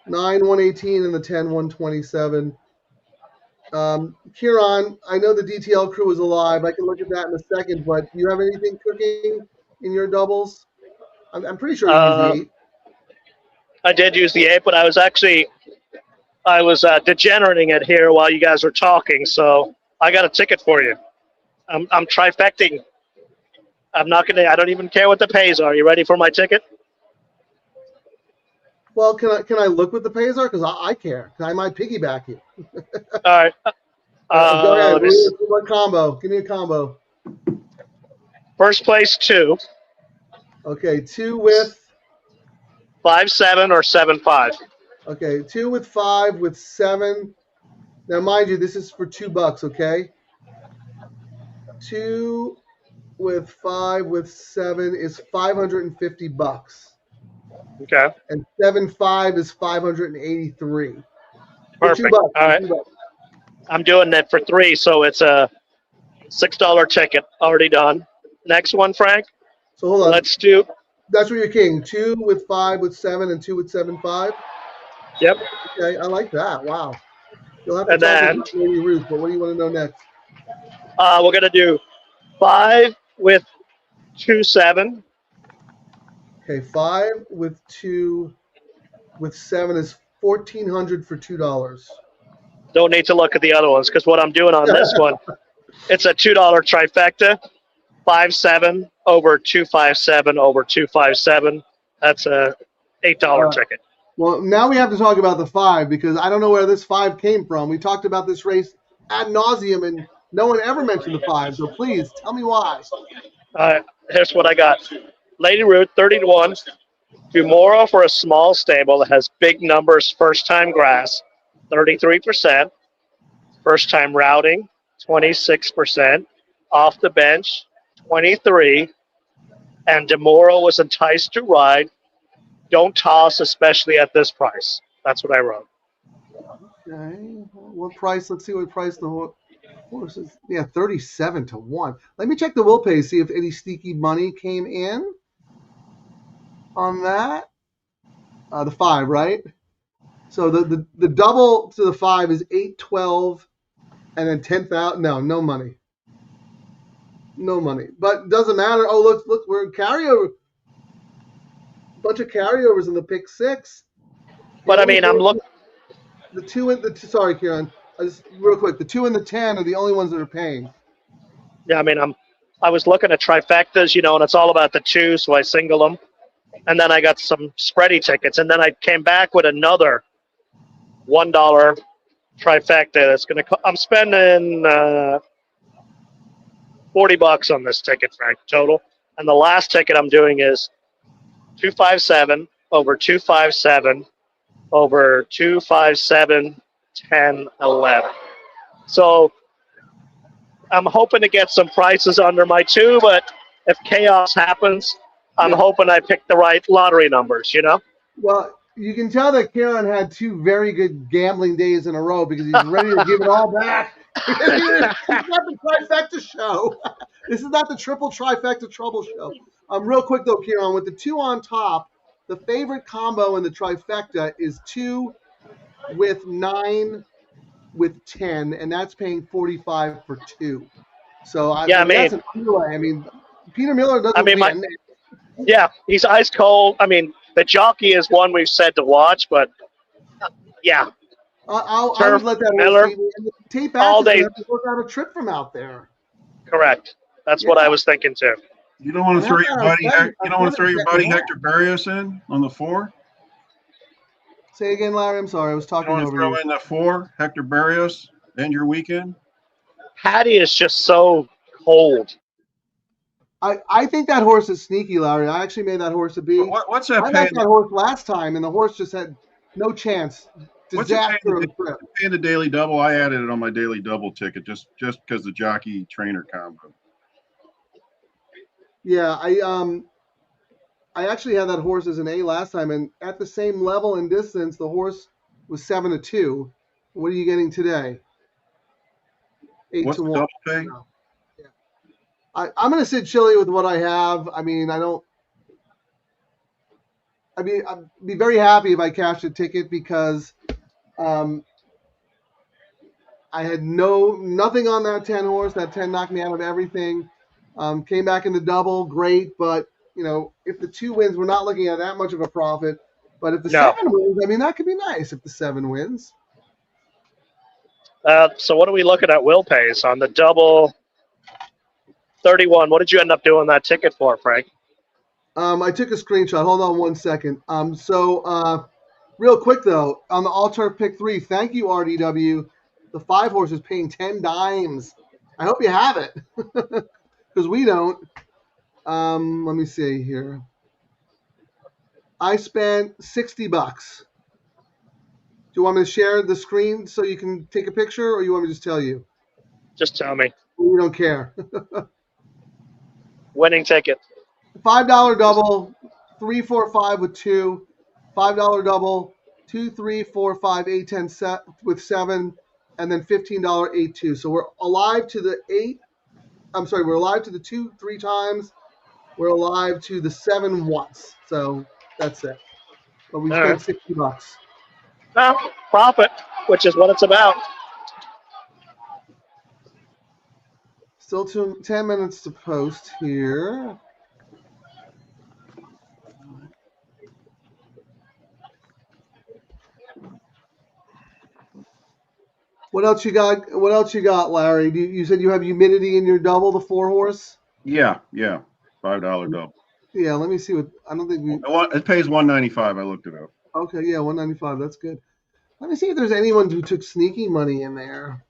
9, 118, and the 10, 127. Ciaran, I know the DTL crew is alive. I can look at that in a second, but do you have anything cooking in your doubles? I'm pretty sure you used the 8. I did use the 8, but I was degenerating it here while you guys were talking, so I got a ticket for you. I'm trifecting. I don't even care what the pays are. You ready for my ticket? Well, can I look what the pays are? Because I care. I might piggyback you. All right. Go ahead. What combo? Give me a combo. First place 2. Okay, 2 with 5-7 or 7-5. Okay, 2 with 5 with 7. Now, mind you, this is for $2. Okay. 2 with 5 with 7 is $550. Okay. And 7.5 is 583. Perfect. All right. I'm doing that for 3, so it's a $6 ticket already done. Next one, Frank. So hold on. Let's do. That's where you're king. 2 with 5 with 7 and 2 with 7.5. Yep. Okay, I like that. Wow. You'll have to And talk then to Lady Ruth, but what do you want to know next? We're gonna do 5 with 2-7. Okay, 5 with 2 with 7 is $1,400 for $2. Don't need to look at the other ones because what I'm doing on this one, it's a $2 trifecta. 5-7 over 2-5-7 over 2-5-7. That's a $8 ticket. Well, now we have to talk about the 5 because I don't know where this 5 came from. We talked about this race ad nauseum and no one ever mentioned the 5. So please tell me why. All right, here's what I got. Lady Root, 30-1. Dumoro for a small stable that has big numbers, first-time grass, 33%. First-time routing, 26%. Off the bench, 23. And Demoro was enticed to ride. Don't toss, especially at this price. That's what I wrote. Okay. What price? Let's see what price the horse is. Yeah, 37-1. Let me check the will pay, see if any sneaky money came in on that. The 5, right? So the double to the 5 is 812, and then 10,000. No money. No money. But doesn't matter. Oh, look, we're in carryover. Bunch of carryovers in the pick 6. But I mean, I'm looking. The 2 and the sorry, Ciaran. Real quick, the 2 and the 10 are the only ones that are paying. Yeah, I mean, I was looking at trifectas, and it's all about the 2, so I single them. And then I got some spready tickets, and then I came back with another $1 trifecta. That's I'm spending $40 on this ticket, Frank, total. And the last ticket I'm doing is 257 over 257 over 257 10 11. So I'm hoping to get some prices under my 2, but if chaos happens, I'm hoping I pick the right lottery numbers, Well, you can tell that Ciaran had 2 very good gambling days in a row because he's ready to give it all back. It's not the trifecta show. This is not the triple trifecta trouble show. Real quick though, Ciaran, with the 2 on top, the favorite combo in the trifecta is 2 with 9 with 10, and that's paying 45 for 2. So that's an underway. I mean, Peter Miller doesn't win. Yeah, he's ice cold. I mean, the jockey is one we've said to watch, but yeah. I would let that Miller tape all day. Have to work out a trip from out there. Correct. That's what I was thinking too. You don't want to throw your buddy. You don't want to throw your buddy Hector Barrios in on the 4. Say again, Larry. I'm sorry, I was talking over you. Throw in the 4, Hector Barrios, end your weekend. Hattie is just so cold. I think that horse is sneaky, Larry. I actually made that horse a B. What's that? I got that horse last time, and the horse just had no chance. Disaster of the trip. Paying the daily double. I added it on my daily double ticket just because the jockey trainer combo. Yeah, I actually had that horse as an A last time, and at the same level and distance, the horse was 7-2. What are you getting today? 8-1. What's the double pay? No. I'm going to sit chilly with what I have. I mean, I'd be very happy if I cashed a ticket because I had nothing on that 10 horse. That 10 knocked me out of everything. Came back in the double, great. But, if the 2 wins, we're not looking at that much of a profit. But if the 7 wins, I mean, that could be nice if the 7 wins. So what are we looking at will pays on the double 31? What did you end up doing that ticket for, Frank? I took a screenshot. Hold on 1 second. Real quick, though, on the all-turf pick 3, thank you, RDW. The 5 horse is paying 10 dimes. I hope you have it because we don't. Let me see here. I spent $60. Do you want me to share the screen so you can take a picture, or you want me to just tell you? Just tell me. You don't care. Winning ticket. $5 double, 3, 4, 5 with 2. $5 double, 2, 3, 4, 5, 8, 10 with 7, and then $15 8, 2. So we're alive to the 8. I'm sorry, we're alive to the 2 3 times. We're alive to the 7 once. So that's it. But we spent $60. Well, profit, which is what it's about. Still 10 minutes to post here. What else you got? What else you got, Larry? You said you have humidity in your double, the 4 horse? Yeah. $5 double. Yeah, let me see what I don't think we It pays $195. I looked it up. Okay, yeah, $195. That's good. Let me see if there's anyone who took sneaky money in there.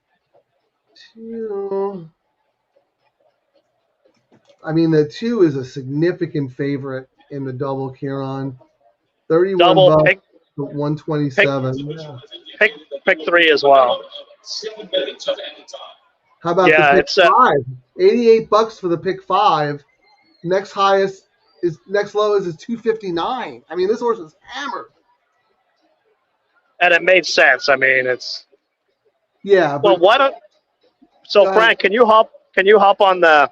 I mean, the 2 is a significant favorite in the double, Ciaran. 31 Double bucks pick, to 127. pick 3 as well. How about the Yeah, pick it's 5? 88 bucks for the pick 5. Next lowest is 259. I mean, this horse is hammered. and it made sense. I mean, it's Yeah, well. but Why don't go so ahead. Frank? Can you hop on the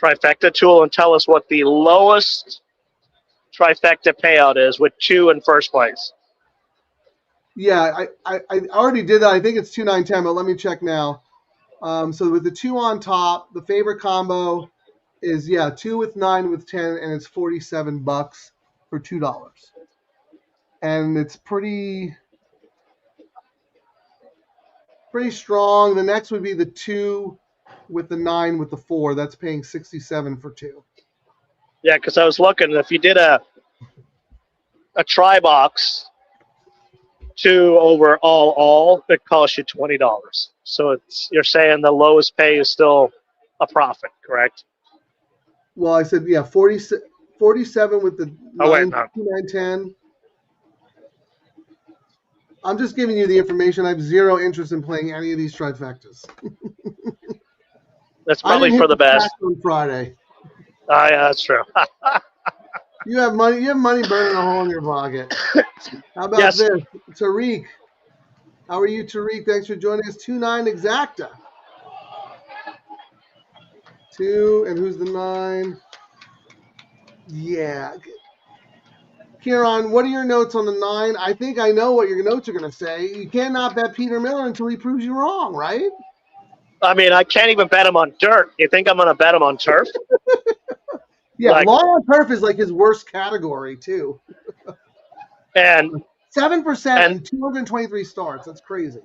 trifecta tool and tell us what the lowest trifecta payout is with 2 in first place? Yeah, I already did that. I think it's 2,910, but let me check now. So with the 2 on top, the favorite combo is 2 with 9 with 10, and it's 47 bucks for $2. And it's pretty strong. The next would be the 2 with the 9 with the 4. That's paying 67 for 2. Yeah, because I was looking. If you did a try box 2 over all, it costs you $20. So you're saying the lowest pay is still a profit, correct? Well, I said 47 with the 9, Oh wait, no. 910. I'm just giving you the information. I have zero interest in playing any of these trifectas. That's I probably didn't for hit the best. on Friday. Oh yeah, that's true. You have money. You have money burning a hole in your pocket. How about Yes. this, Tariq? How are you, Tariq? Thanks for joining us. 2-9 exacta. 2, and who's the 9? Yeah. Ciaran, what are your notes on the 9? I think I know what your notes are going to say. You cannot bet Peter Miller until he proves you wrong, right? I mean, I can't even bet him on dirt. You think I'm going to bet him on turf? Yeah, Like- long on turf is like his worst category too. And 7% and 223 starts. That's crazy.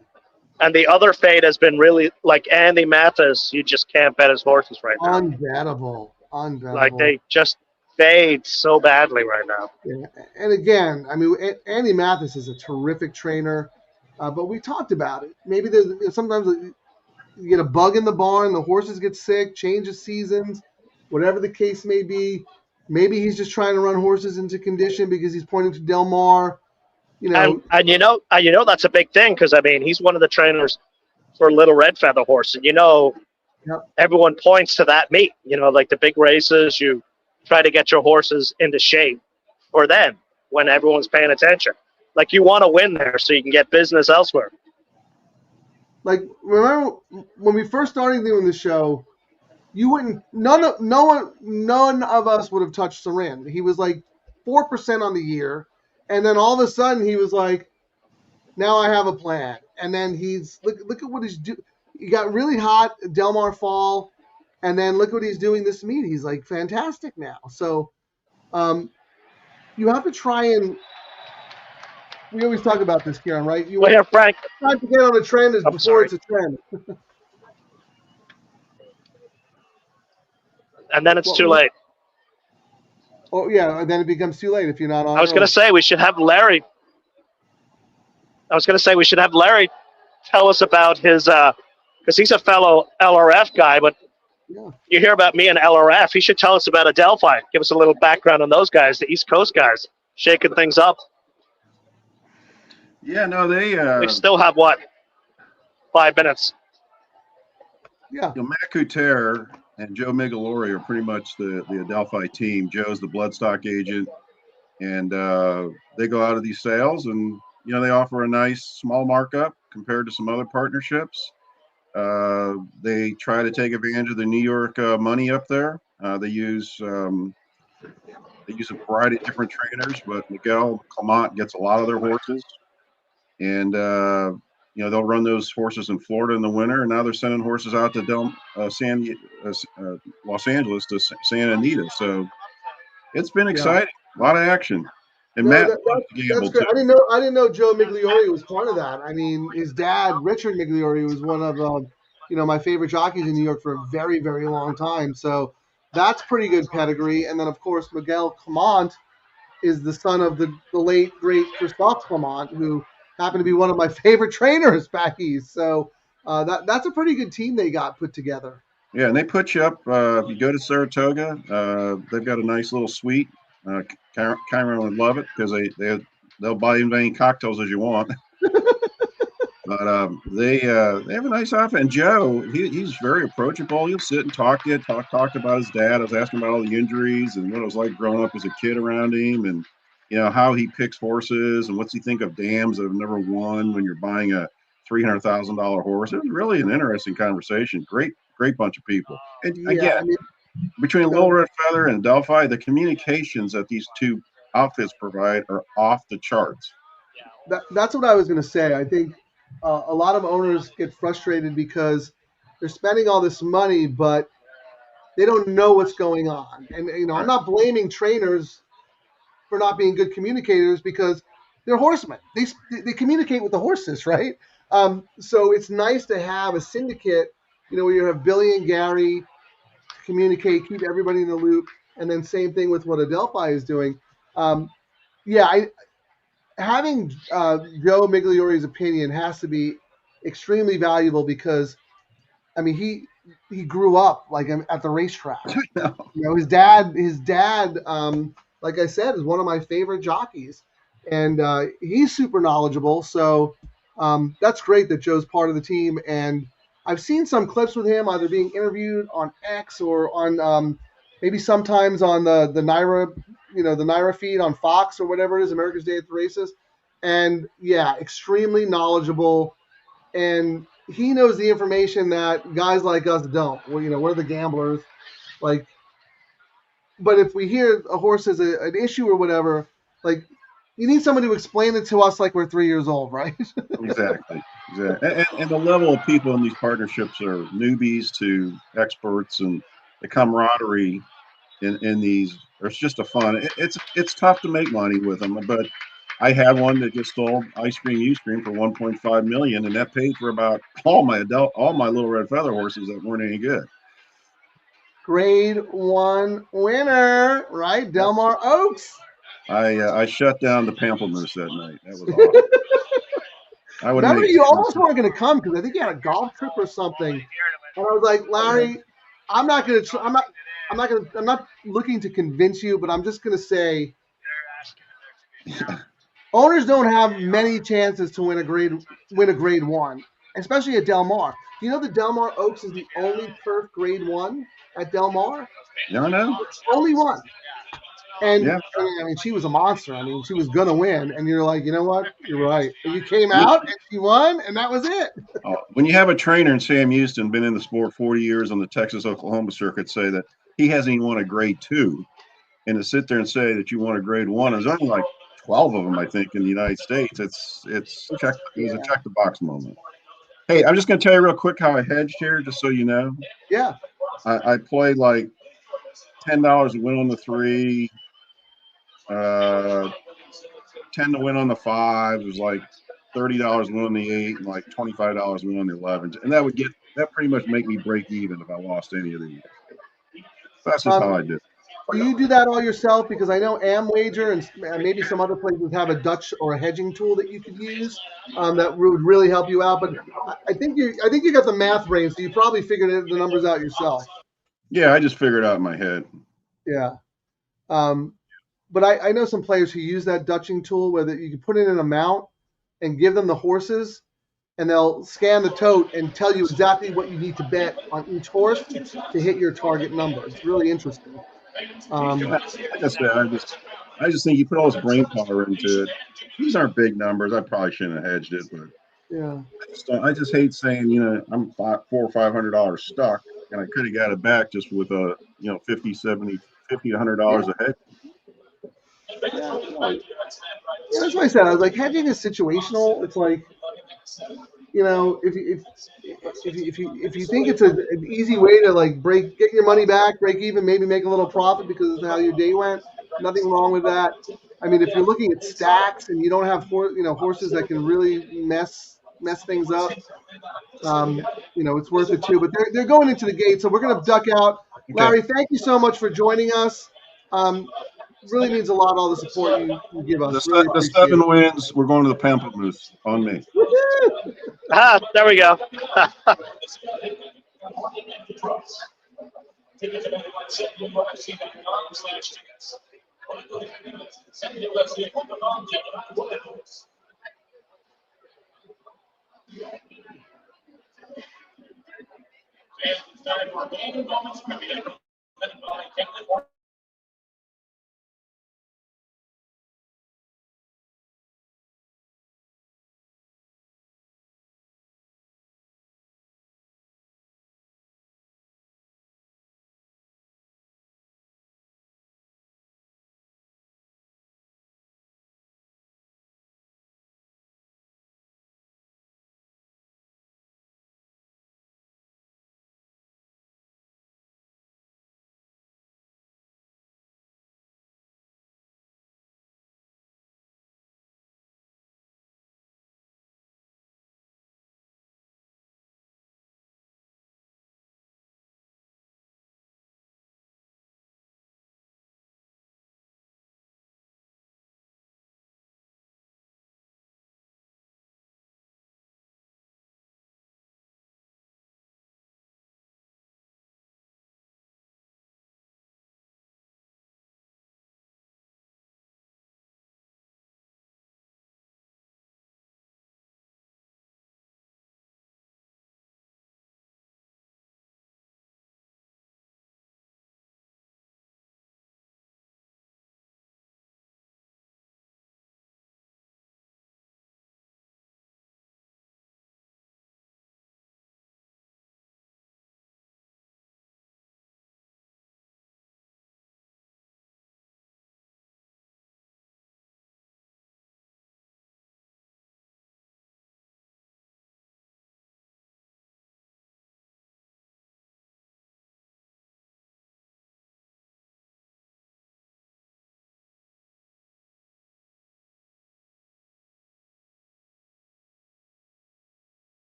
and the other fade has been really like Andy Mathis. You just can't bet his horses right now. Unbettable. Like they just fade so badly right now. Yeah. And again, I mean, Andy Mathis is a terrific trainer, but we talked about it. Maybe there's sometimes you get a bug in the barn, the horses get sick, change of seasons, whatever the case may be. Maybe he's just trying to run horses into condition because he's pointing to Del Mar. You know, And you know that's a big thing because I mean he's one of the trainers for Little Red Feather Horse, and Yep. everyone points to that meet. Like the big races, you try to get your horses into shape for then when everyone's paying attention. Like you want to win there so you can get business elsewhere. like remember when we first started doing the show, you wouldn't none of us would have touched Ciaran. He was like 4% on the year, and then all of a sudden he was like, now I have a plan. And then he's look at what he's doing. He got really hot at Del Mar Fall, and then look what he's doing this meet. He's like fantastic now. So you have to try and we always talk about this, Ciaran, right? Well, here, Frank. Time to get on a trend is I'm before sorry. it's a trend. And then it's too late. Oh yeah, and then it becomes too late if you're not on. I was going to say we should have Larry. Tell us about his because he's a fellow LRF guy, but Yeah. you hear about me and LRF. He should tell us about Adelphi. Give us a little background on those guys, the East Coast guys, shaking things up. Yeah, no, We still have, 5 minutes? Yeah. Matt Couture and Joe Migliori are pretty much the Adelphi team. Joe's the bloodstock agent, and they go out of these sales, and they offer a nice small markup compared to some other partnerships. They try to take advantage of the New York money up there. They use a variety of different trainers, but Miguel Clement gets a lot of their horses, and they'll run those horses in Florida in the winter, and now they're sending horses out to Los Angeles to Santa Anita. So it's been exciting, a lot of action. And No, Matt, that's great. I didn't know Joe Migliori was part of that. I mean, his dad, Richard Migliori, was one of my favorite jockeys in New York for a very, very long time. So that's pretty good pedigree. And then of course Miguel Clement is the son of the late great Christophe Clement, who happened to be one of my favorite trainers back east. So that's a pretty good team they got put together. Yeah, and they put you up. If you go to Saratoga, they've got a nice little suite. Ciaran would love it because they'll buy you as many cocktails as you want. But they have a nice outfit. And Joe, he's very approachable. He'll sit and talk to you, talked about his dad. I was asking about all the injuries and what it was like growing up as a kid around him, and how he picks horses and what's he think of dams that have never won when you're buying a $300,000 horse. It was really an interesting conversation. Great bunch of people. And Yeah, again, I mean, between Little Red Feather and Delphi, the communications that these two outfits provide are off the charts. that's what I was going to say. I think a lot of owners get frustrated because they're spending all this money, but they don't know what's going on. And I'm not blaming trainers for not being good communicators because they're horsemen. They communicate with the horses, right? So it's nice to have a syndicate, where you have Billy and Gary communicate, keep everybody in the loop, and then same thing with what Adelphi is doing. Having Joe Migliori's opinion has to be extremely valuable because, I mean, he grew up like at the racetrack. His dad, like I said, is one of my favorite jockeys, and he's super knowledgeable. So that's great that Joe's part of the team. And I've seen some clips with him either being interviewed on X or on maybe sometimes on the Naira, the Naira feed on Fox or whatever it is, America's Day at the Races. And yeah, extremely knowledgeable. And he knows the information that guys like us don't. Well, we're the gamblers. But if we hear a horse has an issue or whatever, you need someone to explain it to us like we're 3 years old, right? Exactly. And the level of people in these partnerships are newbies to experts, and the camaraderie in these. It's just a fun. It's tough to make money with them, but I had one that just sold Ice Cream Uscream for $1.5 million, and that paid for about all my Little Red Feather horses that weren't any good. Grade 1 winner, right? Del Mar Oaks. I shut down the pamplemousse that night. That was awesome. I would remember you almost weren't going to come because I think you had a golf trip or something, and I was like, Larry, I'm not looking to convince you, but I'm just going to say, owners don't have many chances to win a grade 1, especially at Del Mar. Do you know that Del Mar Oaks is the only turf grade 1 at Del Mar? No. Only one. And yeah. I mean, she was a monster. I mean, she was gonna win, and you're like, you know what? You're right. And you came out and she won, and that was it. When you have a trainer in Sam Houston, been in the sport 40 years on the Texas-Oklahoma circuit, say that he hasn't even won a grade 2, and to sit there and say that you won a grade 1, there's only like 12 of them, I think, in the United States. It's a check the box moment. Hey, I'm just gonna tell you real quick how I hedged here, just so you know. Yeah. I played like $10 to win on the 3. 10 to win on the 5. It was like $30 to win on the 8, and like $25 to win on the 11. And that pretty much make me break even if I lost any of these. That's just how I did. Do you do that all yourself? Because I know Amwager and maybe some other places have a Dutch or a hedging tool that you could use that would really help you out. But I think you got the math brain, so you probably figured the numbers out yourself. Yeah, I just figured it out in my head. Yeah. But I know some players who use that Dutching tool where you can put in an amount and give them the horses, and they'll scan the tote and tell you exactly what you need to bet on each horse to hit your target number. It's really interesting. Like I said, I just think you put all this brain power into it. These aren't big numbers. I probably shouldn't have hedged it, but yeah, I just hate saying, I'm $400 or $500 stuck, and I could have got it back just with a $50, $70, $50, $100 a hedge. Yeah, that's what I said. I was like, hedging is situational. It's like, if you think it's an easy way to get your money back, break even, maybe make a little profit because of how your day went, nothing wrong with that. I mean, if you're looking at stacks and you don't have horses that can really mess things up, it's worth it too. But they're going into the gate, so we're going to duck out. Okay. Larry, thank you so much for joining us. Really means a lot, all the support you give us. The 7 wins, we're going to the Pamplemousse on me. There we go.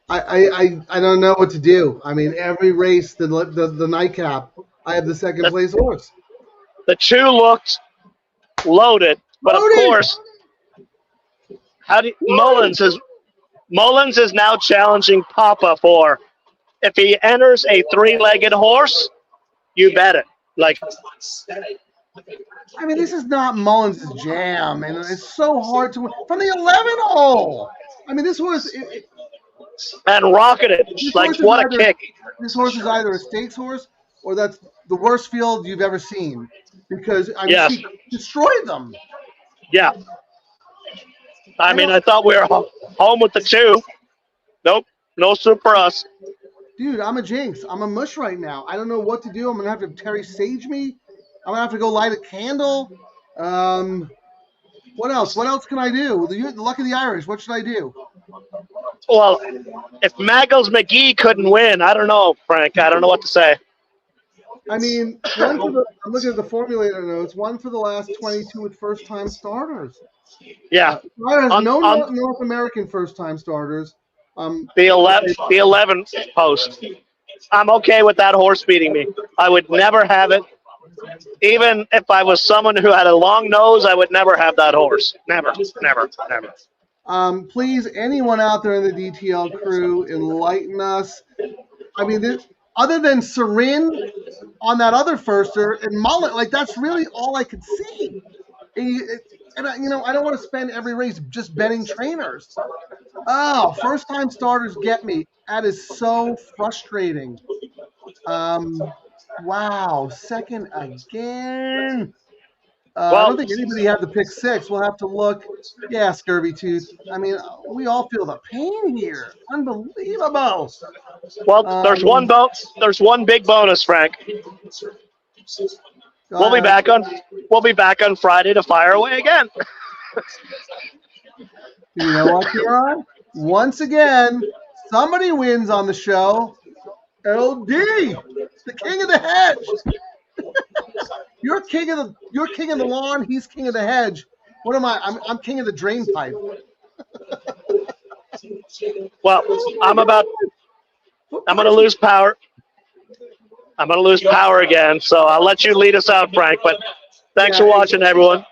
I don't know what to do. I mean, every race, the nightcap, I have the second place horse. The two looked loaded, but of Loaded! course, Mullins is now challenging Papa for if he enters a three-legged horse, you bet it. Like, I mean, this is not Mullins' jam, and it's so hard to win from the 11 hole. I mean, this horse. And rocketed. Like, what a kick. This horse is either a stakes horse or that's the worst field you've ever seen because I mean, he destroyed them. Yeah. I mean, I thought we were home with the two. Nope. No soup for us. Dude, I'm a jinx. I'm a mush right now. I don't know what to do. I'm going to have to Terry Sage me. I'm going to have to go light a candle. What else? What else can I do? The luck of the Irish. What should I do? Well, if Maggles McGee couldn't win, I don't know, Frank. I don't know what to say. I mean, I'm looking at the formulator notes. One for the last 22 with first-time starters. Yeah. No North American first-time starters. The 11th post. I'm okay with that horse beating me. I would never have it. Even if I was someone who had a long nose, I would never have that horse. Never. Please, anyone out there in the DTL crew, enlighten us. I mean, other than Ciaran on that other firster and Mullet, like that's really all I could see. and I don't want to spend every race just betting trainers. Oh, first-time starters get me. That is so frustrating. Wow, second again. I don't think anybody had the pick 6. We'll have to look. Yeah, Scurvy Tooth. I mean, we all feel the pain here. Unbelievable. Well, there's one big bonus, Frank. We'll be back on Friday to fire away again. You know what, Ciaran? Once again, somebody wins on the show. LD, the king of the hedge. You're king of the lawn. He's king of the hedge. What am I? I'm king of the drain pipe. Well, I'm going to lose power. I'm going to lose power again, so I'll let you lead us out, Frank. But thanks for watching, everyone.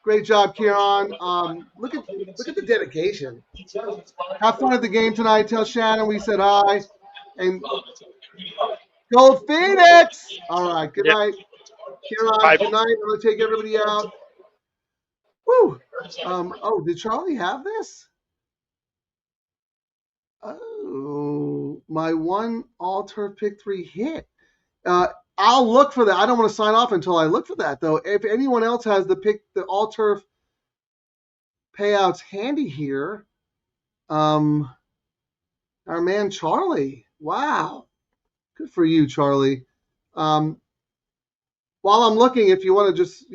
Great job, Ciaran. Look at the dedication. Have fun at the game tonight. Tell Shannon we said hi. And Gold Phoenix. All right. Good night. Ciaran, good night. I'm going to take everybody out. Woo. Oh, did Charlie have this? Oh, my one all-turf pick 3 hit. I'll look for that. I don't want to sign off until I look for that, though. If anyone else has the all-turf payouts handy here, our man Charlie. Wow. Good for you, Charlie. While I'm looking, if you want to just,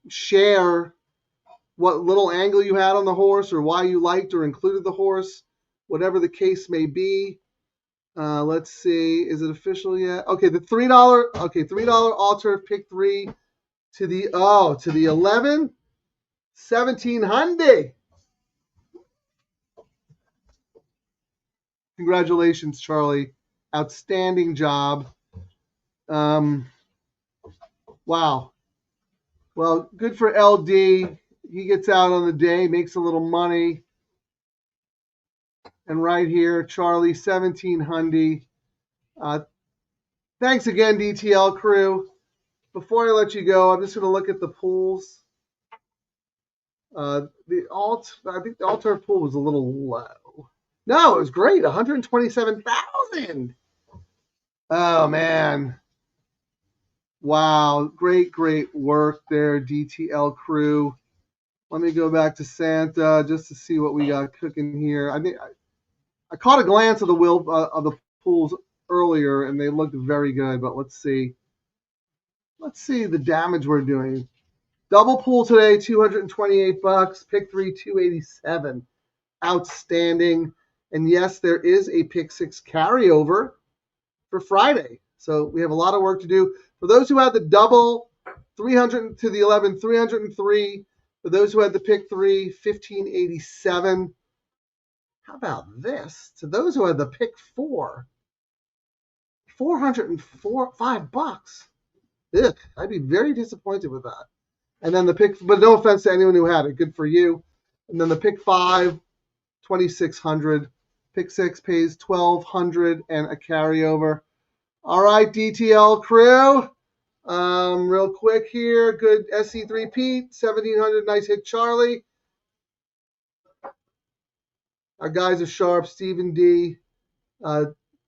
share what little angle you had on the horse or why you liked or included the horse, whatever the case may be. Let's see. Is it official yet? Okay, the $3. Okay, $3 all-turf pick 3 to the 11, 1700. Congratulations, Charlie. Outstanding job. Wow. Well, good for LD. He gets out on the day, makes a little money. And right here, Charlie, 1700. Thanks again, DTL Crew. Before I let you go, I'm just going to look at the pools. I think the all-turf pool was a little low. No, it was great. 127,000. Oh, man. Wow. Great work there, DTL Crew. Let me go back to Santa just to see what we got cooking here. I caught a glance of the pools earlier, and they looked very good. But let's see. Let's see the damage we're doing. Double pool today, $228. Pick 3, $287. Outstanding. And yes, there is a pick 6 carryover for Friday. So we have a lot of work to do. For those who had the double, 300 to the 11, 303. For those who had the pick 3, 1587. How about this? To those who had the pick 4, $5. Ugh, I'd be very disappointed with that. And then the pick, but no offense to anyone who had it, good for you. And then the pick 5, 2,600. Pick 6 pays 1,200 and a carryover. All right, DTL Crew. Real quick here, good SC3 Pete, 1,700, nice hit Charlie. Our guys are sharp, Stephen D.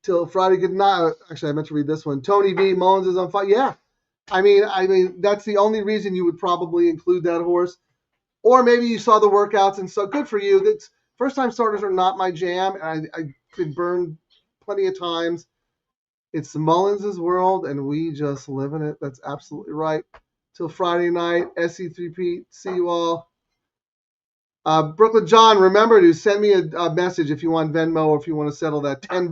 Till Friday, good night. Actually, I meant to read this one. Tony V, Mullins is on fire. Yeah, I mean, that's the only reason you would probably include that horse. Or maybe you saw the workouts, and so good for you. That's first-time starters are not my jam, and I've been burned plenty of times. It's the Mullins' world, and we just live in it. That's absolutely right. Till Friday night, SC3P. See you all. Brooklyn John, remember to send me a message if you want Venmo or if you want to settle that $10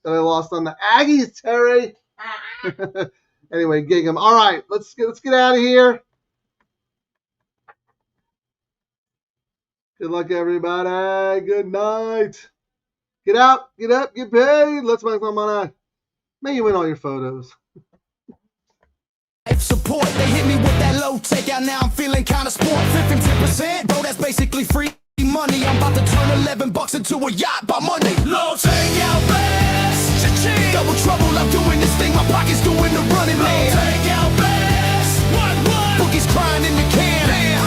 that I lost on the Aggies, Terry. Anyway, gig 'em. All right, let's get out of here. Good luck, everybody. Good night. Get out, get up, get paid. Let's make some money. May you win all your photos. Support, they hit me with that low takeout. Now I'm feeling kinda sport. 15%, bro, that's basically free money. I'm about to turn $11 into a yacht by Monday. Low takeout best. Cha-ching. Double trouble, I'm doing this thing. My pocket's doing the running, man. Low takeout best. What? Boogie's crying in the can. Damn.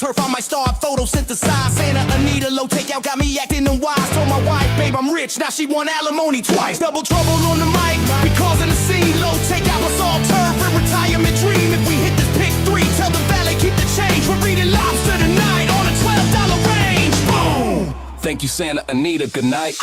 turf, I might start photosynthesize. Santa Anita, low takeout, got me acting unwise. Told my wife, babe, I'm rich, now she want alimony twice. Double trouble on the mic, we causing a scene. Low takeout, let's all turf and retirement dream. If we hit this pick 3, tell the valet keep the change. We're reading lobster tonight on a $12 range. Boom! Thank you, Santa Anita. Good night.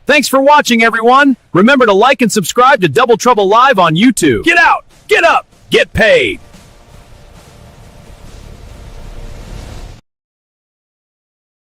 Thanks for watching, everyone. Remember to like and subscribe to Double Trouble Live on YouTube. Get out, get up, get paid.